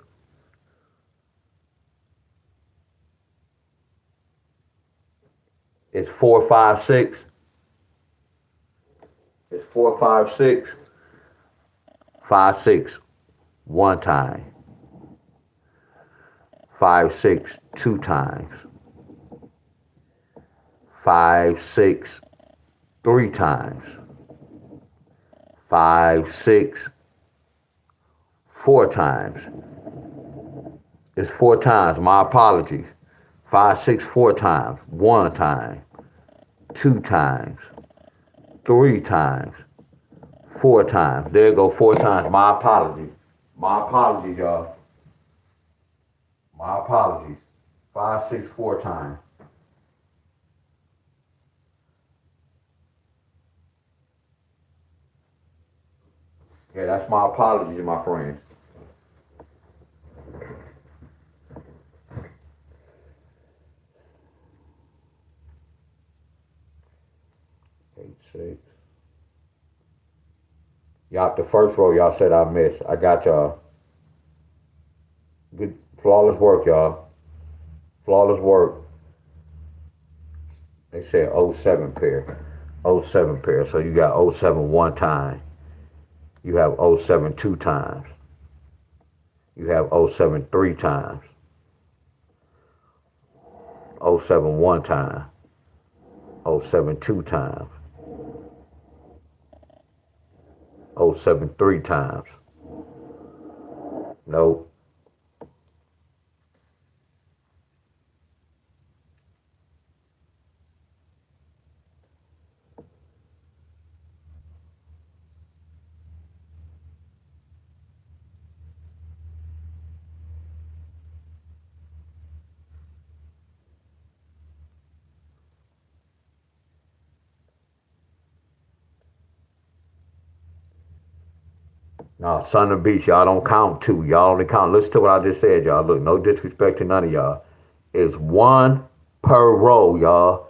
It's 4-5-6. It's 4-5-6. 5-6 one time. 5-6 two times. 5-6 three times. 5-6 four times. It's four times. My apologies. 5-6 four times. One time. Two times. Three times. Four times. There you go. Four times. My apologies. My apologies, y'all. My apologies. 5-6 four times. Yeah, that's my apologies, my friends. 8-6. Y'all, the first row y'all said I missed. I got y'all. Good, flawless work, y'all. Flawless work. They said 07 pair. 07 pair. So you got 07 one time. You have 07 two times. You have 07 three times. 07 one time. 07 two times. 07 three times. Nope. No, Sun and Beach, y'all don't count two. Y'all only count. Listen to what I just said, y'all. Look, no disrespect to none of y'all. It's one per row, y'all.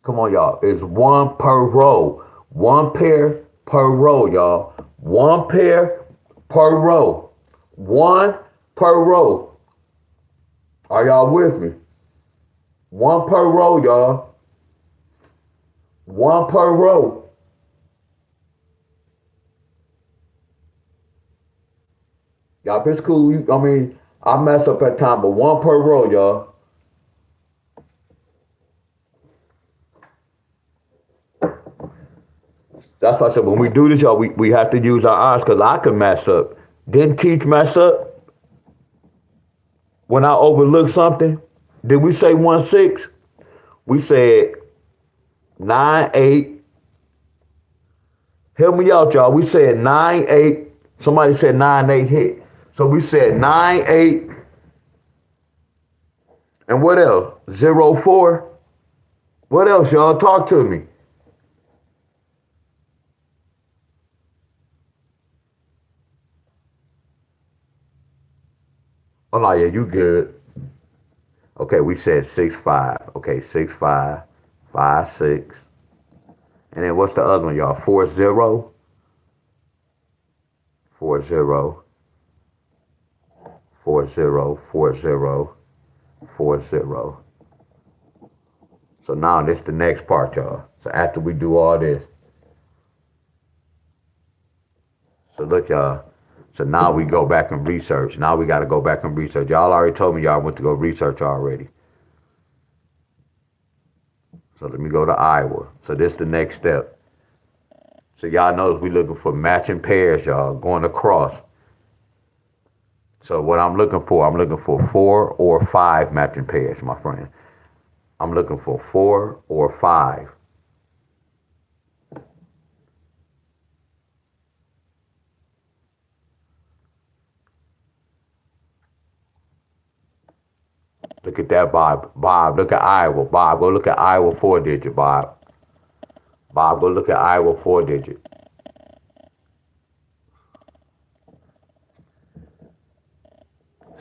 Come on, y'all. It's one per row. One pair per row, y'all. One pair per row. One per row. Are y'all with me? One per row, y'all. One per row. Y'all, if it's cool, I mean, I mess up at time, but one per row, y'all. That's why I said when we do this, y'all, we have to use our eyes because I can mess up. Didn't Teach mess up when I overlooked something? Did we say 1-6? We said 9-8. Help me out, y'all. We said 9-8. Somebody said 9-8 hit. So we said 9-8. And what else? 0-4. What else, y'all? Talk to me. Oh no, yeah, you good. Okay, we said 6-5. Okay, 6-5, 5-6. And then what's the other one, y'all? 4-0, 4-0, 4-0, 4-0, 4-0. So now this the next part, y'all. So after we do all this, so look, y'all. So now we go back and research. Now we got to go back and research. Y'all already told me y'all went to go research already. So let me go to Iowa. So this is the next step. So y'all notice we looking for matching pairs, y'all, going across. So what I'm looking for 4 or 5 matching pairs, my friend. I'm looking for 4 or 5. Look at that, Bob. Bob, look at Iowa. Bob, go look at Iowa 4-digit, Bob. Bob, go look at Iowa 4-digit.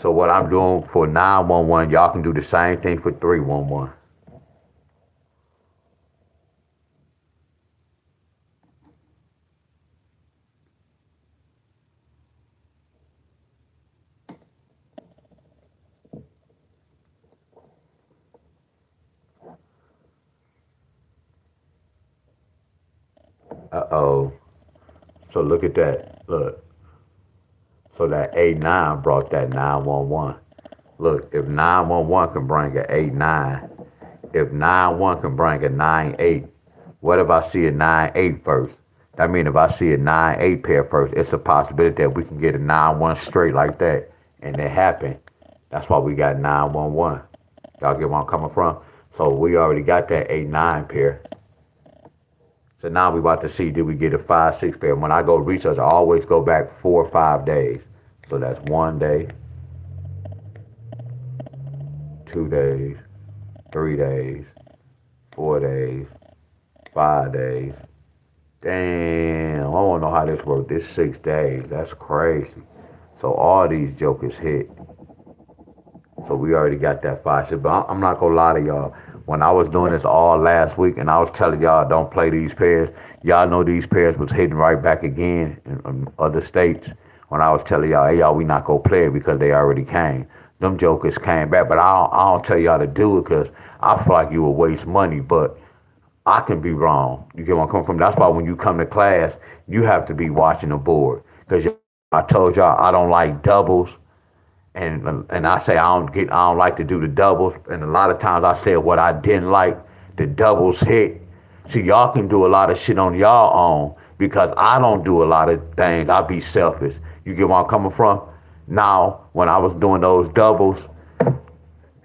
So what I'm doing for 911, y'all can do the same thing for 311. Uh-oh. So look at that. Look. So that 89 brought that 911. Look, if 911 can bring an 89, if 91 can bring a 98, what if I see a 98 first? That means if I see a 98 pair first, it's a possibility that we can get a 91 straight like that. And it happened. That's why we got 911. Y'all get where I'm coming from? So we already got that 89 pair. So now we about to see, did we get a 5-6 pair? When I go research, I always go back 4 or 5 days. So that's 1 day, 2 days, 3 days, 4 days, 5 days. Damn, I don't know how this worked. This 6 days. That's crazy. So all these jokers hit. So we already got that 5-6. But I'm not gonna lie to y'all. When I was doing this all last week and I was telling y'all don't play these pairs, y'all know these pairs was hitting right back again in other states. When I was telling y'all, hey y'all, we not gonna play it because they already came. Them jokers came back, but I don't tell y'all to do it because I feel like you will waste money, but I can be wrong. You get where I'm coming from? That's why when you come to class, you have to be watching the board. Because I told y'all I don't like doubles. And I say I don't like to do the doubles. And a lot of times I said what I didn't like, the doubles hit. See, y'all can do a lot of shit on y'all own because I don't do a lot of things. I be selfish. You get where I'm coming from? Now, when I was doing those doubles,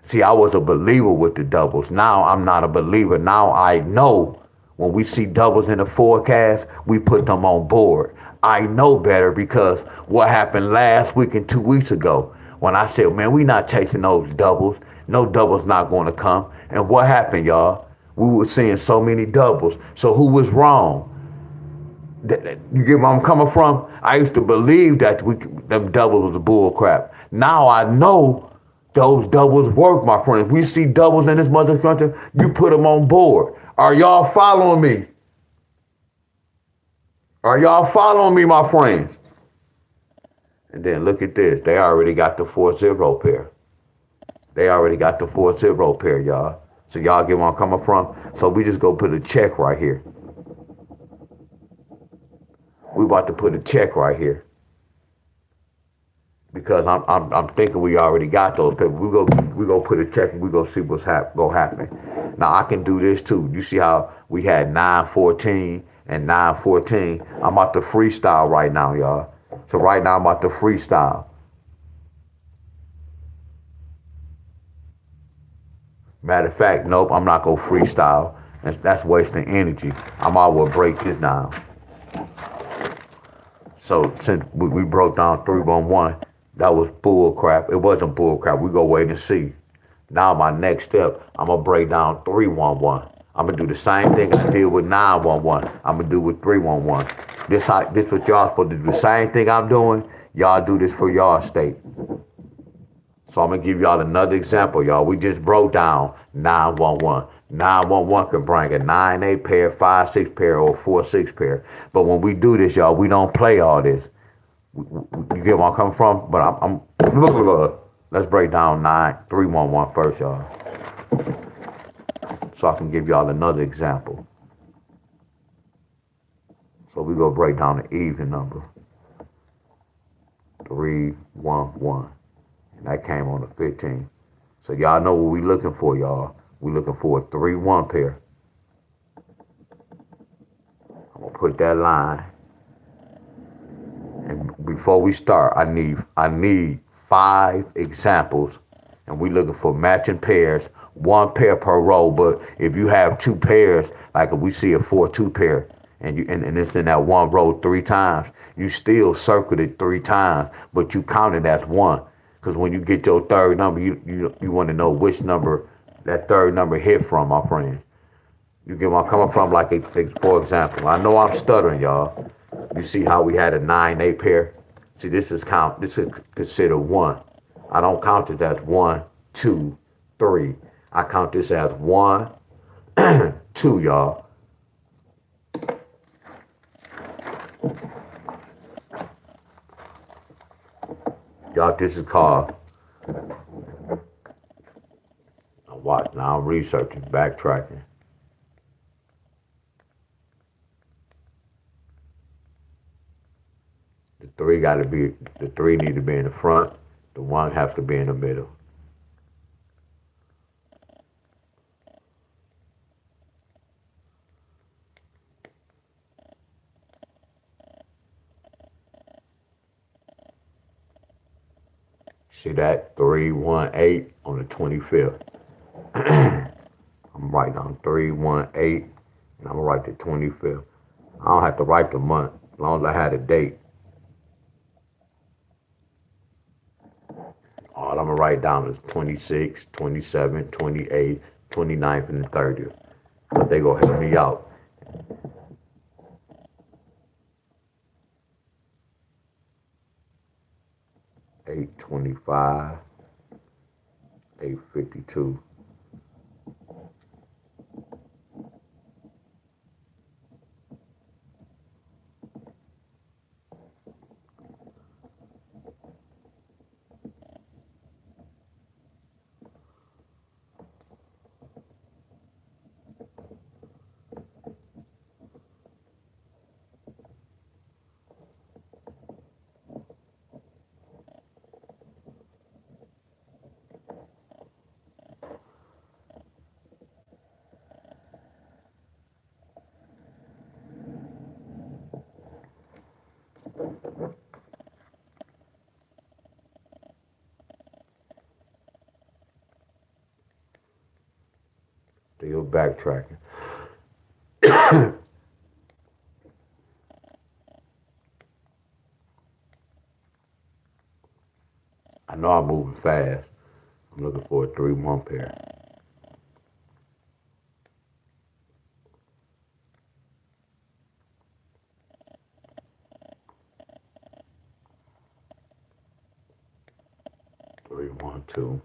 see, I was a believer with the doubles. Now I'm not a believer. Now I know when we see doubles in the forecast, we put them on board. I know better because what happened last week and 2 weeks ago when I said, man, we not chasing those doubles. No doubles not going to come. And what happened, y'all? We were seeing so many doubles. So who was wrong? You get where I'm coming from? I used to believe that them doubles was bull crap. Now I know those doubles work, my friends. We see doubles in this mother country, you put them on board. Are y'all following me? Are y'all following me, my friends? And then look at this. They already got the 4-0 pair. They already got the 4-0 pair, y'all. So y'all get where I'm coming from? So we just go put a check right here. We about to put a check right here. Because I'm thinking we already got those people. We go put a check and we go see what's go happen. Now I can do this too. You see how we had 914 and 914. I'm about to freestyle right now, y'all. So right now I'm about to freestyle. Matter of fact, nope, I'm not gonna freestyle. That's wasting energy. I'm all will break this down. So since we broke down 311, that was bull crap. It wasn't bull crap. We go wait and see. Now my next step, I'm gonna break down 311. I'm gonna do the same thing I did with 911. I'm gonna do with 311. This what y'all supposed to do. The same thing I'm doing. Y'all do this for y'all state. So I'm gonna give y'all another example, y'all. We just broke down 911. 911 can bring a 9-8 pair, 5-6 pair, or 4-6 pair. But when we do this, y'all, we don't play all this. You get where I'm coming from? But let's break down 311 first, y'all. So I can give y'all another example. So we go break down the even number. 311. And that came on the 15th. So y'all know what we looking for, y'all. We looking for a 3-1 pair. I'm gonna put that line. And before we start, I need 5 examples, and we looking for matching pairs, 1 pair per row. But if you have 2 pairs, like if we see a 4-2 pair, and it's in that one row 3 times, you still circled it 3 times, but you count it as one. Because when you get your third number, you want to know which number that third number hit from, my friend. You get where I'm coming from? Like, for example, I know I'm stuttering, y'all. You see how we had a 9-8 pair? See, this is considered one. I don't count this as 1, 2, 3. I count this as 1, 2, y'all. Y'all, this is called, watch, now I'm researching, backtracking. The 3 need to be in the front, the 1 has to be in the middle. See that? 3, 1, 8 on the 25th. I'm writing on 3, 1, 8, and I'm gonna write the 25th. I don't have to write the month, as long as I had a date. All I'm gonna write down is 26, 27, 28, 29th, and the 30th. But they gonna help me out. 825, 852. Still backtracking. I know I'm moving fast. I'm looking for a 3-1 pair. Three, 1, 2.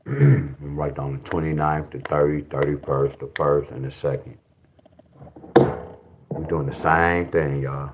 And write down the 29th, the 30th, 31st, the 1st, and the 2nd. We're doing the same thing, y'all.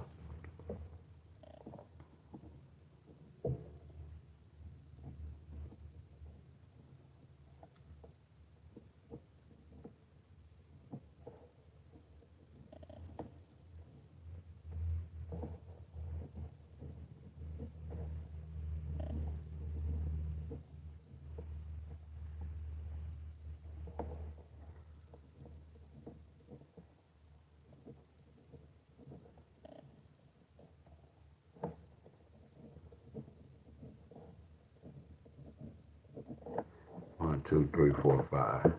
One, two, three, four, 5.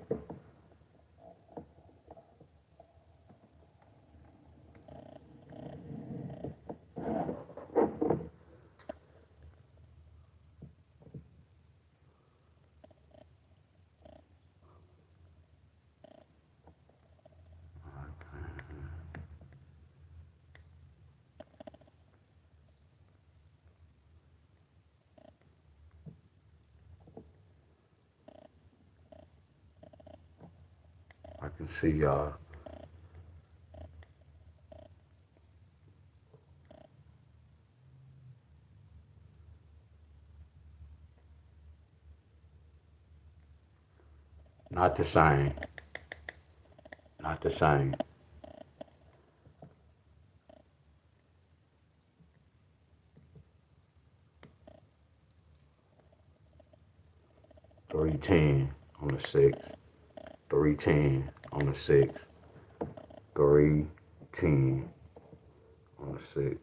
I can see y'all. Not the same. Not the same. 310 on the 6. 310 on the 6. 310 on the 6.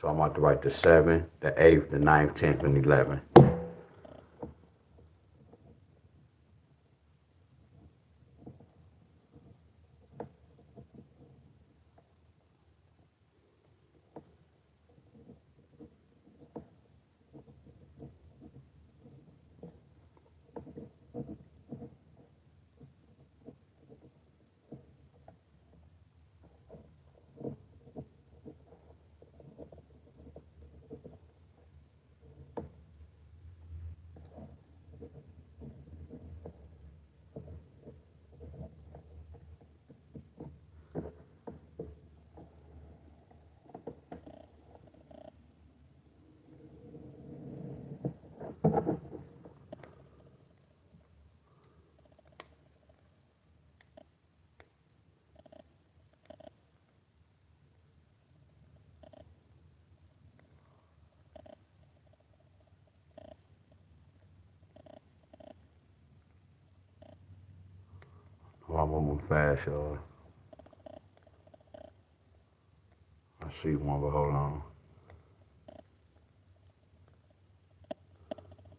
So I'm about to write the 7, the 8th, the 9th, 10th, and 11th. Oh, I'm moving fast, y'all. I see one, but hold on.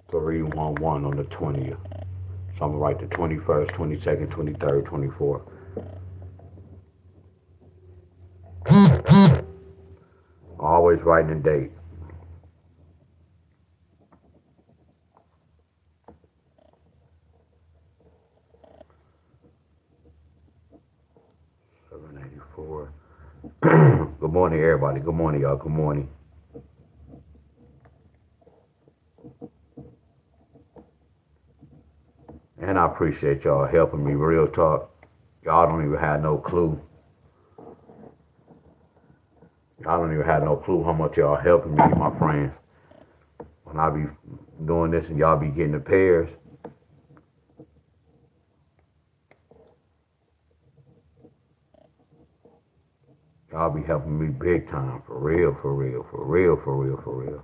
311 on the 20th. So I'm gonna write the 21st, 22nd, 23rd, 24th. Always writing the date. $784. Good morning, everybody. Good morning, y'all. Good morning. And I appreciate y'all helping me. Real talk. Y'all don't even have no clue. Y'all don't even have no clue how much y'all helping me, my friends. When I be doing this and y'all be getting the pairs. Y'all be helping me big time. For real, for real, for real, for real, for real.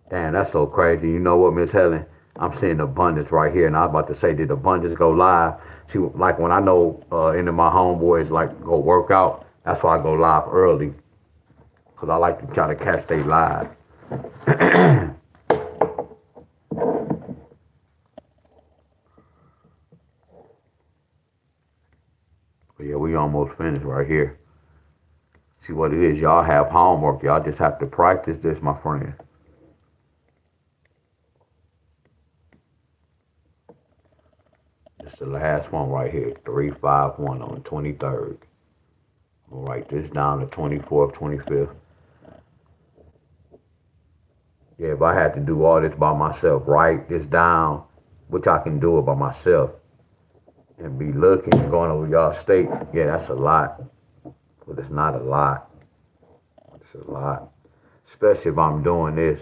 Damn, that's so crazy. You know what, Miss Helen? I'm seeing abundance right here, and I was about to say, did abundance go live? See, like when I know any of my homeboys like go work out, that's why I go live early, cause I like to try to catch they live. But yeah, we almost finished right here. See what it is? Y'all have homework. Y'all just have to practice this, my friend. It's the last one right here. 351 on the 23rd. I'm gonna write this down the 24th, 25th. Yeah, if I had to do all this by myself, write this down, which I can do it by myself, and be looking and going over y'all state, yeah, that's a lot. But it's not a lot. It's a lot. Especially if I'm doing this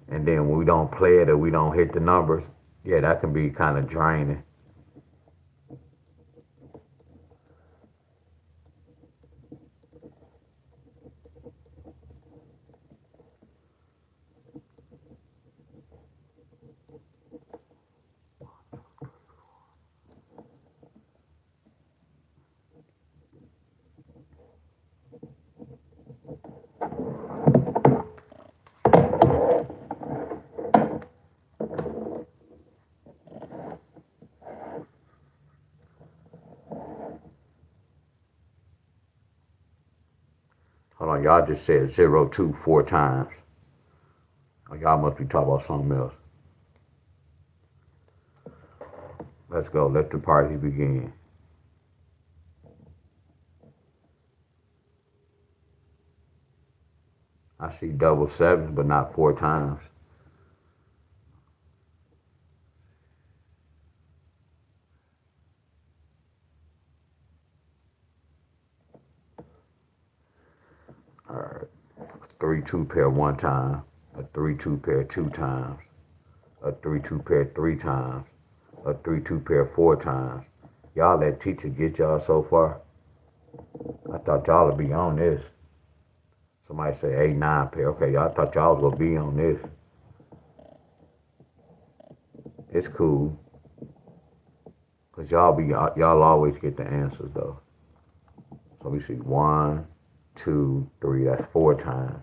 and then we don't play it or we don't hit the numbers, yeah, that can be kind of draining. Hold on, y'all just said 02 4 times. Oh, y'all must be talking about something else. Let's go. Let the party begin. I see double sevens, but not 4 times. All right. 3-2 pair 1 time. A 3-2 pair 2 times. A 3-2 pair 3 times. A 3-2 pair 4 times. Y'all let teacher get y'all so far. I thought y'all would be on this. Somebody say 8-9 pair. Okay, y'all thought y'all was gonna be on this. It's cool. Cause y'all always get the answers though. So let me see. 1, 2, 3. That's 4 times.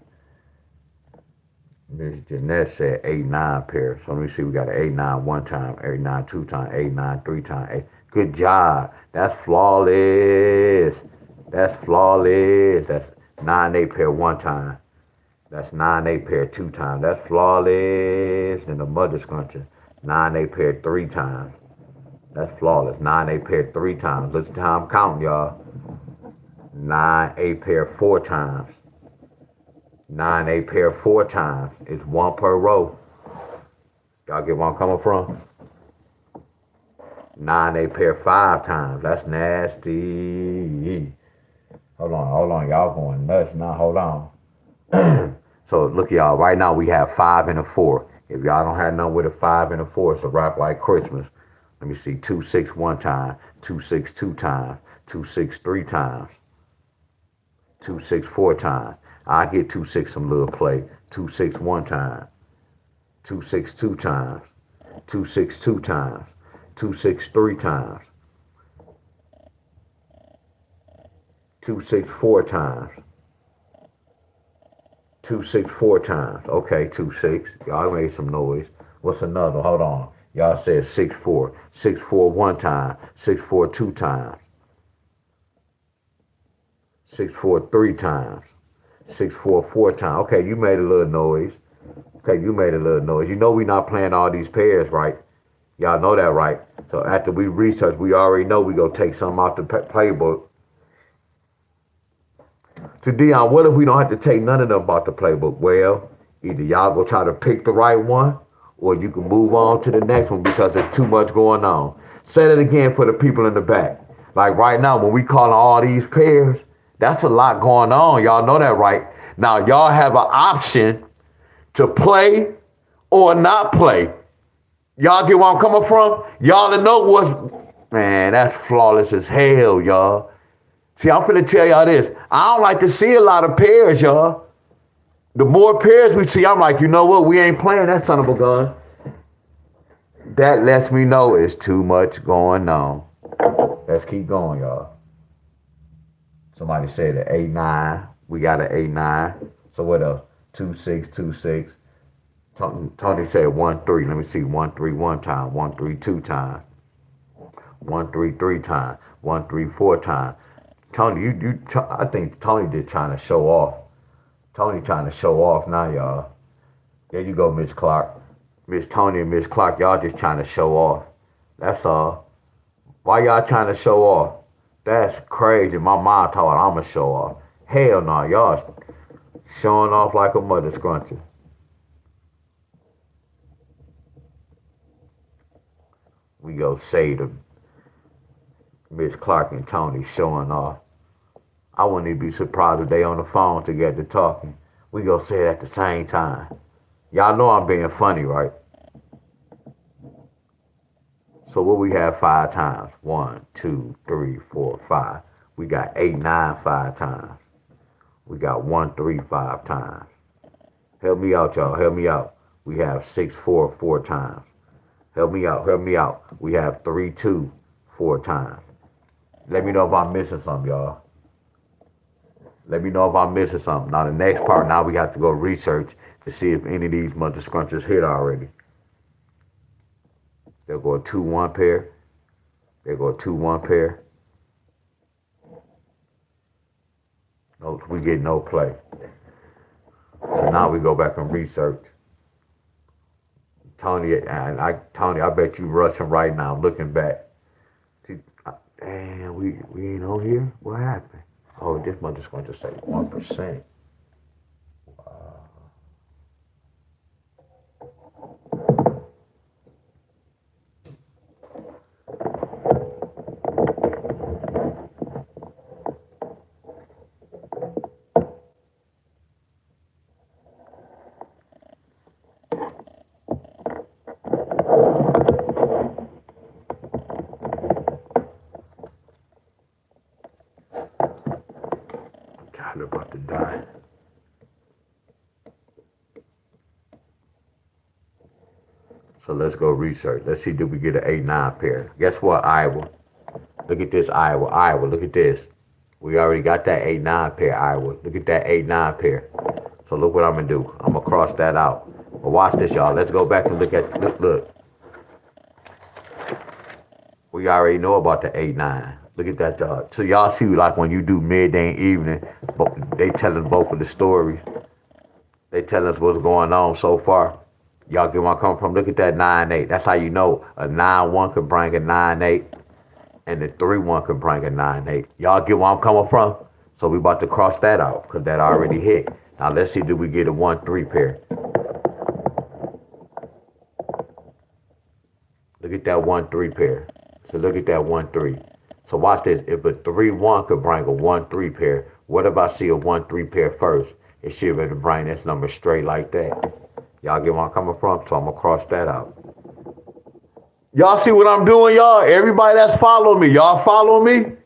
Miss Jeanette said 8-9 pair. So let me see. We got an 8-9 1 time, 8-9 2 times, 8-9 3 times. 8. Good job. That's flawless. That's flawless. That's 9-8 pair 1 time. That's 9-8 pair 2 times. That's flawless. And the mother scruncher. 9-8 pair 3 times. That's flawless. 9-8 pair 3 times. Listen to how I'm counting, y'all. 9-8 pair 4 times. 9-8 pair 4 times. It's 1 per row. Y'all get where I'm coming from? 9-8 pair 5 times. That's nasty. Hold on. Y'all going nuts now. Hold on. So look, y'all. Right now we have 5 and a 4. If y'all don't have none with a 5 and a 4, it's a wrap like Christmas. Let me see. 2-6 1 time. 2-6 2 times. 2-6 3 times. 2-6 4 times. I get 2-6 some little play. 2-6 1 time. 2-6 2 times. 2-6 2 times. 2-6 3 times. 2-6 4 times. 2-6 4 times. Okay, 2-6. Y'all made some noise. What's another? Hold on. Y'all said 6-4. 6-4 1 time. 6-4 2 times. 6-4 3 times. 6-4 4 times. Okay, you made a little noise. You know we not playing all these pairs, right? Y'all know that, right? So after we research, we already know we gonna take something out the playbook. To Deon, what if we don't have to take none of them about the playbook? Well, either y'all go try to pick the right one, or you can move on to the next one because there's too much going on. Say that again for the people in the back. Like right now, when we call all these pairs, that's a lot going on. Y'all know that, right? Now, y'all have an option to play or not play. Y'all get where I'm coming from? Y'all to know what, man, that's flawless as hell, y'all. See, I'm finna tell y'all this. I don't like to see a lot of pairs, y'all. The more pairs we see, I'm like, you know what? We ain't playing that son of a gun. That lets me know it's too much going on. Let's keep going, y'all. Somebody said an 8-9. We got an 8-9. So what else? 2-6 2-6. Tony said 1-3. Let me see. 1-3 1 time. 1-3 2 times. 1-3 3 times. 1-3 4 times. Tony, I think Tony did trying to show off. Tony trying to show off now, y'all. There you go, Miss Clark. Miss Tony and Miss Clark, y'all just trying to show off. That's all. Why y'all trying to show off? That's crazy. My mom told I'ma show off. Hell no, y'all showing off like a mother scrunchie. We go say to Miss Clark and Tony showing off. I wouldn't even be surprised if they on the phone together talking. We go say it at the same time. Y'all know I'm being funny, right? So what we have 5 times? 1, 2, 3, 4, 5. We got 8-9 5 times. We got 1-3 5 times. Help me out, y'all. Help me out. We have 6-4 4 times. Help me out. We have 3-2 4 times. Let me know if I'm missing something, y'all. Let me know if I'm missing something. Now the next part, now we have to go research to see if any of these mother scrunchers hit already. They'll go a 2-1 pair. They'll go a 2-1 pair. No, we get no play. So now we go back and research. Tony, I bet you rushing right now, looking back. See, damn, we ain't on here. What happened? Oh, this mother's going to say 1%. guy. So let's go research. Let's see, did we get an 8-9 pair? Guess what, Iowa? Look at this, Iowa. Iowa, look at this. We already got that 8-9 pair, Iowa. Look at that 8-9 pair. So look what I'm going to do. I'm going to cross that out. But watch this, y'all. Let's go back and look at, look. We already know about the 8-9. Look at that, y'all. So y'all see, like when you do midday and evening, they telling both of the stories. They tell us what's going on so far. Y'all get where I'm coming from? Look at that 9-8. That's how you know a 9-1 could bring a 9-8, and the 3-1 could bring a 9-8. Y'all get where I'm coming from? So we about to cross that out because that already hit. Now let's see, do we get a 1-3 pair? Look at that 1-3 pair. So look at that 1-3. So watch this. If a 3-1 could bring a 1-3 pair, what if I see a 1-3 pair first? It should be able to bring this number straight like that. Y'all get where I'm coming from? So I'm going to cross that out. Y'all see what I'm doing, y'all? Everybody that's following me, y'all follow me?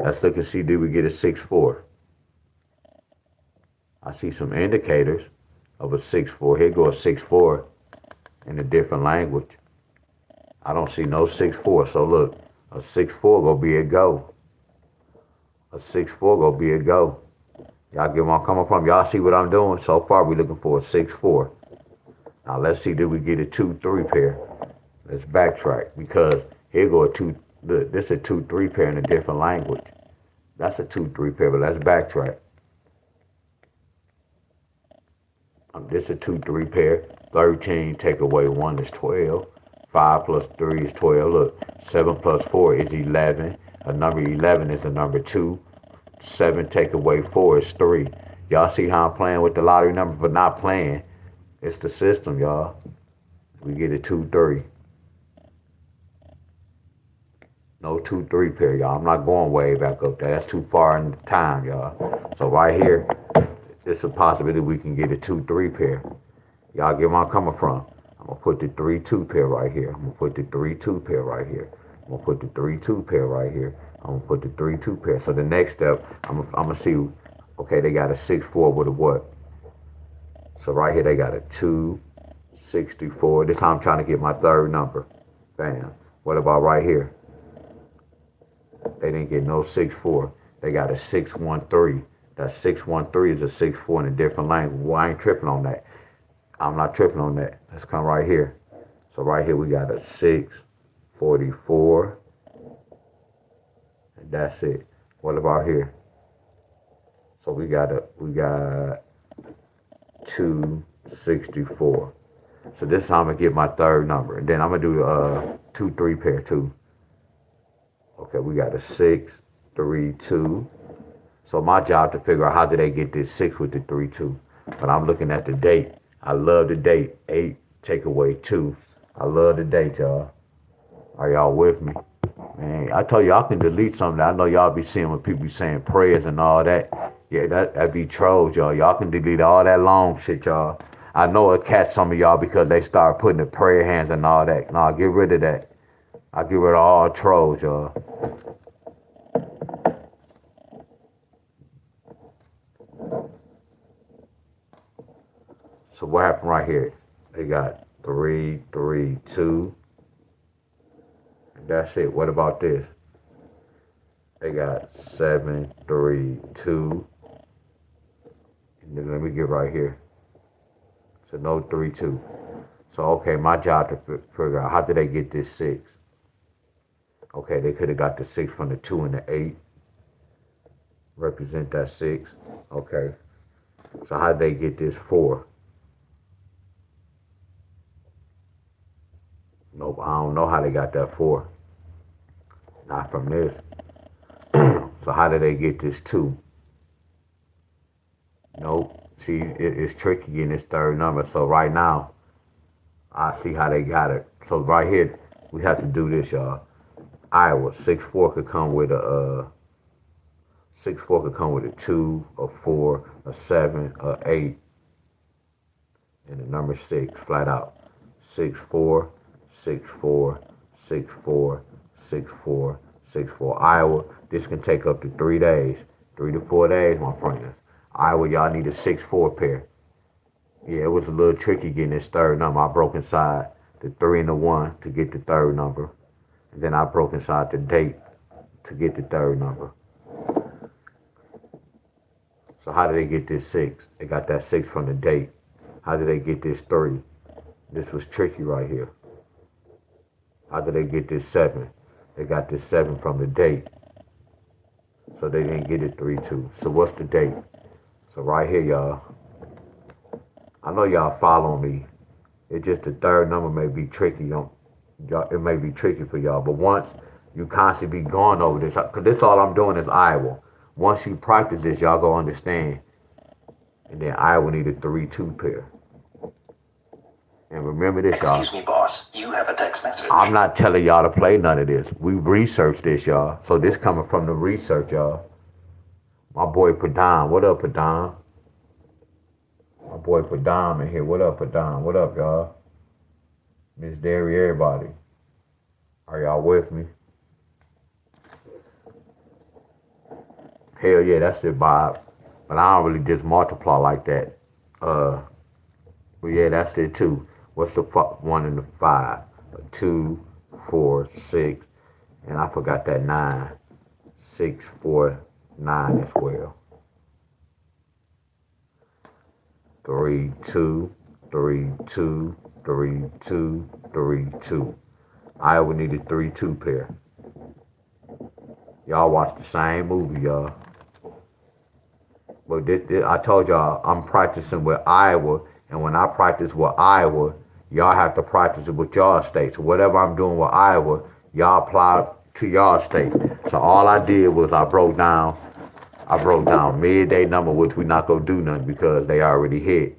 Let's look and see, did we get a 6-4? I see some indicators of a 6-4. Here go a 6-4 in a different language. I don't see no 6-4. So look, a 6-4 gonna be a go. A 6-4 gonna be a go. Y'all get where I'm coming from? Y'all see what I'm doing? So far, we looking for a 6-4. Now let's see, did we get a 2-3 pair? Let's backtrack because here go a 2. Look, this is a 2-3 pair in a different language. That's a 2-3 pair, but let's backtrack. This is a 2-3 pair. 13 take away 1 is 12. 5 plus 3 is 12. Look, 7 plus 4 is 11. A number 11 is a number 2. 7 take away 4 is 3. Y'all see how I'm playing with the lottery number, but not playing. It's the system, y'all. We get a 2-3. No 2-3 pair, y'all. I'm not going way back up there. That's too far in time, y'all. So right here, it's a possibility we can get a 2-3 pair. Y'all get where I'm coming from? I'm going to put the 3-2 pair right here. I'm going to put the 3-2 pair right here. I'm going to put the 3-2 pair right here. I'm going to put the 3-2 pair. So the next step, I'm going to see, okay, they got a 6-4 with a what? So right here, they got a 2-64. This time I'm trying to get my third number. Bam. What about right here? They didn't get no 6-4. They got a 6-1-3. That 6-1-3 is a 6-4 in a different language. Well, I ain't tripping on that. I'm not tripping on that. Let's come right here. So right here we got a 6-44. And that's it. What about here? So we got 2-64. So this time I'm gonna get my third number. And then I'm gonna do the 2-3 pair too. Okay, we got a 6-3-2. So my job to figure out how did they get this 6 with the 3-2. But I'm looking at the date. I love the date. 8 take away 2. I love the date, y'all. Are y'all with me? Man, I told y'all can delete something. I know y'all be seeing when people be saying prayers and all that. Yeah, that be trolls, y'all. Y'all can delete all that long shit, y'all. I know it catch some of y'all because they start putting the prayer hands and all that. Nah, get rid of that. I get rid of all trolls, y'all. So what happened right here? They got 3-3-2. And that's it. What about this? They got 7-3-2. And then let me get right here. So no 3-2. So okay, my job to figure out how did they get this 6? Okay, they could have got the 6 from the 2 and the 8. Represent that 6. Okay. So how did they get this 4? Nope, I don't know how they got that 4. Not from this. So how did they get this 2? Nope. See, it's tricky getting this third number. So right now, I see how they got it. So right here, we have to do this, y'all. Iowa, 6-4 could come with a 6-4 could come with a 2, a 4, a 7, a 8, and the number 6, flat out. 6-4, 6-4, 6-4, 6-4, 6-4. Iowa, this can take up to 3 days, 3 to 4 days, my friends. Iowa, y'all need a 6-4 pair. Yeah, it was a little tricky getting this third number. I broke inside the 3 and the 1 to get the third number. And then I broke inside the date to get the third number. So how did they get this 6? They got that 6 from the date. How did they get this 3? This was tricky right here. How did they get this 7? They got this 7 from the date. So they didn't get it 3-2. So what's the date? So right here, y'all. I know y'all following me. It's just the third number may be tricky. Y'all, it may be tricky for y'all. But once you constantly be going over this, because this all I'm doing is Iowa. Once you practice this, y'all go understand. And then Iowa need a 3-2 pair. And remember this, y'all. Excuse me, boss. You have a text message. I'm not telling y'all to play none of this. We researched this, y'all. So this coming from the research, y'all. My boy Padam. What up, Padam? My boy Padam in here. What up, Padam? What up, y'all? Miss Derry, everybody. Are y'all with me? Hell yeah, that's it, Bob. But I don't really just multiply like that. But yeah, that's it too. What's the 1 and the 5? 2, 4, 6, and I forgot that 9. 6, 4, 9 as well. 3, 2, 3, 2, 3, 2, 3, 2. Iowa needed 3-2 pair. Y'all watch the same movie, y'all. But this, I told y'all I'm practicing with Iowa, and when I practice with Iowa, y'all have to practice it with y'all state. So whatever I'm doing with Iowa, y'all apply to y'all state. So all I did was I broke down midday number, which we not gonna do nothing because they already hit.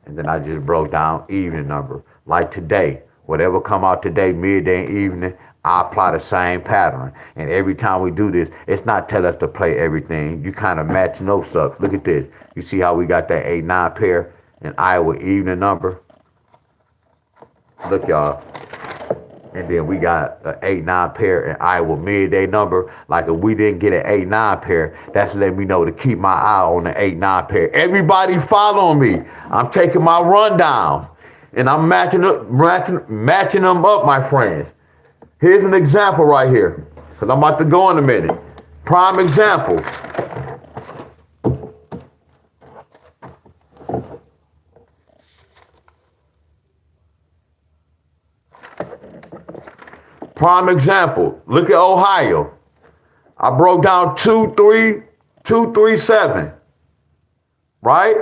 And then I just broke down evening number. Like today, whatever come out today, midday and evening, I apply the same pattern. And every time we do this, it's not tell us to play everything. You kind of match notes up. Look at this. You see how we got that 8-9 pair in Iowa evening number? Look, y'all. And then we got an 8-9 pair in Iowa midday number. Like if we didn't get an 8-9 pair, that's letting me know to keep my eye on the 8-9 pair. Everybody follow me. I'm taking my rundown. And I'm matching them up, my friends. Here's an example right here. Because I'm about to go in a minute. Prime example. Prime example. Look at Ohio. I broke down 2-3-7. Right?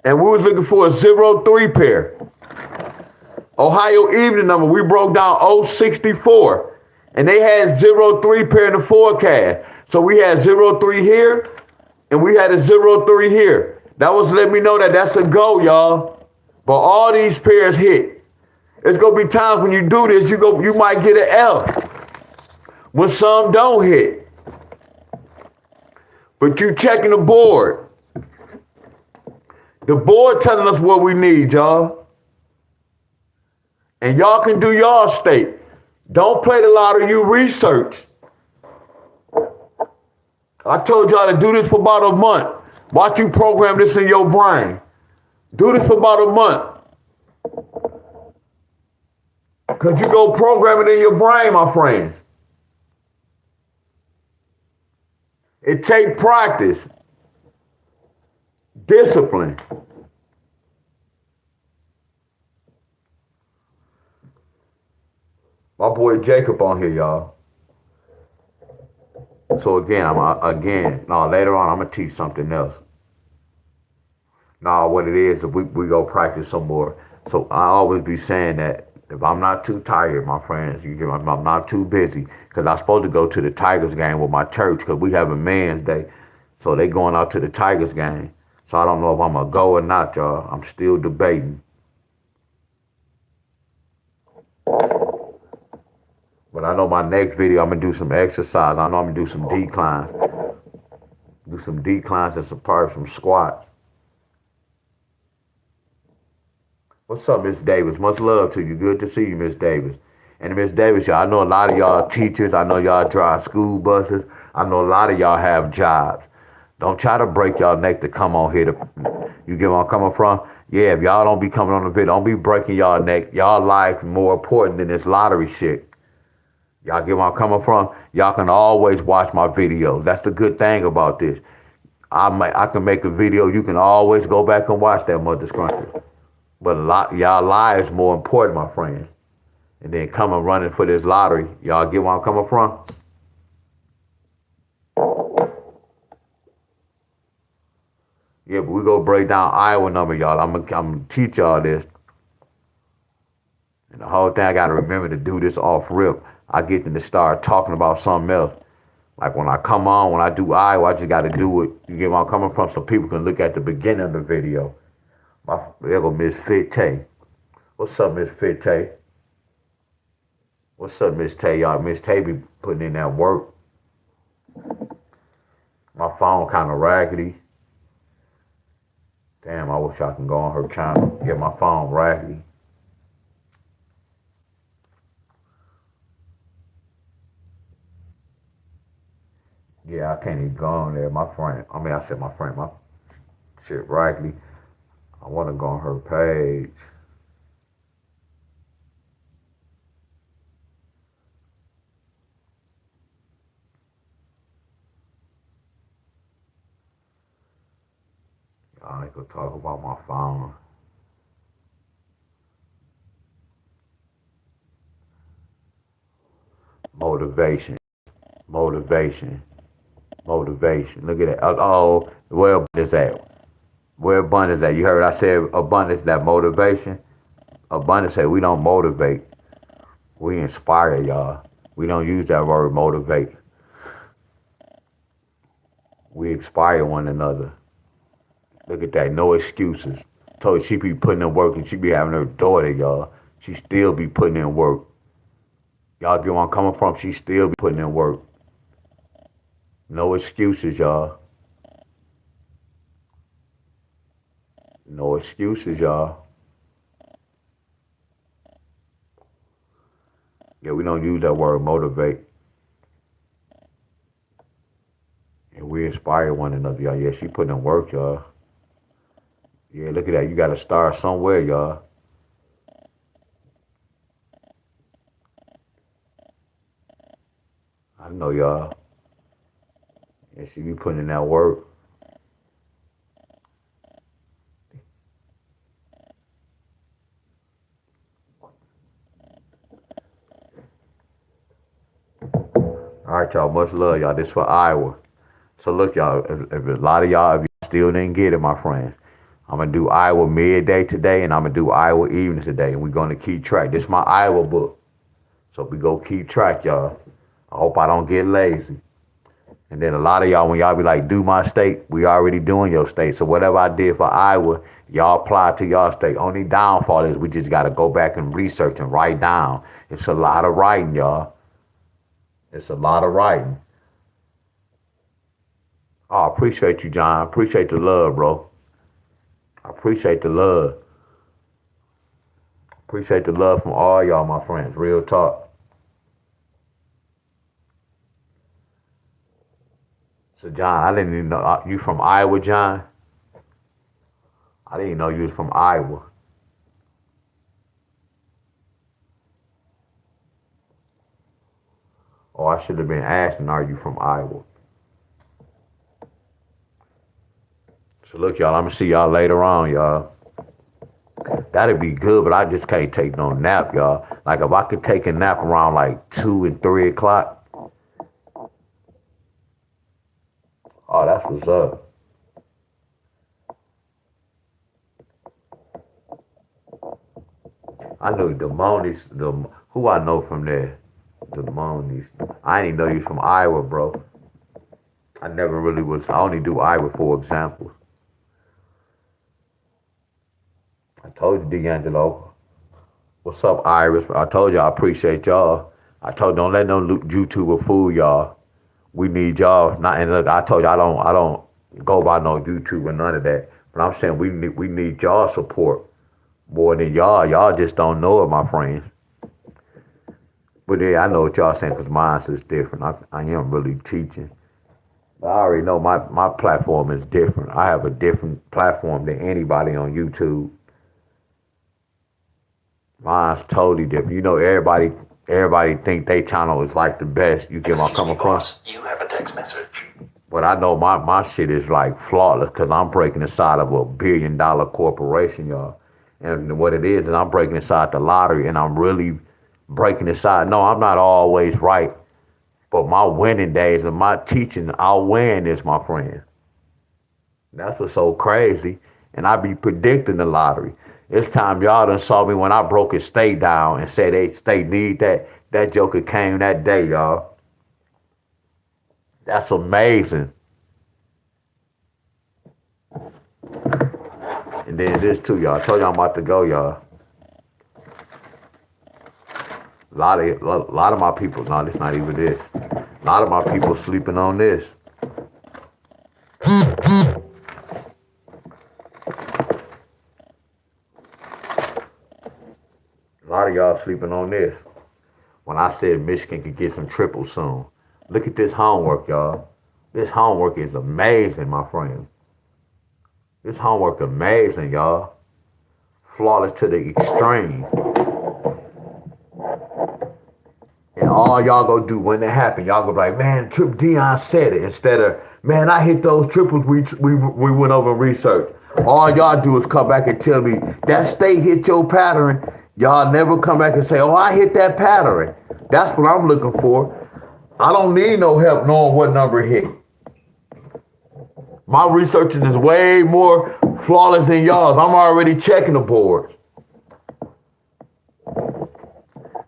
And we was looking for a 0-3 pair. Ohio evening number, we broke down 064. And they had 0-3 pair in the forecast. So we had 0-3 here, and we had a 0-3 here. That was letting me know that that's a go, y'all. But all these pairs hit. It's gonna be times when you do this, you might get an F. When some don't hit. But you checking the board. The board telling us what we need, y'all. And y'all can do y'all state. Don't play the lottery, you research. I told y'all to do this for about a month. Watch you program this in your brain. Do this for about a month. Because you go program it in your brain, my friends. It takes practice. Discipline. My boy Jacob on here, y'all. So again, later on, I'm going to teach something else. Now, what it is, we go practice some more. So I always be saying that if I'm not too tired, my friends, I'm not too busy, because I'm supposed to go to the Tigers game with my church, because we have a man's day. So they going out to the Tigers game. So I don't know if I'm going to go or not, y'all. I'm still debating. But I know my next video, I'm going to do some exercise. I know I'm going to do some declines. Do some declines and some squats. What's up, Miss Davis? Much love to you. Good to see you, Miss Davis. And Miss Davis, y'all, I know a lot of y'all teachers. I know y'all drive school buses. I know a lot of y'all have jobs. Don't try to break y'all neck to come on here you get where I'm coming from? Yeah, if y'all don't be coming on the video, don't be breaking y'all neck. Y'all life more important than this lottery shit. Y'all get where I'm coming from? Y'all can always watch my videos. That's the good thing about this. I can make a video. You can always go back and watch that mother scruncher. But y'all lives more important, my friends. And then coming running for this lottery. Y'all get where I'm coming from? Yeah, but we go break down Iowa number, y'all. I'm gonna teach y'all this. And the whole thing, I gotta remember to do this off rip. I get them to start talking about something else. Like when I come on, when I do Iowa, I just gotta do it. You get where I'm coming from, so people can look at the beginning of the video. There go Miss Fit Tay. What's up, Miss Fit Tay? What's up, Miss Tay? Y'all, Miss Tay be putting in that work. My phone kind of raggedy. Damn, I wish I can go on her channel. Get my phone raggedy. Yeah, I can't even go on there. My shit raggedy. I want to go on her page. Y'all ain't gonna talk about my phone. Motivation. Motivation. Motivation. Look at that. Oh, where abundance at? Where abundance at? You heard I said abundance, that motivation. Abundance said we don't motivate. We inspire y'all. We don't use that word motivate. We inspire one another. Look at that. No excuses. Told she be putting in work and she be having her daughter, y'all. She still be putting in work. Y'all get where I'm coming from? She still be putting in work. No excuses, y'all. No excuses, y'all. Yeah, we don't use that word motivate. And we inspire one another, y'all. Yeah, she putting in work, y'all. Yeah, look at that. You gotta start somewhere, y'all. I know y'all. Yeah, she be putting in that work. All right, y'all. Much love, y'all. This for Iowa. So look, y'all. If a lot of y'all, if you still didn't get it, my friends, I'm gonna do Iowa midday today, and I'm gonna do Iowa evening today, and we're gonna keep track. This is my Iowa book, so we go keep track, y'all. I hope I don't get lazy. And then a lot of y'all, when y'all be like, do my state, we already doing your state. So whatever I did for Iowa, y'all apply to y'all state. Only downfall is we just got to go back and research and write down. It's a lot of writing, y'all. It's a lot of writing. Oh, I appreciate you, John. Appreciate the love, bro. I appreciate the love. Appreciate the love from all y'all, my friends. Real talk. So, John, I didn't even know you from Iowa, John. I didn't even know you was from Iowa. Oh, I should have been asking, are you from Iowa? So look, y'all, I'm gonna see y'all later on, y'all. That'd be good, but I just can't take no nap, y'all. Like if I could take a nap around like 2 and 3 o'clock, oh, that's what's up. I know the Monies, who I know from there, the Monies. I didn't know you from Iowa, bro. I never really was. I only do Iowa for examples. I told you, D'Angelo. What's up, Iris? I told you I appreciate y'all. I told don't let no YouTuber fool y'all. We need y'all. Not and look, I told you I don't go by no YouTube or none of that. But I'm saying we need y'all support more than y'all. Y'all just don't know it, my friends. But yeah, I know what y'all saying because mine is different. I am really teaching. I already know my platform is different. I have a different platform than anybody on YouTube. Mine's totally different. You know, everybody think they channel is like the best. You get my Excuse coming me, from? boss. You have a text message. But I know my shit is like flawless because I'm breaking inside of $1 billion corporation, y'all. And what it is I'm breaking inside the lottery and I'm really breaking inside. No, I'm not always right, but my winning days and my teaching, I'll win this, my friend. That's what's so crazy. And I be predicting the lottery. It's time y'all done saw me when I broke his state down and said they state need that. That joker came that day, y'all. That's amazing. And then this too, y'all. I told y'all I'm about to go, y'all. A lot of my people, no, it's not even this. A lot of my people sleeping on this. A lot of y'all sleeping on this. When I said Michigan could get some triples soon. Look at this homework, y'all. This homework is amazing, my friend. This homework amazing, y'all. Flawless to the extreme. And all y'all go do when it happen, y'all go be like, man, Deon said it. Instead of, man, I hit those triples we went over and researched. All y'all do is come back and tell me that state hit your pattern. Y'all never come back and say, oh, I hit that pattern. That's what I'm looking for. I don't need no help knowing what number hit. My researching is way more flawless than y'all's. I'm already checking the boards.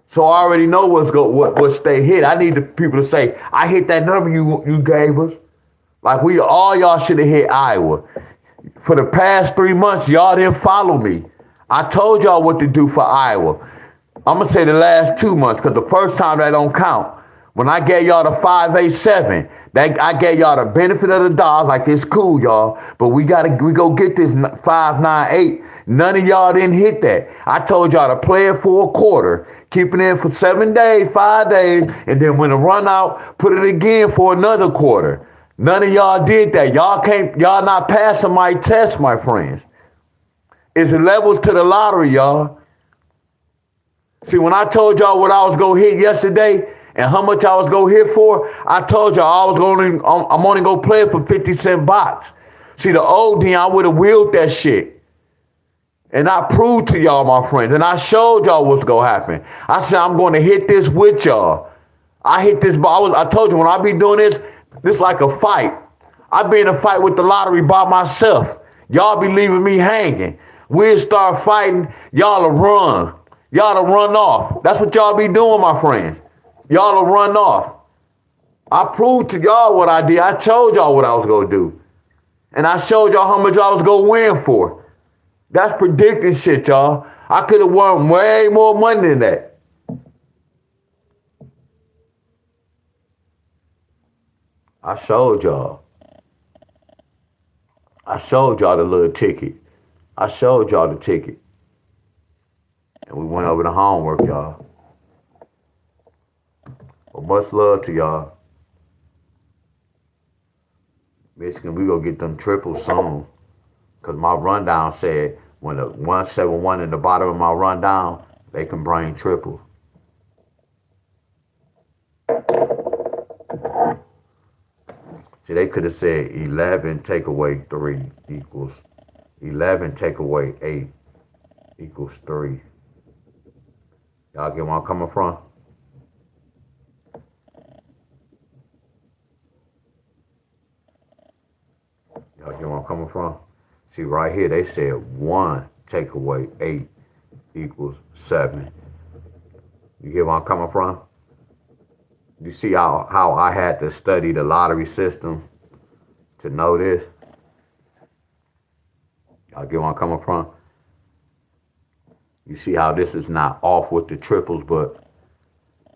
So I already know what state hit. I need the people to say, I hit that number you gave us. Like all y'all should have hit Iowa. For the past 3 months, y'all didn't follow me. I told y'all what to do for Iowa. I'm gonna say the last 2 months, because the first time that don't count. When I gave y'all the 587, I gave y'all the benefit of the doubt, like it's cool, y'all. But we go get this 598. None of y'all didn't hit that. I told y'all to play it for a quarter, keep it in for 7 days, 5 days, and then when it run out, put it again for another quarter. None of y'all did that. Y'all not passing my test, my friends. It's levels to the lottery, y'all. See, when I told y'all what I was gonna hit yesterday and how much I was gonna hit for, I told y'all I'm only gonna play it for 50-cent box. See, the old Deon, I would have wheeled that shit. And I proved to y'all, my friends, and I showed y'all what's gonna happen. I said I'm gonna hit this with y'all. I hit this, I told you when I be doing this like a fight. I be in a fight with the lottery by myself. Y'all be leaving me hanging. We'll start fighting, y'all will run. Y'all will run off. That's what y'all be doing, my friends. Y'all will run off. I proved to y'all what I did. I told y'all what I was gonna do. And I showed y'all how much I was gonna win for. That's predicting shit, y'all. I could have won way more money than that. I showed y'all. I showed y'all the little ticket. I showed y'all the ticket. And we went over the homework, y'all. Well, much love to y'all. Michigan, we gonna get them triples soon. Cause my rundown said when the 171 in the bottom of my rundown, they can bring triples. See, they could have said 11 take away 3 equals 11 take away 8 equals 3. Y'all get where I'm coming from? Y'all get where I'm coming from? See, right here, they said 1 take away 8 equals 7. You get where I'm coming from? You see how I had to study the lottery system to know this? Y'all get where I'm coming from? You see how this is not off with the triples, but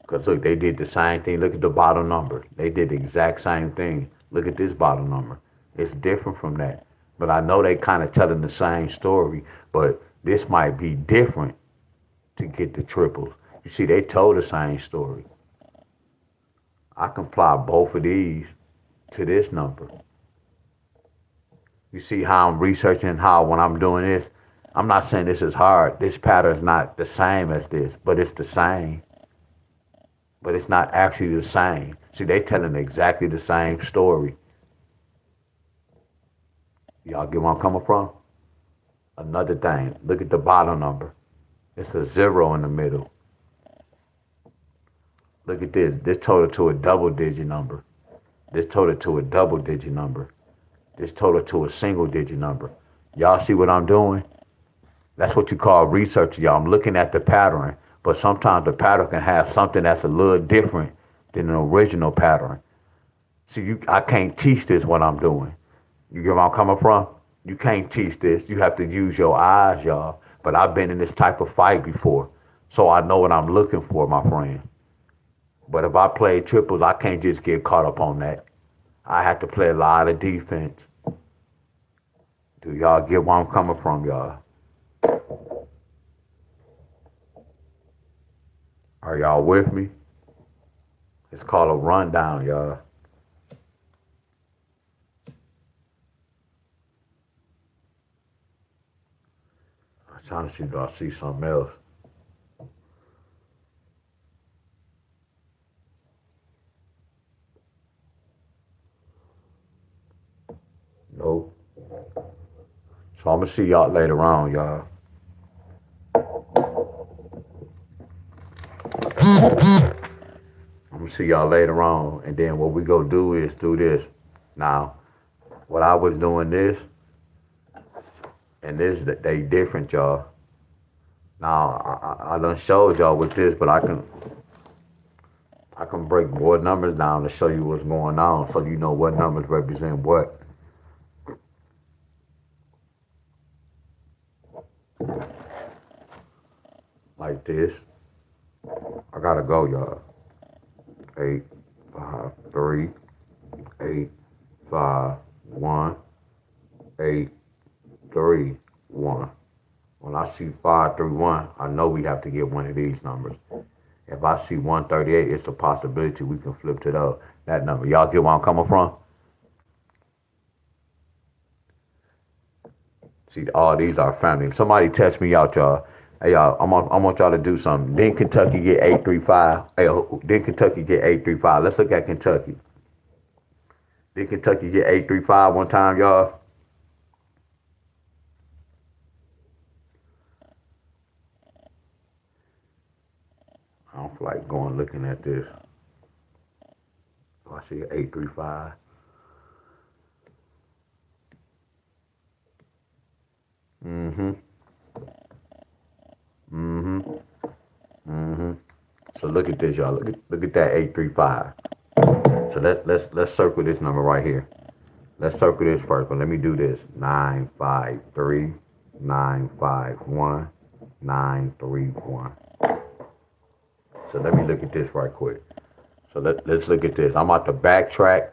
because look, they did the same thing. Look at the bottom number. They did the exact same thing. Look at this bottom number. It's different from that. But I know they kind of telling the same story, but this might be different to get the triples. You see, they told the same story. I can apply both of these to this number. You see how I'm researching how when I'm doing this, I'm not saying this is hard. This pattern's not the same as this, but it's the same. But it's not actually the same. See, they telling exactly the same story. Y'all get where I'm coming from? Another thing, look at the bottom number. It's a 0 in the middle. Look at this. This total to a double digit number. This total to a double digit number. This total to a single digit number. Y'all see what I'm doing? That's what you call research, y'all. I'm looking at the pattern, but sometimes the pattern can have something that's a little different than an original pattern. See, I can't teach this what I'm doing. You get where I'm coming from? You can't teach this. You have to use your eyes, y'all. But I've been in this type of fight before, so I know what I'm looking for, my friend. But if I play triples, I can't just get caught up on that. I have to play a lot of defense. Do y'all get where I'm coming from, y'all? Are y'all with me? It's called a rundown, y'all. I'm trying to see if I see something else. Nope. So I'm gonna see y'all later on, y'all. I'm gonna see y'all later on, and then what we go do is do this. Now, what I was doing this, and this they different, y'all. Now I done showed y'all with this, but I can break more numbers down to show you what's going on, so you know what numbers represent what. Like this. I gotta go, y'all. 8, 5, 3, 8, 5, 1, 8, 3, 1. When I see 5, 3, 1, I know we have to get one of these numbers. If I see 138, it's a possibility we can flip to that number. Y'all get where I'm coming from? See, all these are family. Somebody test me out, y'all. Hey, y'all, I want y'all to do something. Didn't Kentucky get 835? Hey, didn't Kentucky get 835? Let's look at Kentucky. Did Kentucky get 835 one time, y'all? I don't feel like going looking at this. Oh, I see 835. Mm-hmm. Mm-hmm. Mm-hmm. So look at this, y'all. Look at that 835. So let's circle this number right here. Let's circle this first, but let me do this. 953 951 931. So let me look at this right quick. So let's look at this. I'm about to backtrack.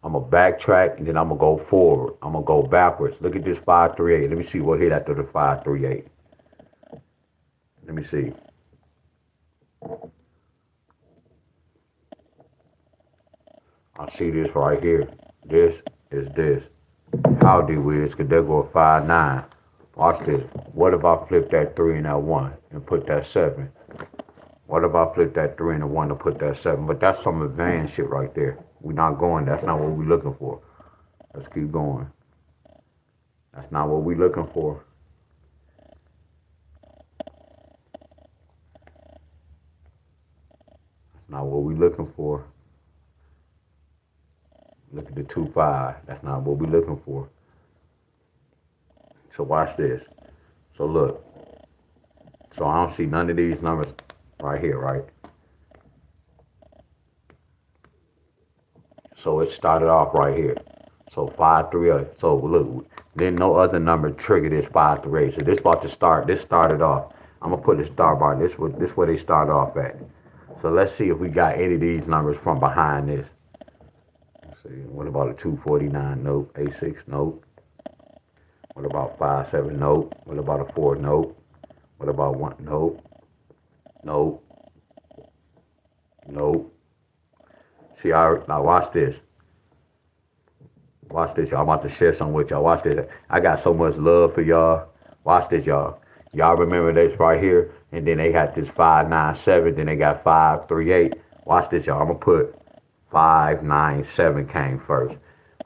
I'm gonna backtrack and then I'm gonna go forward. I'm gonna go backwards. Look at this 538. Let me see what hit after the 538. Let me see. I see this right here. This is this. Howdy, Wiz, because there go a 5-9. Watch this. What if I flip that 3 and that 1 and put that 7? What if I flip that 3 and the 1 and put that 7? But that's some advanced shit right there. We're not going. That's not what we're looking for. Let's keep going. That's not what we're looking for. That's not what we're looking for. Look at the 2-5. That's not what we're looking for. So watch this. So look. So I don't see none of these numbers right here, right? So it started off right here. So 538. So look, then no other number triggered this 538. So this about to start. This started off. I'm gonna put a star bar. This where they start off at. So let's see if we got any of these numbers from behind this. Let's see. What about a 249? Nope. A6? Nope. What about 57? Nope. What about a 4? Nope. What about 1? Nope. Nope. Nope. See, now watch this. Watch this, y'all. I'm about to share something with y'all. Watch this. I got so much love for y'all. Watch this, y'all. Y'all remember this right here? And then they got this 597. Then they got 538. Watch this, y'all. I'm gonna put 597 came first.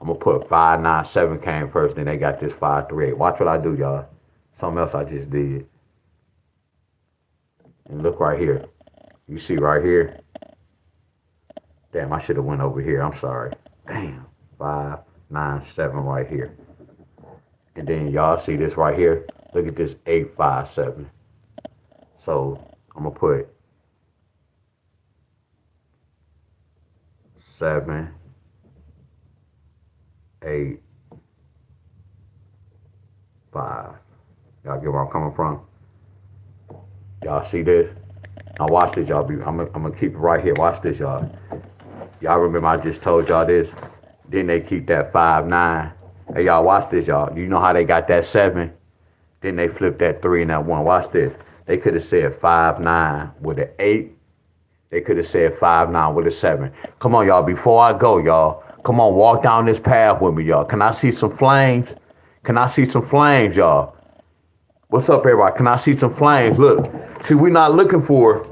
I'm gonna put 597 came first. Then they got this 538. Watch what I do, y'all. Something else I just did. And look right here. You see right here? Damn, I should have went over here. I'm sorry. Damn. 597 right here. And then y'all see this right here. Look at this 857. So I'm gonna put 7, 8, 5. Y'all get where I'm coming from? Y'all see this? Now watch this, y'all. I'm gonna keep it right here. Watch this, y'all. Y'all remember I just told y'all this? Then they keep that 5-9. Hey, y'all, watch this, y'all. You know how they got that 7? Then they flip that 3 and that 1. Watch this. They could have said 5-9 with an 8. They could have said 5-9 with a 7. Come on, y'all. Before I go, y'all. Come on, walk down this path with me, y'all. Can I see some flames? Can I see some flames, y'all? What's up, everybody? Can I see some flames? Look. See, we're not looking for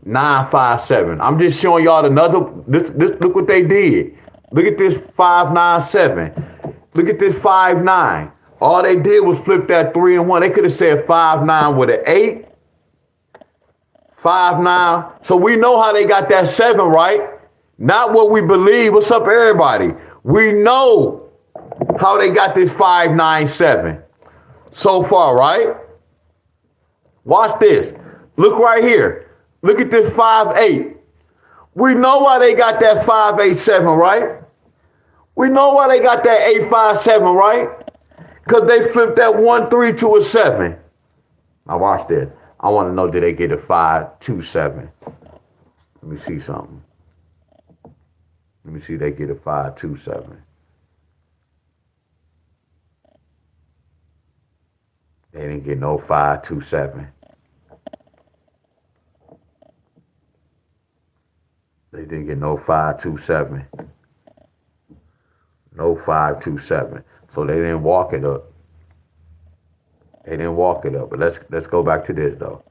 957. I'm just showing y'all another. This look what they did. Look at this 597. Look at this 59. All they did was flip that 3 and 1. They could have said 59 with an 8. 59. So we know how they got that 7, right? Not what we believe. What's up, everybody? We know how they got this 597 so far, right? Watch this. Look right here. Look at this 58. We know why they got that 587, right? We know why they got that 857, right? Because they flipped that 1-3 to a 7. Now watch this. I want to know, did they get a 527? Let me see something. Let me see they get a 527. They didn't get no 527. They didn't get no 527. No 527. So they didn't walk it up. They didn't walk it up. But let's go back to this though.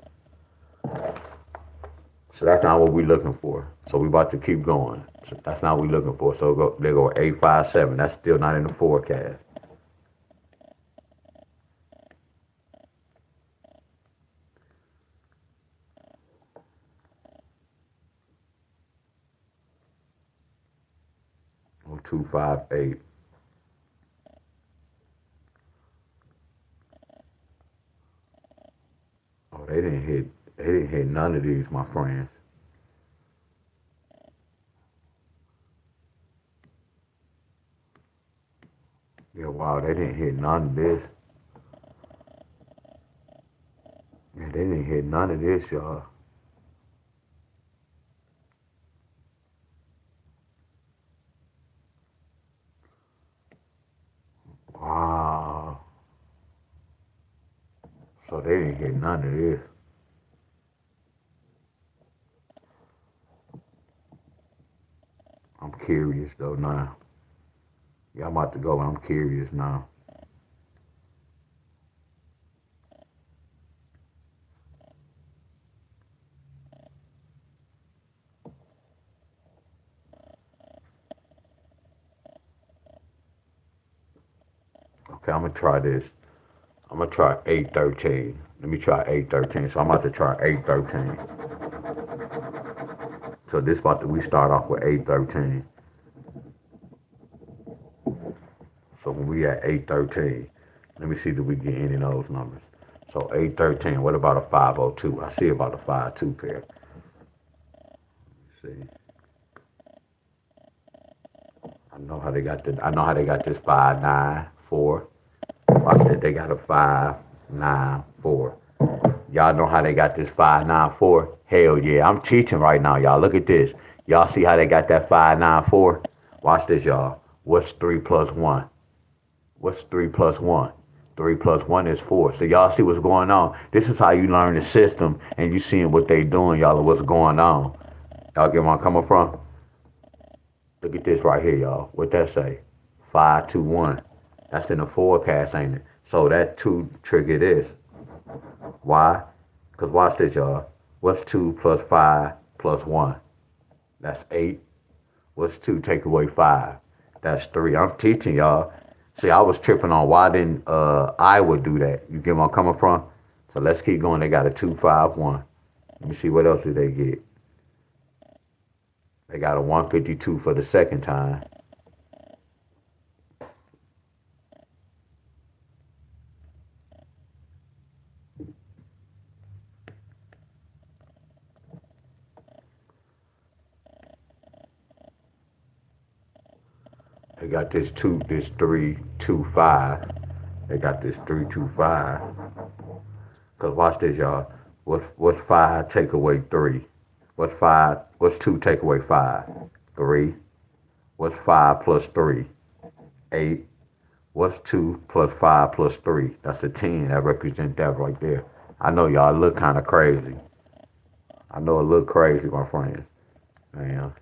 So that's not what we're looking for. So we about to keep going. So that's not what we're looking for. So they go 857. That's still not in the forecast. Oh, 258. Oh, they didn't hit none of these, my friends. Yeah, wow, they didn't hit none of this. Yeah, they didn't hit none of this, y'all. Wow. So they didn't hit none of this. I'm curious though now. Yeah, I'm about to go and I'm curious now. Okay, I'm gonna try this. I'm gonna try 813. Let me try 813. So I'm about to try 813. So this we start off with 813. So when we at 813, let me see if we get any of those numbers. So 813, what about a 502? I see about a 5-2 pair. Let's see. I know how they got this 594. Watch that, they got a 594. Y'all know how they got this 594? Hell yeah, I'm teaching right now, y'all. Look at this. Y'all see how they got that 594? Watch this, y'all. What's 3 plus 1? What's 3 plus 1? 3 plus 1 is 4. So y'all see what's going on. This is how you learn the system and you seeing what they doing, y'all, and what's going on. Y'all get where I'm coming from? Look at this right here, y'all. What that say? 521. That's in the forecast, ain't it? So that 2 trigger this. Why? Because watch this, y'all. What's 2 plus 5 plus 1? That's 8. What's 2 take away 5? That's 3. I'm teaching y'all. See, I was tripping on why didn't Iowa do that. You get where I'm coming from? So let's keep going. They got a 251. Let me see what else did they get. They got a 152 for the second time. They got this 325. They got this 325. Cause watch this, y'all. What's 5 take away 3? What's 5? What's 2 take away 5? 3. What's 5 plus 3? 8. What's 2 plus 5 plus 3? That's a 10. That represents that right there. I know y'all look kind of crazy. I know it look crazy, my friends. Man.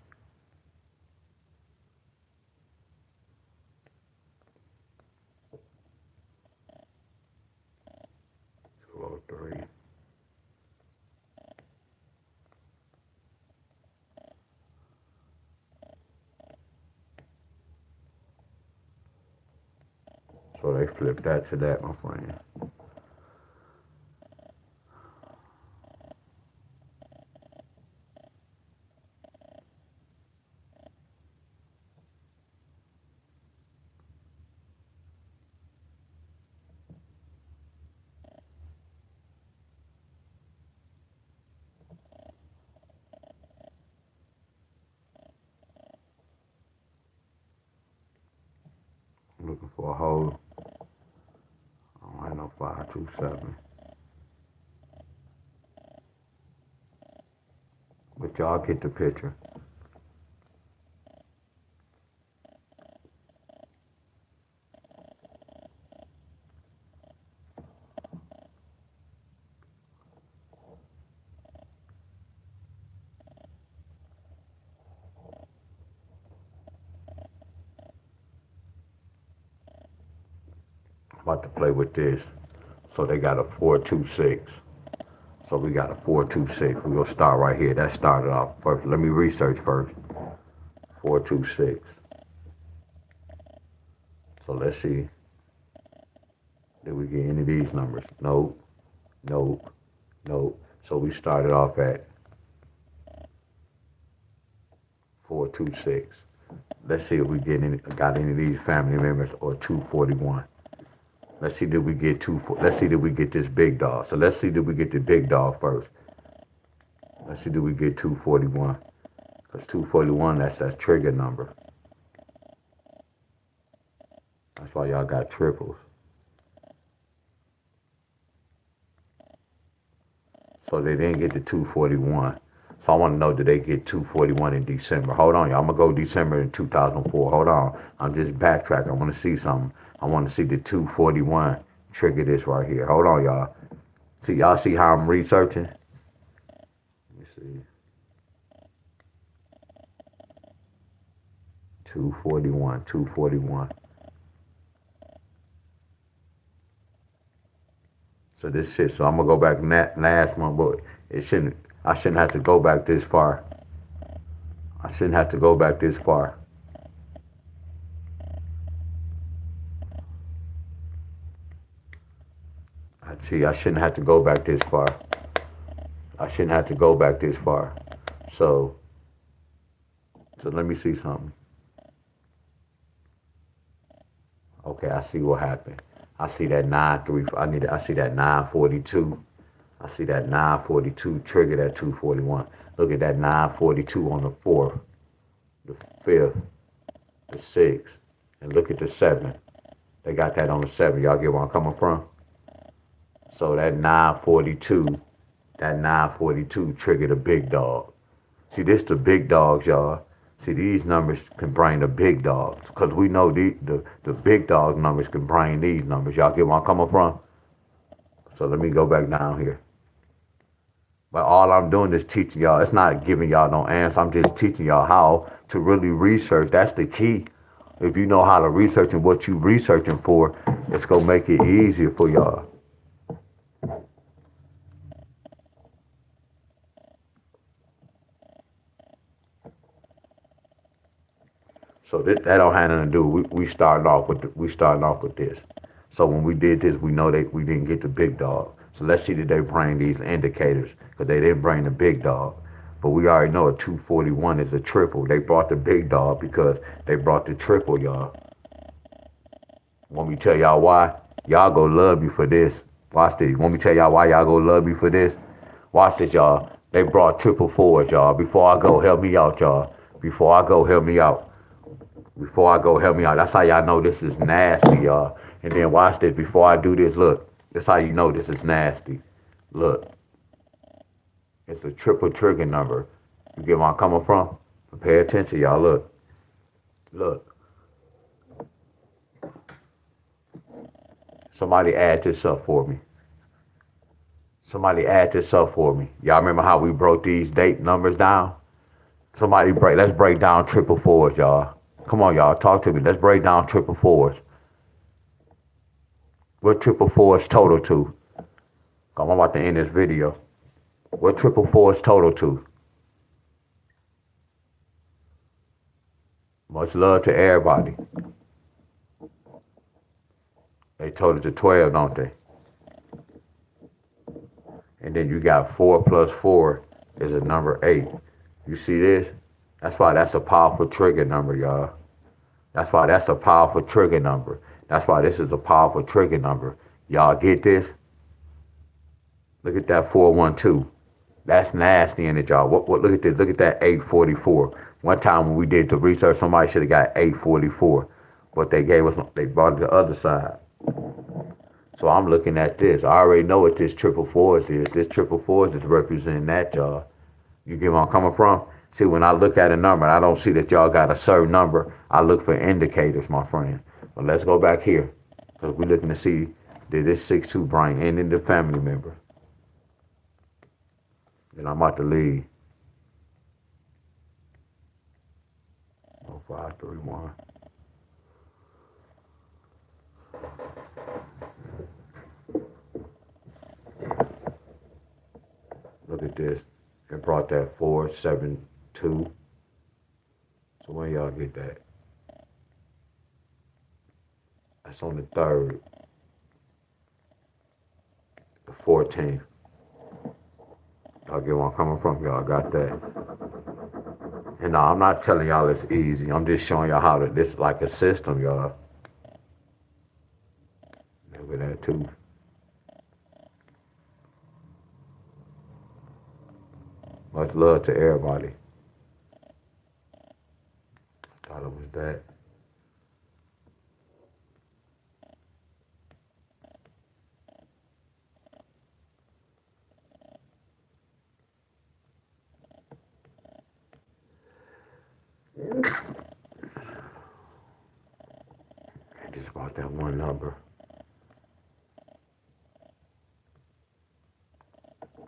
203. So they flipped that to that, my friend. I'm looking for a hole. I don't have no 527. But y'all get the picture. I'm about to play with this. So they got a 426. So we got a 426. We're gonna start right here. That started off first. Let me research first. 426. So let's see. Did we get any of these numbers? Nope. Nope. Nope. So we started off at 426. Let's see if we got any of these family members or 241. Let's see did we get let's see did we get this big dog. So let's see did we get the big dog first. Let's see did we get 241. Because 241, that's that trigger number. That's why y'all got triples. So they didn't get the 241. So I want to know, did they get 241 in December? Hold on, y'all. I'm going to go December in 2004. Hold on. I'm just backtracking. I want to see something. I want to see the 241 trigger this right here. Hold on, y'all. See, y'all see how I'm researching? Let me see. 241, 241. So this shit, so I'm gonna go back last month, but I shouldn't have to go back this far. I shouldn't have to go back this far. I shouldn't have to go back this far. I shouldn't have to go back this far. So let me see something. Okay, I see what happened. I see that 9-3. I see that 942. I see that 942 trigger that 241. Look at that 942 on the 4th, the 5th, the 6th, and look at the 7th. They got that on the 7th. Y'all get where I'm coming from? So that 942 triggered a big dog. See, this the big dogs, y'all. See, these numbers can bring the big dogs. Because we know the big dog numbers can bring these numbers. Y'all get where I'm coming from? So let me go back down here. But all I'm doing is teaching y'all. It's not giving y'all no answer. I'm just teaching y'all how to really research. That's the key. If you know how to research and what you researching for, it's gonna make it easier for y'all. So that don't have nothing to do. We started off with this. So when we did this, we know that we didn't get the big dog. So let's see that they bring these indicators because they didn't bring the big dog. But we already know a 241 is a triple. They brought the big dog because they brought the triple, y'all. Want me to tell y'all why? Y'all go love me for this. Watch this. Want me to tell y'all why y'all go love me for this? Watch this, y'all. They brought triple fours, y'all. Before I go, help me out, y'all. Before I go, help me out. Before I go, help me out. That's how y'all know this is nasty, y'all. And then watch this. Before I do this, look. That's how you know this is nasty. Look. It's a triple trigger number. You get where I'm coming from? Pay attention, y'all. Look. Look. Somebody add this up for me. Somebody add this up for me. Y'all remember how we broke these date numbers down? Let's break down triple fours, y'all. Come on, y'all, talk to me. Let's break down triple fours. What triple fours total to? I'm about to end this video. What triple fours total to? Much love to everybody. They total to 12, don't they? And then you got 4 plus 4 is a number 8. You see this? That's why that's a powerful trigger number, y'all. That's why that's a powerful trigger number. That's why this is a powerful trigger number. Y'all get this? Look at that 412. That's nasty in it, y'all. What? Look at this. Look at that 844. One time when we did the research, somebody should have got 844. But they brought it the other side. So I'm looking at this. I already know what this triple fours is. This triple fours is representing that, y'all. You get where I'm coming from? See, when I look at a number, I don't see that y'all got a certain number. I look for indicators, my friend. But let's go back here. Because we're looking to see, did this 6-2 bring any of the family member? And I'm about to leave. 0531. Look at this. It brought that 472. So when y'all get that? That's on the 3rd. The 14th. Y'all get where I'm coming from? Y'all got that? And no, I'm not telling y'all it's easy. I'm just showing y'all how this is like a system, y'all. Look at that too. Much love to everybody. I thought it was that. Just about that one number.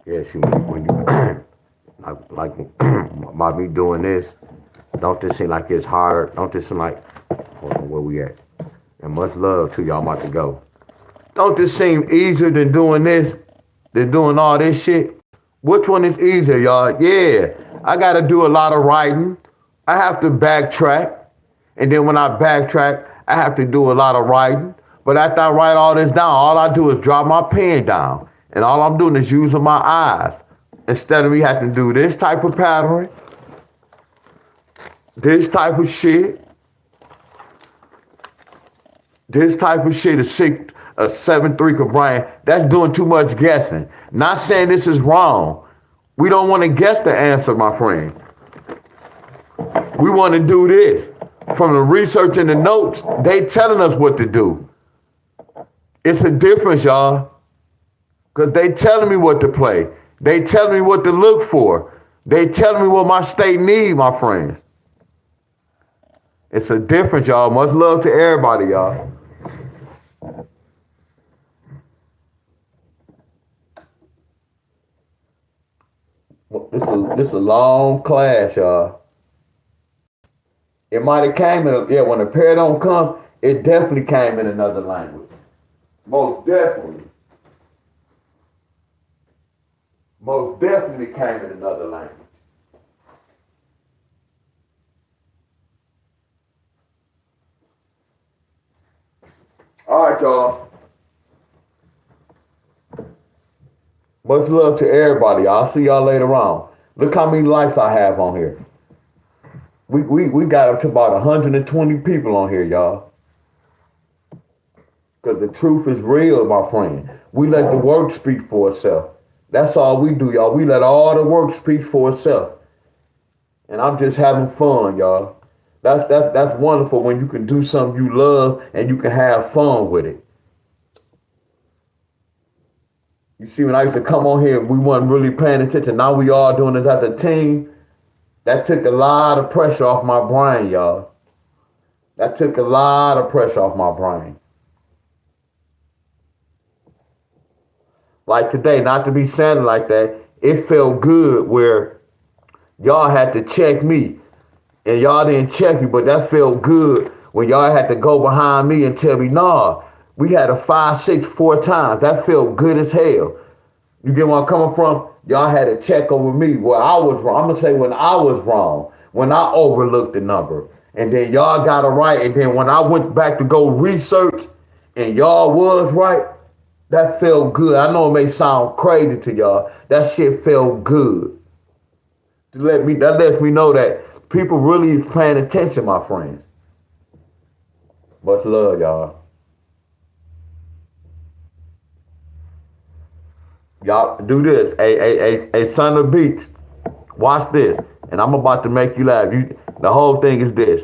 Yeah, see, when you like by me doing this, don't this seem like it's hard? Don't this seem like, hold on, where we at? And much love to y'all. I'm about to go. Don't this seem easier than doing this, than doing all this shit? Which one is easier, y'all? Yeah, I got to do a lot of writing. I have to backtrack. And then when I backtrack, I have to do a lot of writing. But after I write all this down, all I do is drop my pen down. And all I'm doing is using my eyes. Instead of me having to do this type of pattern, this type of shit, this type of shit, a 7-3 O'Brien, that's doing too much guessing. Not saying this is wrong. We don't want to guess the answer, my friend. We want to do this. From the research and the notes, they telling us what to do. It's a difference, y'all. Because they telling me what to play. They telling me what to look for. They telling me what my state need, my friends. It's a difference, y'all. Much love to everybody, y'all. This a long class, y'all. It might have came in, when the pair don't come, it definitely came in another language. Most definitely. Most definitely came in another language. All right, y'all. Much love to everybody. I'll see y'all later on. Look how many likes I have on here. We got up to about 120 people on here, y'all. Because the truth is real, my friend. We let the work speak for itself. That's all we do, y'all. We let all the work speak for itself. And I'm just having fun, y'all. That's wonderful when you can do something you love and you can have fun with it. You see, when I used to come on here, we wasn't really paying attention. Now we all doing this as a team. That took a lot of pressure off my brain, y'all. That took a lot of pressure off my brain. Like today, not to be sounding like that, it felt good where y'all had to check me. And y'all didn't check me, but that felt good when y'all had to go behind me and tell me, nah, we had a 5, 6, 4 times. That felt good as hell. You get where I'm coming from? Y'all had to check over me where I was wrong. I'm going to say when I was wrong, when I overlooked the number. And then y'all got it right. And then when I went back to go research and y'all was right, that felt good. I know it may sound crazy to y'all. That shit felt good. That lets me know that people really is paying attention, my friends. Much love, y'all. Y'all do this. A son of beats. Watch this. And I'm about to make you laugh. The whole thing is this.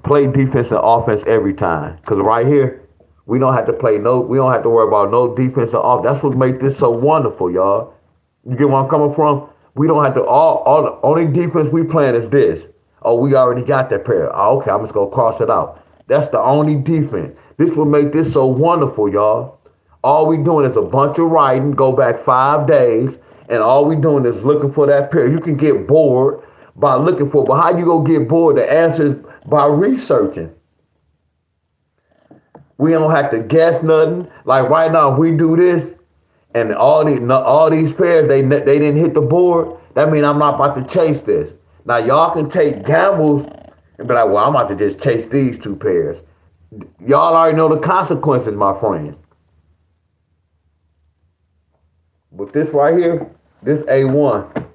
Play defense and offense every time. Because right here, we don't have to worry about no defense or offense. That's what makes this so wonderful, y'all. You get where I'm coming from? We don't have to, all the only defense we playing is this. Oh, we already got that pair. Oh, okay, I'm just going to cross it out. That's the only defense. This will make this so wonderful, y'all. All we doing is a bunch of writing, go back 5 days, and all we doing is looking for that pair. You can get bored by looking for, but how you gonna get bored? The answer is by researching. We don't have to guess nothing. Like right now, if we do this, and all these pairs, they didn't hit the board, that means I'm not about to chase this. Now, y'all can take gambles and be like, well, I'm about to just chase these 2 pairs. Y'all already know the consequences, my friends. But this right here, this A1.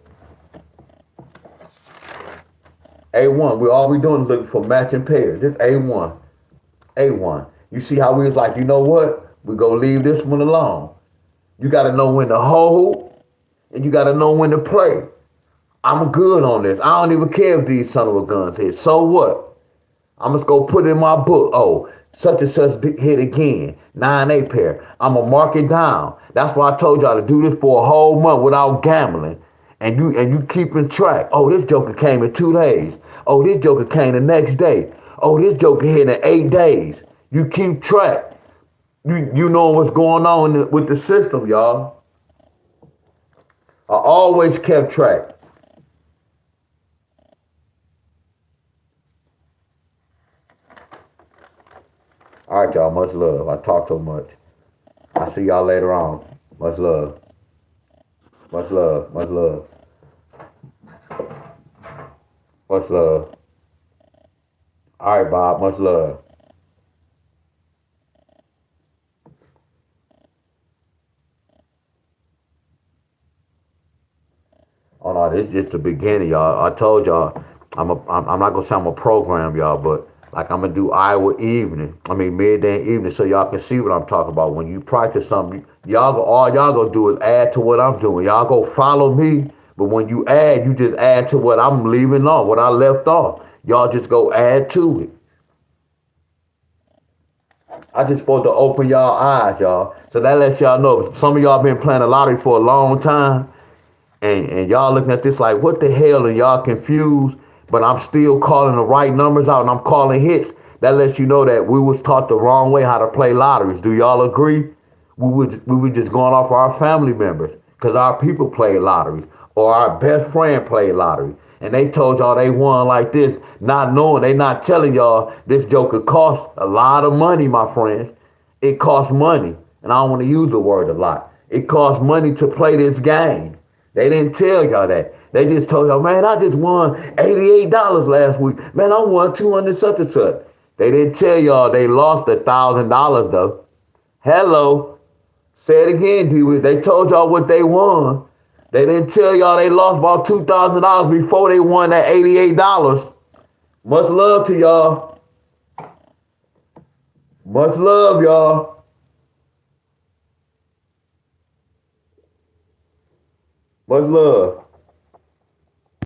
A1, all we doing is looking for matching pairs. This A1. A1. You see how we was like, you know what? We gonna leave this one alone. You got to know when to hold, and you got to know when to play. I'm good on this. I don't even care if these son of a guns hit. So what? I'm just going to put it in my book. Oh, such and such hit again. 9-8 pair. I'm going to mark it down. That's why I told y'all to do this for a whole month without gambling. And you keeping track. Oh, this joker came in 2 days. Oh, this joker came the next day. Oh, this joker hit in 8 days. You keep track. You know what's going on with the system, y'all. I always kept track. All right, y'all. Much love. I talk so much. I'll see y'all later on. Much love. Much love. Much love. Much love. All right, Bob. Much love. Oh no, this is just the beginning, y'all. I told y'all, I'm not gonna say I'm a program, y'all, but like I'm gonna do Iowa midday and evening, so y'all can see what I'm talking about. When you practice something, all y'all gonna do is add to what I'm doing. Y'all go follow me, but when you add, you just add to what I'm leaving off, what I left off. Y'all just go add to it. I just supposed to open y'all eyes, y'all. So that lets y'all know. Some of y'all been playing the lottery for a long time. And y'all looking at this like, what the hell, and y'all confused, but I'm still calling the right numbers out and I'm calling hits. That lets you know that we was taught the wrong way how to play lotteries. Do y'all agree? We were just going off our family members because our people played lotteries. or our best friend played lottery. And they told y'all they won like this, not knowing, they not telling y'all this joker cost a lot of money, my friends. It costs money. And I don't want to use the word a lot. It costs money to play this game. They didn't tell y'all that. They just told y'all, man, I just won $88 last week. Man, I won 200 such and such. They didn't tell y'all they lost $1,000 though. Hello. Say it again, D. They told y'all what they won. They didn't tell y'all they lost about $2,000 before they won that $88. Much love to y'all. Much love, y'all. Much love.